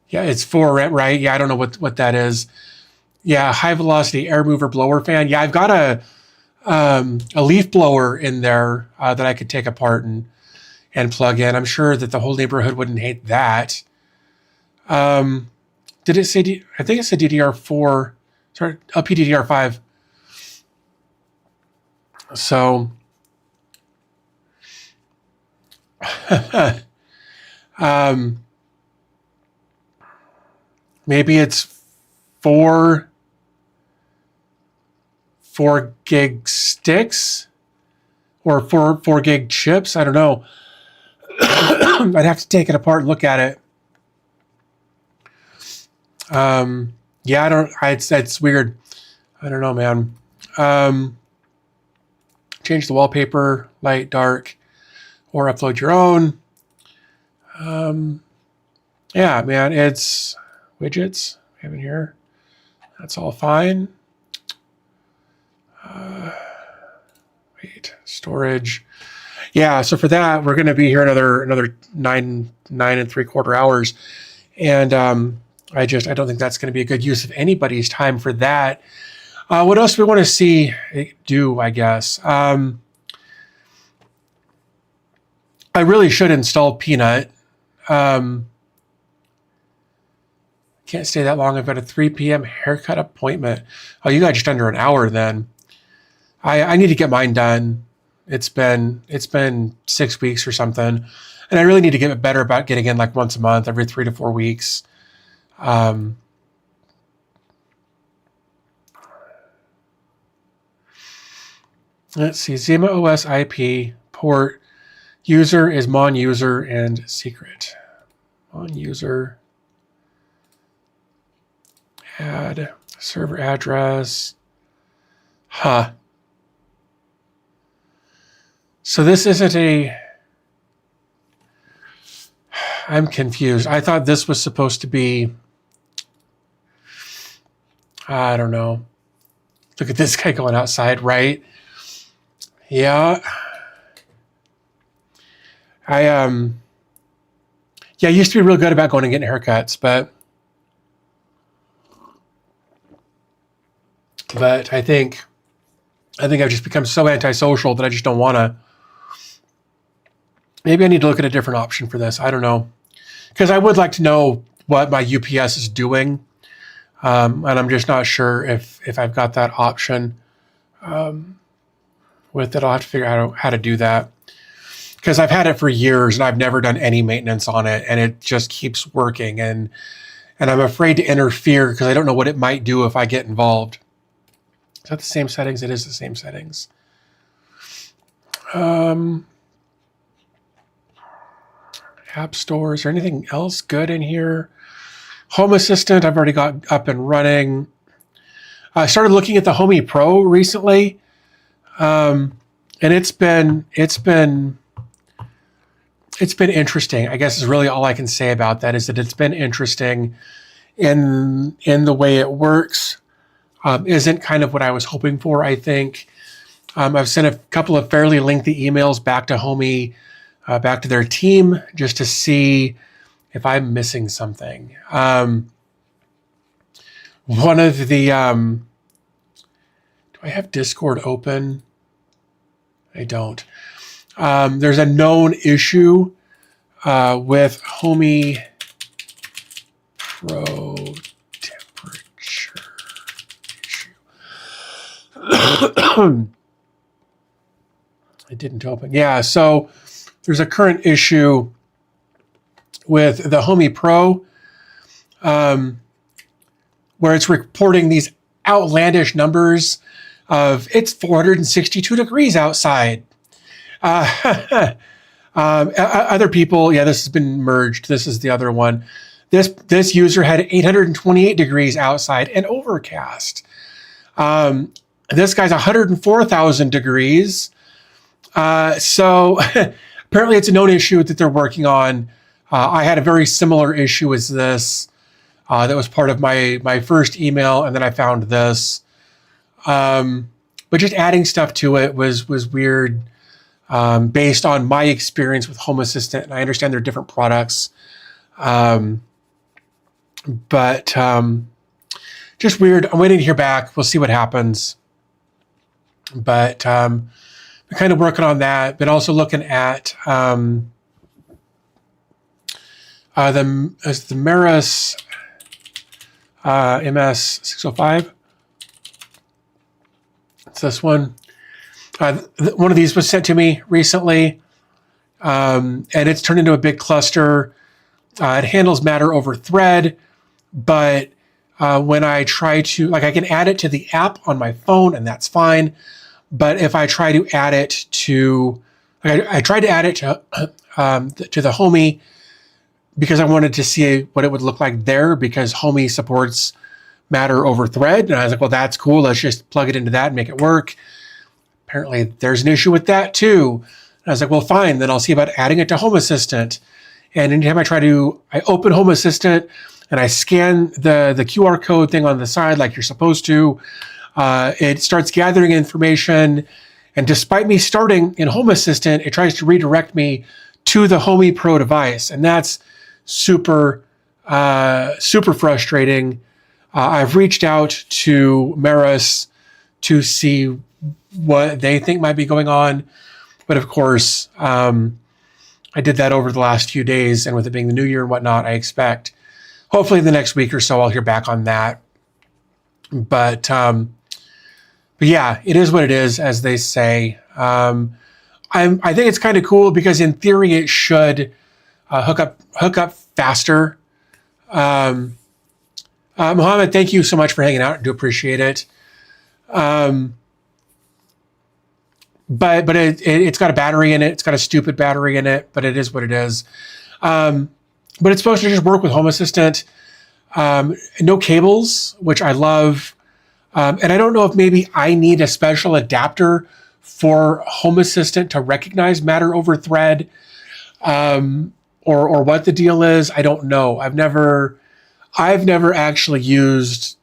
Yeah, it's 4 RAM, right? Yeah, I don't know what that is. Yeah, high velocity air mover blower fan. Yeah, I've got a leaf blower in there that I could take apart and plug in. I'm sure that the whole neighborhood wouldn't hate that. Did it say, I think it said DDR4, sorry, LPDDR5. So, maybe it's 4 gig sticks or 4 gig chips. I don't know. I'd have to take it apart and look at it. Yeah, it's weird. I don't know, man. Change the wallpaper, light, dark, or upload your own. Yeah, man, it's widgets. We have in here. That's all fine. Wait, storage. Yeah, so for that, we're going to be here another 9 3/4 hours. And I don't think that's going to be a good use of anybody's time for that. What else do we want to see it do, I guess? I really should install Peanut. Can't stay that long. I've got a 3 p.m. haircut appointment. Oh, you got just under an hour then. I need to get mine done. It's been 6 weeks or something. And I really need to get better about getting in like once a month, every 3 to 4 weeks. Let's see, ZimaOS IP port user is mon user and secret. Mon user, add server address. Huh. So this isn't a, I'm confused. I thought this was supposed to be, I don't know. Look at this guy going outside, right? Yeah. I used to be real good about going and getting haircuts, but I think I've just become so antisocial that I just don't want to. Maybe I need to look at a different option for this. I don't know. Because I would like to know what my UPS is doing. And I'm just not sure if I've got that option with it. I'll have to figure out how to do that, because I've had it for years and I've never done any maintenance on it, and it just keeps working. And I'm afraid to interfere because I don't know what it might do if I get involved. Is that the same settings? It is the same settings. App Store. Is there anything else good in here? Home Assistant, I've already got up and running. I started looking at the Homey Pro recently, and it's been interesting. I guess is really all I can say about that, is that it's been interesting in the way it works. Isn't kind of what I was hoping for, I think. I've sent a couple of fairly lengthy emails back to Homey, back to their team, just to see if I'm missing something. One of the, do I have Discord open? I don't. There's a known issue with Homey Pro temperature issue. It didn't open. Yeah, so there's a current issue with the Homey Pro where it's reporting these outlandish numbers of it's 462 degrees outside. Other people, yeah, this has been merged. This is the other one. This user had 828 degrees outside and overcast. This guy's 104,000 degrees. So apparently it's a known issue that they're working on. I had a very similar issue as this. That was part of my first email, and then I found this. But just adding stuff to it was weird, based on my experience with Home Assistant, and I understand they're different products. But just weird. I'm waiting to hear back. We'll see what happens. But we're kind of working on that, but also looking at the Maris MS605. It's this one. One of these was sent to me recently, and it's turned into a big cluster. It handles matter over thread, but when I try to, I can add it to the app on my phone, and that's fine. But if I try to add it to, I tried to add it to the Homey because I wanted to see what it would look like there, because Homey supports matter over thread. And I was like, well, that's cool. Let's just plug it into that and make it work. Apparently there's an issue with that too. And I was like, well, fine. Then I'll see about adding it to Home Assistant. And anytime I open Home Assistant and I scan the QR code thing on the side like you're supposed to, it starts gathering information. And despite me starting in Home Assistant, it tries to redirect me to the Homey Pro device. And that's super frustrating. I've reached out to Maris to see what they think might be going on. But of course, I did that over the last few days. And with it being the new year and whatnot, I expect hopefully in the next week or so, I'll hear back on that. But yeah, it is what it is, as they say. I think it's kind of cool because in theory it should hook up faster. Mohammed, thank you so much for hanging out. I do appreciate it. But it's got a battery in it. It's got a stupid battery in it, but it is what it is. But it's supposed to just work with Home Assistant. No cables, which I love. And I don't know if maybe I need a special adapter for Home Assistant to recognize matter over thread, or what the deal is. I don't know. I've never used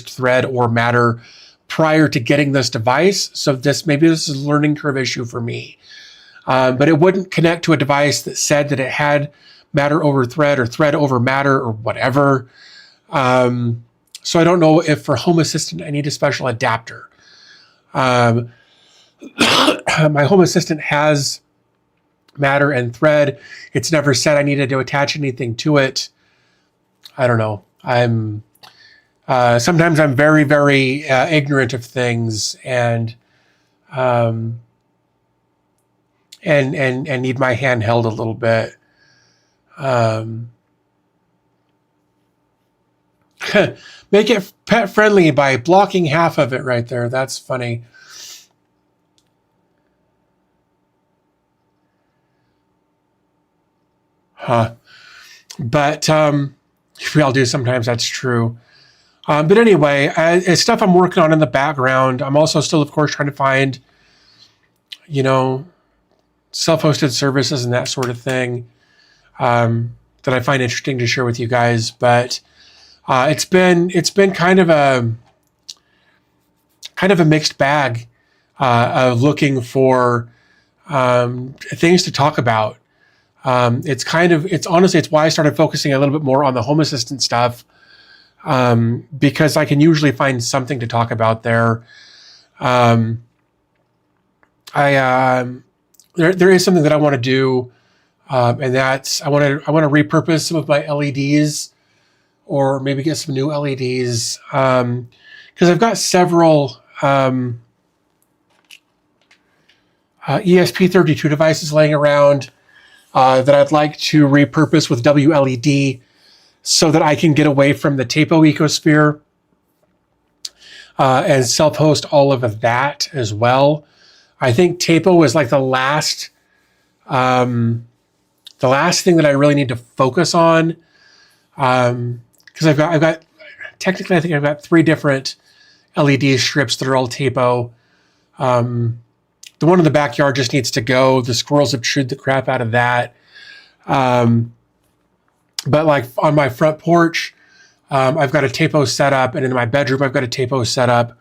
thread or matter prior to getting this device. So maybe this is a learning curve issue for me. But it wouldn't connect to a device that said that it had matter over thread or thread over matter or whatever. So I don't know if for Home Assistant I need a special adapter. My Home Assistant has matter and thread. It's never said I needed to attach anything to it. I don't know. Sometimes I'm very, very ignorant of things and need my hand held a little bit. Make it pet friendly by blocking half of it right there. That's funny. Huh. But we all do sometimes. That's true. But anyway, it's stuff I'm working on in the background. I'm also still, of course, trying to find, self-hosted services and that sort of thing that I find interesting to share with you guys. But it's been kind of a mixed bag of looking for things to talk about. It's why I started focusing a little bit more on the Home Assistant stuff, because I can usually find something to talk about there. There is something that I want to do, and that's I want to repurpose some of my LEDs, or maybe get some new LEDs, because I've got several ESP32 devices laying around that I'd like to repurpose with WLED so that I can get away from the TAPO ecosphere and self-host all of that as well. I think TAPO is like the last thing that I really need to focus on, because I've got technically I think I've got 3 different LED strips that are all TAPO. The one in the backyard just needs to go. The squirrels have chewed the crap out of that. But like on my front porch, I've got a TAPO setup, and in my bedroom, I've got a TAPO setup.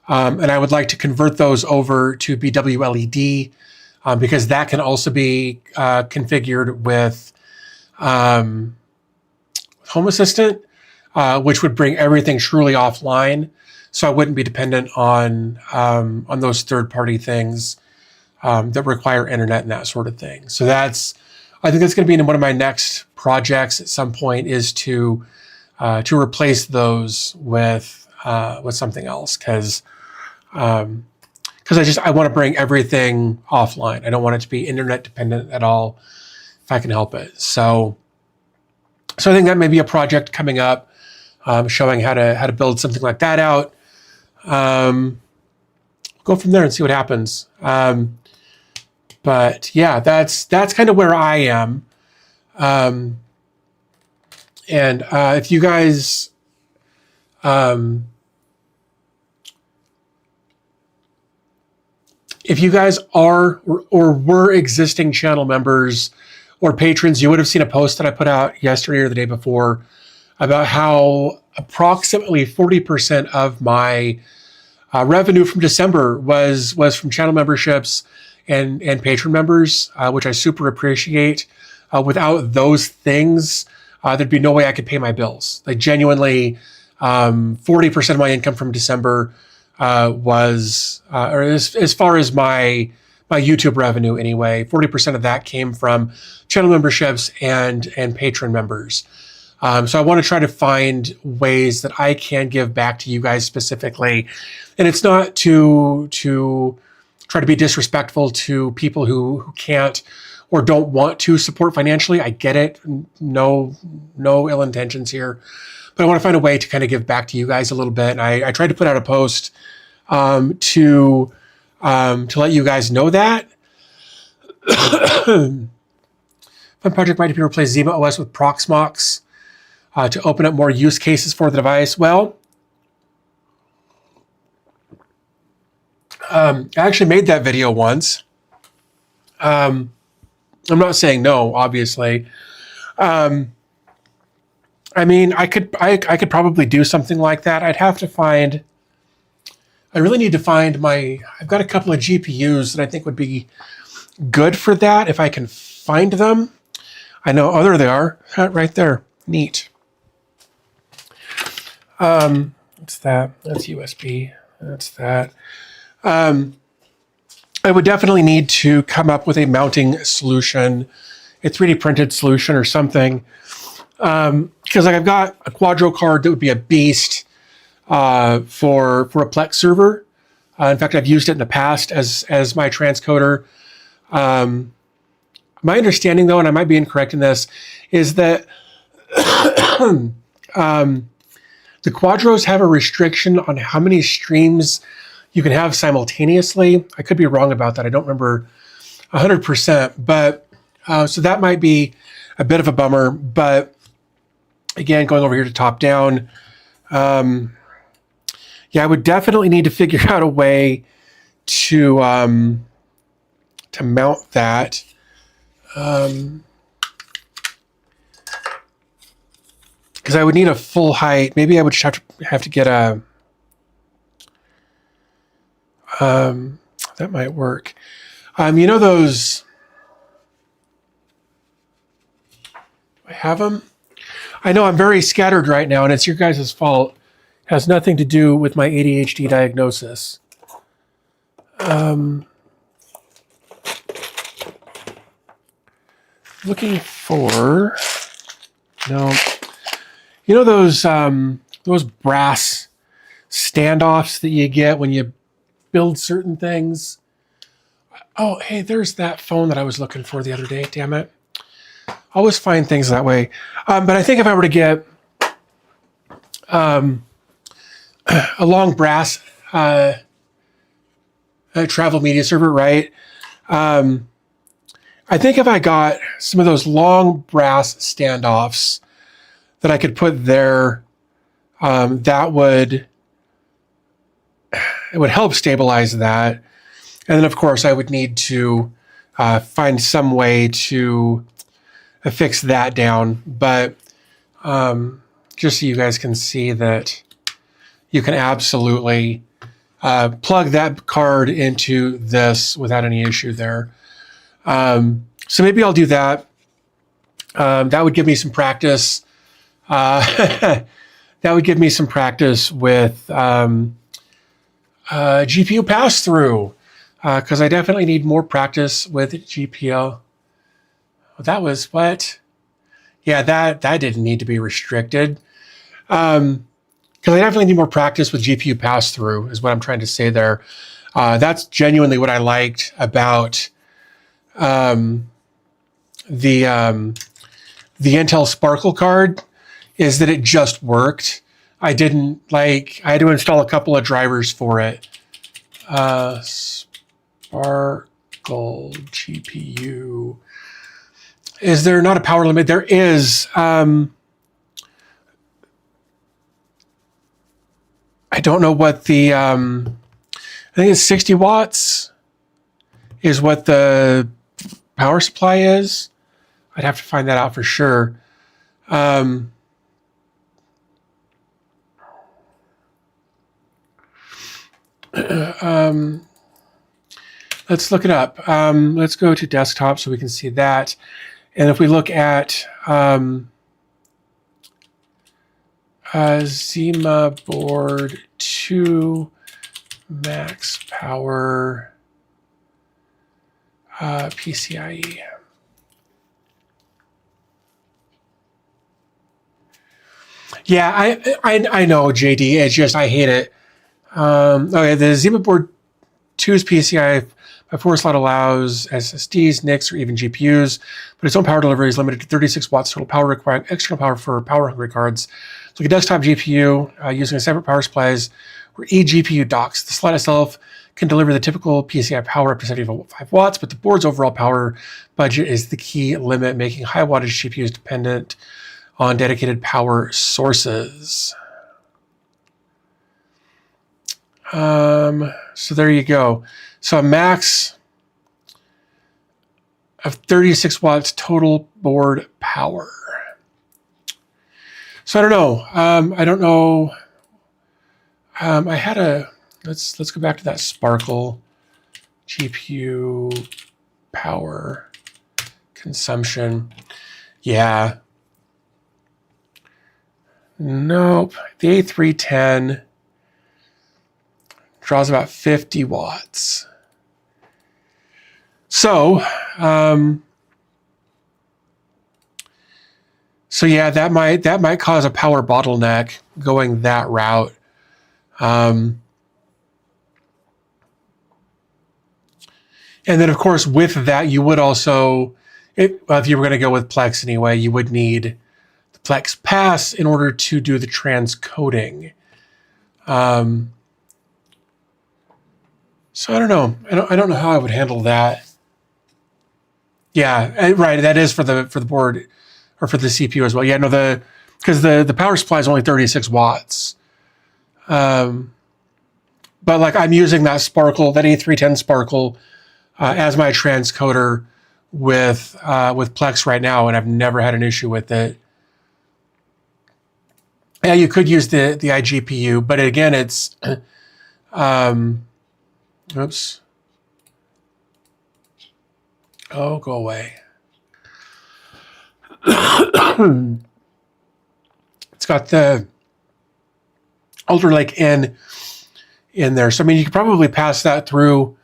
And I would like to convert those over to BWLED, because that can also be configured with Home Assistant, which would bring everything truly offline. So I wouldn't be dependent on those third-party things that require internet and that sort of thing. So I think that's going to be in one of my next projects at some point, is to replace those with something else, because I want to bring everything offline. I don't want it to be internet dependent at all, if I can help it. So I think that may be a project coming up, showing how to build something like that out. Go from there and see what happens. But yeah, that's kind of where I am. And if you guys are or were existing channel members or patrons, you would have seen a post that I put out yesterday or the day before about how approximately 40% of my revenue from December was from channel memberships and patron members, which I super appreciate. Without those things, there'd be no way I could pay my bills. Like genuinely, 40% of my income from December was, or as far as my YouTube revenue anyway, 40% of that came from channel memberships and patron members. So I want to try to find ways that I can give back to you guys specifically. And it's not to try to be disrespectful to people who can't or don't want to support financially. I get it. No ill intentions here. But I want to find a way to kind of give back to you guys a little bit. And I tried to put out a post to let you guys know that. Fun project might be to replace ZimaOS with Proxmox to open up more use cases for the device. Well, I actually made that video once. I'm not saying no, obviously. I mean, I could probably do something like that. I really need to find I've got a couple of GPUs that I think would be good for that if I can find them. I know, oh, there they are, right there. Neat. What's that? That's USB. That's that. I would definitely need to come up with a mounting solution, a 3D printed solution or something. Because because like I've got a Quadro card that would be a beast for a Plex server. In fact, I've used it in the past as my transcoder. My understanding, though, and I might be incorrect in this, is that the Quadros have a restriction on how many streams you can have simultaneously. I could be wrong about that. I don't remember 100%, but so that might be a bit of a bummer. But again, going over here to top down, yeah, I would definitely need to figure out a way to mount that. Because I would need a full height. Maybe I would just have to get a. That might work. You know those. I have them. I know I'm very scattered right now, and it's your guys' fault. It has nothing to do with my ADHD diagnosis. Looking for. No. You know those brass standoffs that you get when you build certain things? Oh, hey, there's that phone that I was looking for the other day. Damn it. I always find things that way. But I think if I were to get a long brass travel media server, right? I think if I got some of those long brass standoffs that I could put there, it would help stabilize that. And then, of course, I would need to find some way to fix that down. But just so you guys can see that you can absolutely plug that card into this without any issue there. So maybe I'll do that. That would give me some practice. That would give me some practice with GPU pass-through, because I definitely need more practice with GPU. That was what? Yeah, that didn't need to be restricted. Because I definitely need more practice with GPU pass-through is what I'm trying to say there. That's genuinely what I liked about the Intel Sparkle card, is that it just worked. I had to install a couple of drivers for it. Sparkle GPU. Is there not a power limit? There is. I don't know what the, I think it's 60 watts is what the power supply is. I'd have to find that out for sure. Let's look it up. Let's go to desktop so we can see that. And if we look at ZimaBoard 2 max power PCIe. Yeah, I know, JD. It's just I hate it. Okay, the ZimaBoard 2's PCIe by 4 slot allows SSDs, NICs, or even GPUs, but its own power delivery is limited to 36 watts total power, requiring external power for power-hungry cards. So like a desktop GPU using a separate power supplies or eGPU docks. The slot itself can deliver the typical PCIe power up to 75 watts, but the board's overall power budget is the key limit, making high wattage GPUs dependent on dedicated power sources. So there you go. So a max of 36 watts total board power. So I don't know. I don't know. I had let's go back to that Sparkle GPU power consumption. Yeah. Nope. The A310 draws about 50 watts. So So yeah, that might cause a power bottleneck going that route. And then of course with that, you would also, if you were going to go with Plex anyway, you would need the Plex pass in order to do the transcoding. So I don't know. I don't know how I would handle that. Yeah, right. That is for the board or for the CPU as well. Yeah, no, because the power supply is only 36 watts. But like I'm using that Sparkle, that A310 Sparkle, as my transcoder with Plex right now, and I've never had an issue with it. Yeah, you could use the iGPU, but again, it's oops. Oh, go away. It's got the Alder Lake in there. So, I mean, you could probably pass that through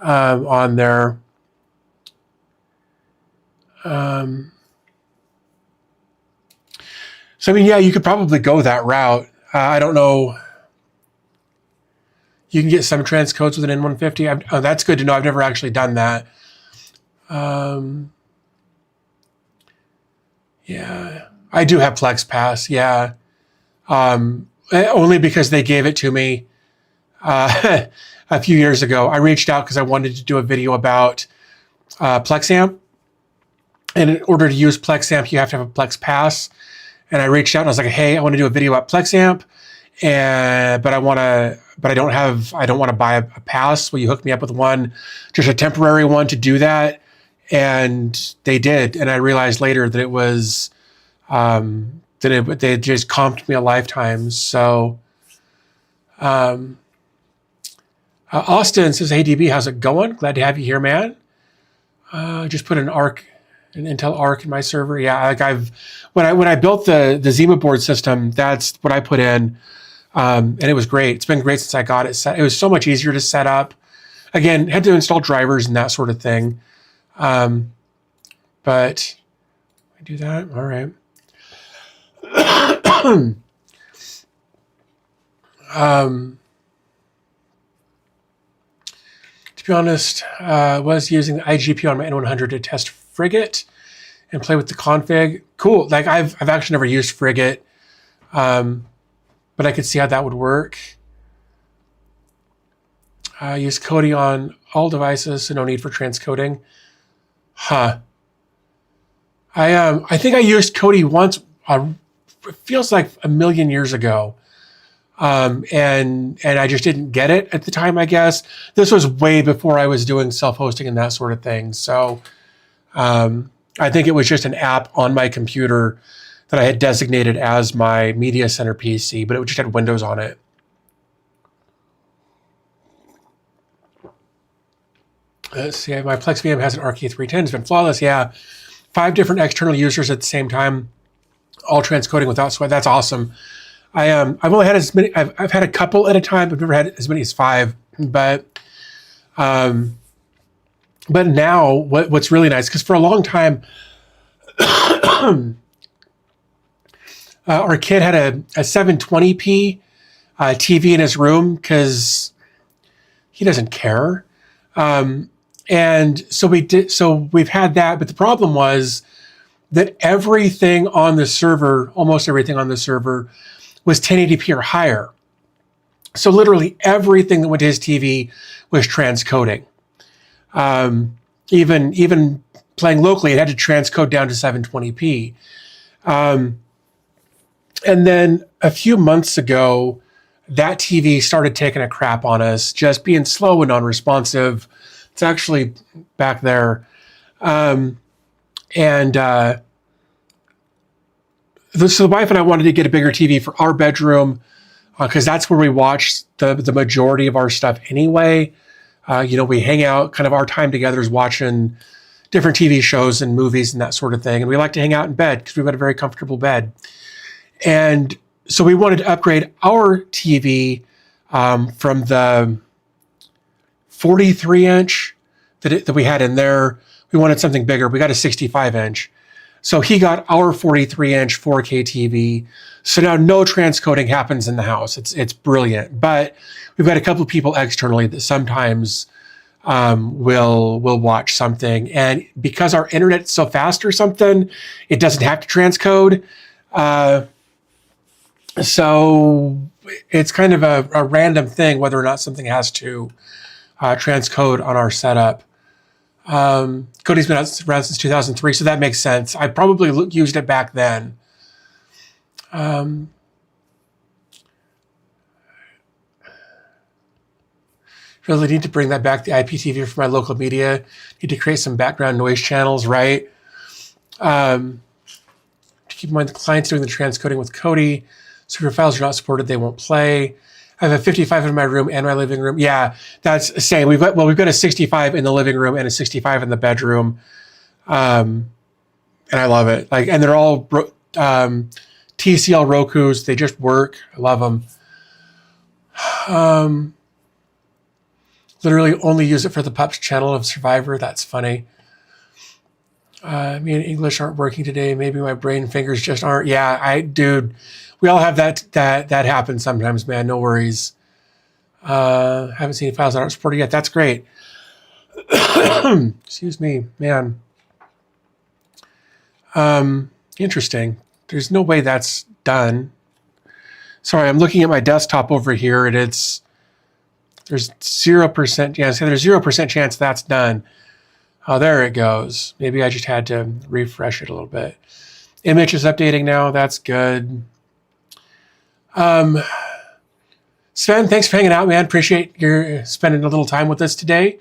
on there. So, I mean, yeah, you could probably go that route. I don't know. You can get some transcodes with an N150. Oh, that's good to know. I've never actually done that. Yeah, I do have Plex Pass. Yeah, only because they gave it to me a few years ago. I reached out because I wanted to do a video about PlexAmp, and in order to use PlexAmp, you have to have a Plex Pass. And I reached out and I was like, "Hey, I want to do a video about PlexAmp, but I don't want to buy a pass. Will you hook me up with one, just a temporary one to do that?" And they did, and I realized later that it was they just comped me a lifetime. So Austin says, "Hey DB, how's it going? Glad to have you here, man. Just put an Intel Arc in my server." Yeah, like when I built the ZimaBoard system, that's what I put in, and it was great. It's been great since I got it set. It was so much easier to set up. Again, had to install drivers and that sort of thing. But I do that. All right. To be honest, I was using the iGPU on my N100 to test Frigate and play with the config. Cool. Like I've actually never used Frigate, but I could see how that would work. Use Kodi on all devices, so no need for transcoding. Huh. I think I used Kodi once. It feels like a million years ago, and I just didn't get it at the time. I guess this was way before I was doing self-hosting and that sort of thing. So I think it was just an app on my computer that I had designated as my media center PC, but it just had Windows on it. Let's see, my Plex VM has an RK310. It's been flawless. Yeah, 5 different external users at the same time, all transcoding without sweat. That's awesome. I've only had as many. I've had a couple at a time. I've never had as many as 5. But now what's really nice, because for a long time, our kid had a 720p TV in his room because he doesn't care. And so we've had that, but the problem was that everything on the server, almost everything on the server, was 1080p or higher. So literally everything that went to his TV was transcoding. Even playing locally, it had to transcode down to 720p. And then a few months ago, that TV started taking a crap on us, just being slow and non-responsive. It's actually back there. So the wife and I wanted to get a bigger TV for our bedroom because that's where we watch the majority of our stuff anyway. We hang out, kind of our time together is watching different TV shows and movies and that sort of thing. And we like to hang out in bed because we've got a very comfortable bed. And so we wanted to upgrade our TV from the 43-inch that we had in there. We wanted something bigger. We got a 65-inch. So he got our 43-inch 4K TV. So now no transcoding happens in the house. It's brilliant. But we've got a couple of people externally that sometimes will watch something, and because our internet's so fast or something, it doesn't have to transcode. So it's kind of a random thing whether or not something has to transcode on our setup. Cody's been around since 2003, so that makes sense. I probably used it back then. Really need to bring that back, the IPTV for my local media. Need to create some background noise channels, right? To keep in mind, the client's doing the transcoding with Kodi. So if your files are not supported, they won't play. I have a 55 in my room and my living room. Yeah, that's the same. We've got a 65 in the living room and a 65 in the bedroom. And I love it. And they're all TCL Rokus. They just work. I love them. Literally only use it for the Pups channel of Survivor. That's funny. Me and English aren't working today. Maybe my brain fingers just aren't. Yeah, dude, we all have that happen sometimes, man. No worries. Haven't seen files that aren't supported yet. That's great. Excuse me, man. Interesting. There's no way that's done. Sorry, I'm looking at my desktop over here, and there's 0%. Yeah, so there's 0% chance that's done. Oh, there it goes. Maybe I just had to refresh it a little bit. Image is updating now. That's good. Sven, thanks for hanging out, man. Appreciate your spending a little time with us today.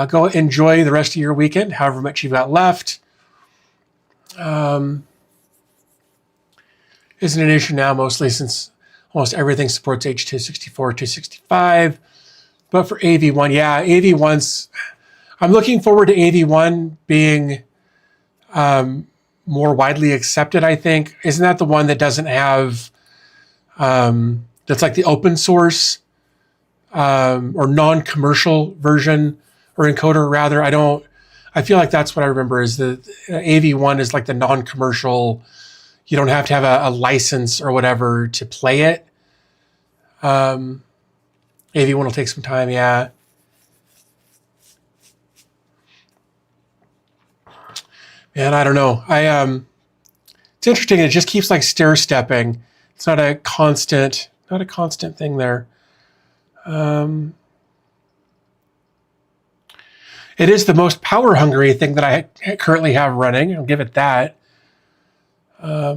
Go enjoy the rest of your weekend, however much you've got left. Isn't an issue now, mostly since almost everything supports H.264, 265. But for AV1, yeah, AV1's... I'm looking forward to AV1 being more widely accepted, I think. Isn't that the one that doesn't have... that's like the open source or non-commercial version or encoder, rather? I feel like that's what I remember is the AV1 is like the non-commercial. You don't have to have a license or whatever to play it. AV1 will take some time, yeah. Man, I don't know. It's interesting. It just keeps like stair stepping. It's not a constant thing there. It is the most power hungry thing that I currently have running. I'll give it that. By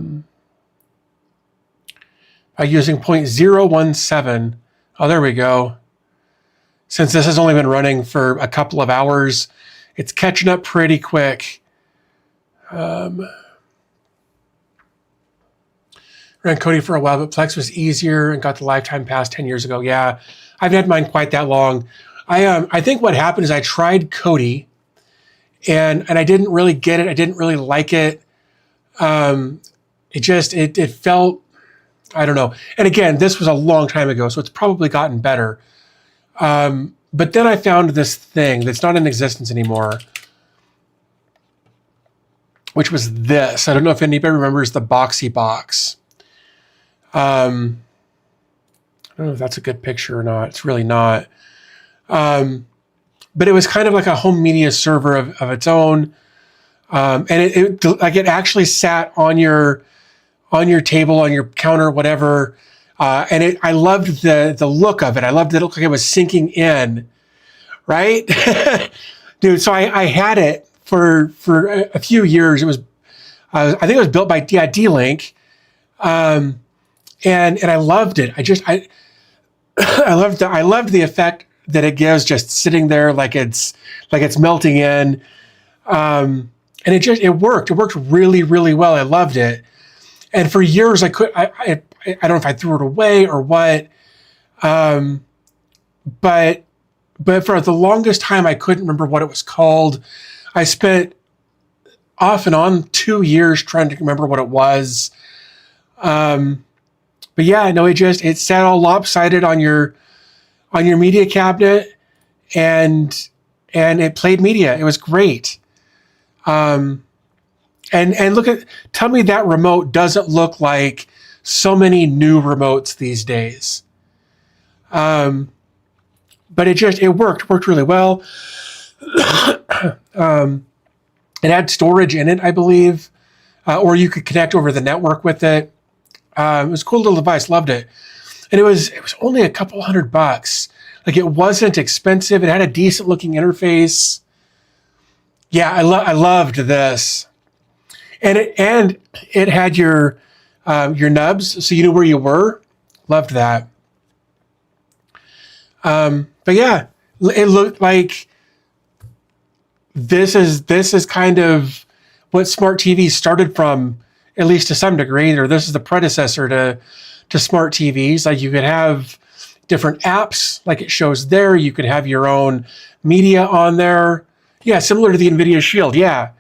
using 0.017. Oh, there we go. Since this has only been running for a couple of hours, it's catching up pretty quick. Ran Kodi for a while, but Plex was easier and got the lifetime pass 10 years ago. Yeah, I've had mine quite that long. I think what happened is I tried Kodi, and I didn't really get it. I didn't really like it. It felt, I don't know. And again, this was a long time ago, so it's probably gotten better. But then I found this thing that's not in existence anymore, which was this. I don't know if anybody remembers the Boxy Box. I don't know if that's a good picture or not. It's really not. But it was kind of like a home media server of its own. And it actually sat on your table, on your counter, whatever. And I loved the look of it. I loved that it looked like it was sinking in, right? Dude, so I had it for a few years. It was, I think it was built by D-Link. And I loved it. I loved the effect that it gives just sitting there like it's melting in. And it worked. It worked really, really well. I loved it. And for years I don't know if I threw it away or what. But for the longest time I couldn't remember what it was called. I spent off and on 2 years trying to remember what it was. But yeah, no, it sat all lopsided on your media cabinet, and it played media. It was great. And tell me that remote doesn't look like so many new remotes these days. But it worked really well. It had storage in it, I believe, or you could connect over the network with it. It was a cool little device, loved it. And it was only a couple $100. Like, it wasn't expensive. It had a decent looking interface. Yeah, I loved this. And it had your nubs, so you knew where you were. Loved that. But yeah, it looked like this is kind of what smart TVs started from, at least to some degree, or this is the predecessor to smart TVs. Like, you could have different apps, like it shows there. You could have your own media on there. Yeah, similar to the NVIDIA Shield. Yeah.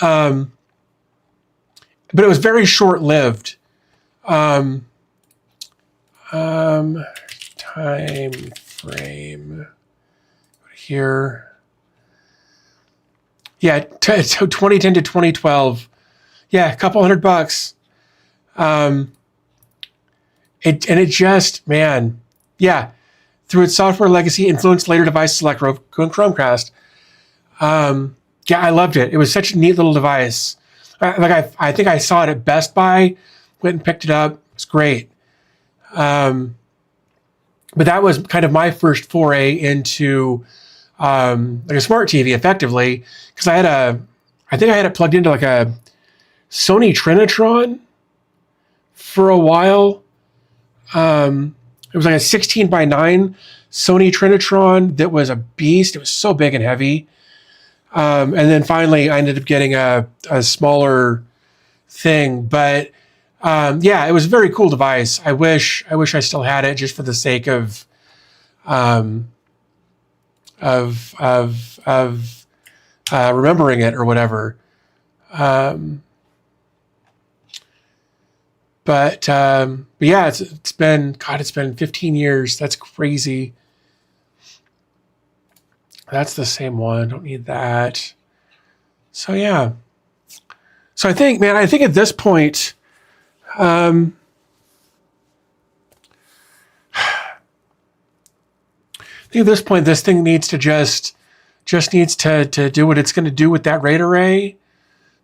But it was very short-lived. Time frame here. Yeah, 2010 to 2012. Yeah, a couple $100. It just, man, yeah, through its software legacy, influenced later devices like Roku and Chromecast. Yeah, I loved it. It was such a neat little device. I think I saw it at Best Buy, went and picked it up. It was great. But that was kind of my first foray into like a smart TV, effectively, because I think I had it plugged into like a Sony Trinitron for a while. It was like a 16:9 Sony Trinitron that was a beast. It was so big and heavy. And then finally I ended up getting a smaller thing, but yeah, it was a very cool device. I wish I still had it, just for the sake of remembering it or whatever. But yeah, it's been 15 years. That's crazy. That's the same one. Don't need that. So yeah. So I think at this point, I think at this point, this thing needs to just needs to do what it's going to do with that RAID array. I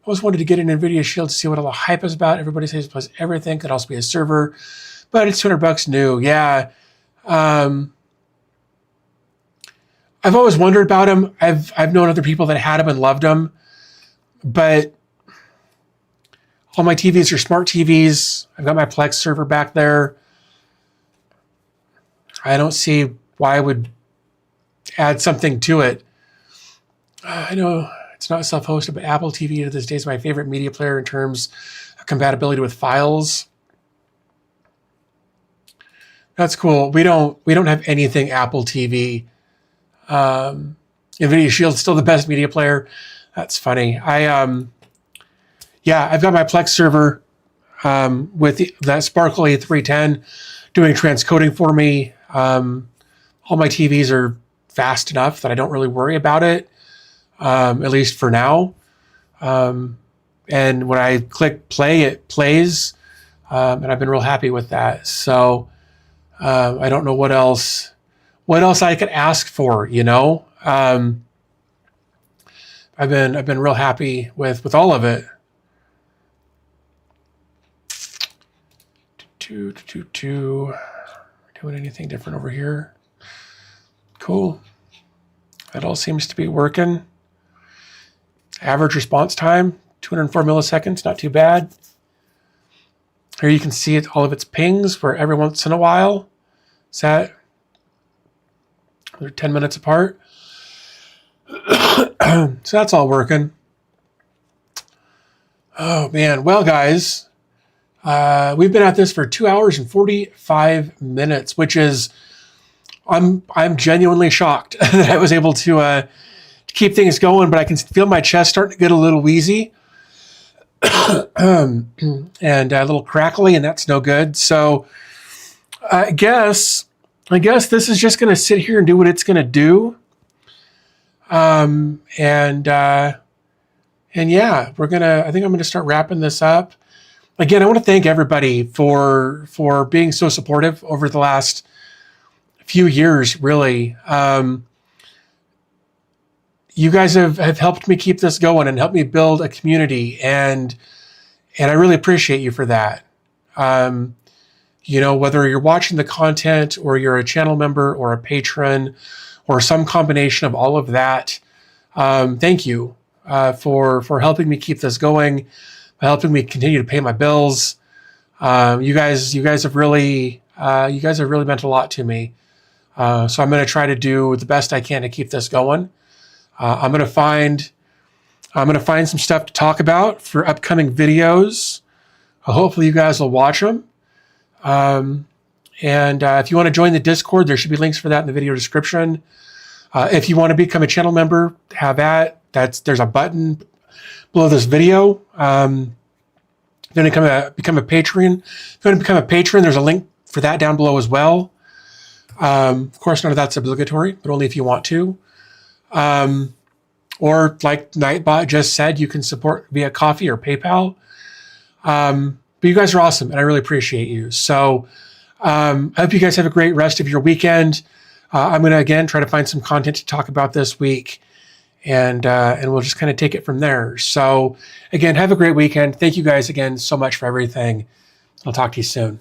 always wanted to get an NVIDIA Shield to see what all the hype is about. Everybody says it plus everything. Could also be a server, but it's $200 new. Yeah. I've always wondered about them. I've known other people that had them and loved them, but all my TVs are smart TVs. I've got my Plex server back there. I don't see why I would add something to it. I know it's not self-hosted, but Apple TV to this day is my favorite media player in terms of compatibility with files. That's cool. We don't have anything Apple TV. NVIDIA Shield's still the best media player. That's funny. Yeah, I've got my Plex server with that Sparkle A310 doing transcoding for me. All my TVs are fast enough that I don't really worry about it, at least for now. And when I click play, it plays, and I've been real happy with that. So I don't know what else I could ask for, you know. I've been real happy with all of it. Doing anything different over here? Cool. That all seems to be working. Average response time, 204 milliseconds, not too bad. Here you can see all of its pings for every once in a while. They're 10 minutes apart. So that's all working. Oh man, well guys, we've been at this for 2 hours and 45 minutes, which is, I'm genuinely shocked that I was able to keep things going, but I can feel my chest starting to get a little wheezy and a little crackly, and that's no good. So I guess this is just going to sit here and do what it's going to do. And And yeah, I think I'm gonna start wrapping this up. Again, I want to thank everybody for being so supportive over the last few years, really. You guys have helped me keep this going and helped me build a community, and I really appreciate you for that. You know, whether you're watching the content or you're a channel member or a patron or some combination of all of that, thank you for helping me keep this going, helping me continue to pay my bills. You guys have really meant a lot to me. So I'm going to try to do the best I can to keep this going. I'm going to find some stuff to talk about for upcoming videos. Hopefully you guys will watch them. And if you want to join the Discord, there should be links for that in the video description. If you want to become a channel member, have at. There's a button below this video. If you want to become a patron, there's a link for that down below as well. Of course, none of that's obligatory, but only if you want to. Or like Nightbot just said, you can support via Coffee or PayPal. But you guys are awesome, and I really appreciate you. So I hope you guys have a great rest of your weekend. I'm going to, again, try to find some content to talk about this week, and we'll just kind of take it from there. So again, have a great weekend. Thank you guys again so much for everything. I'll talk to you soon.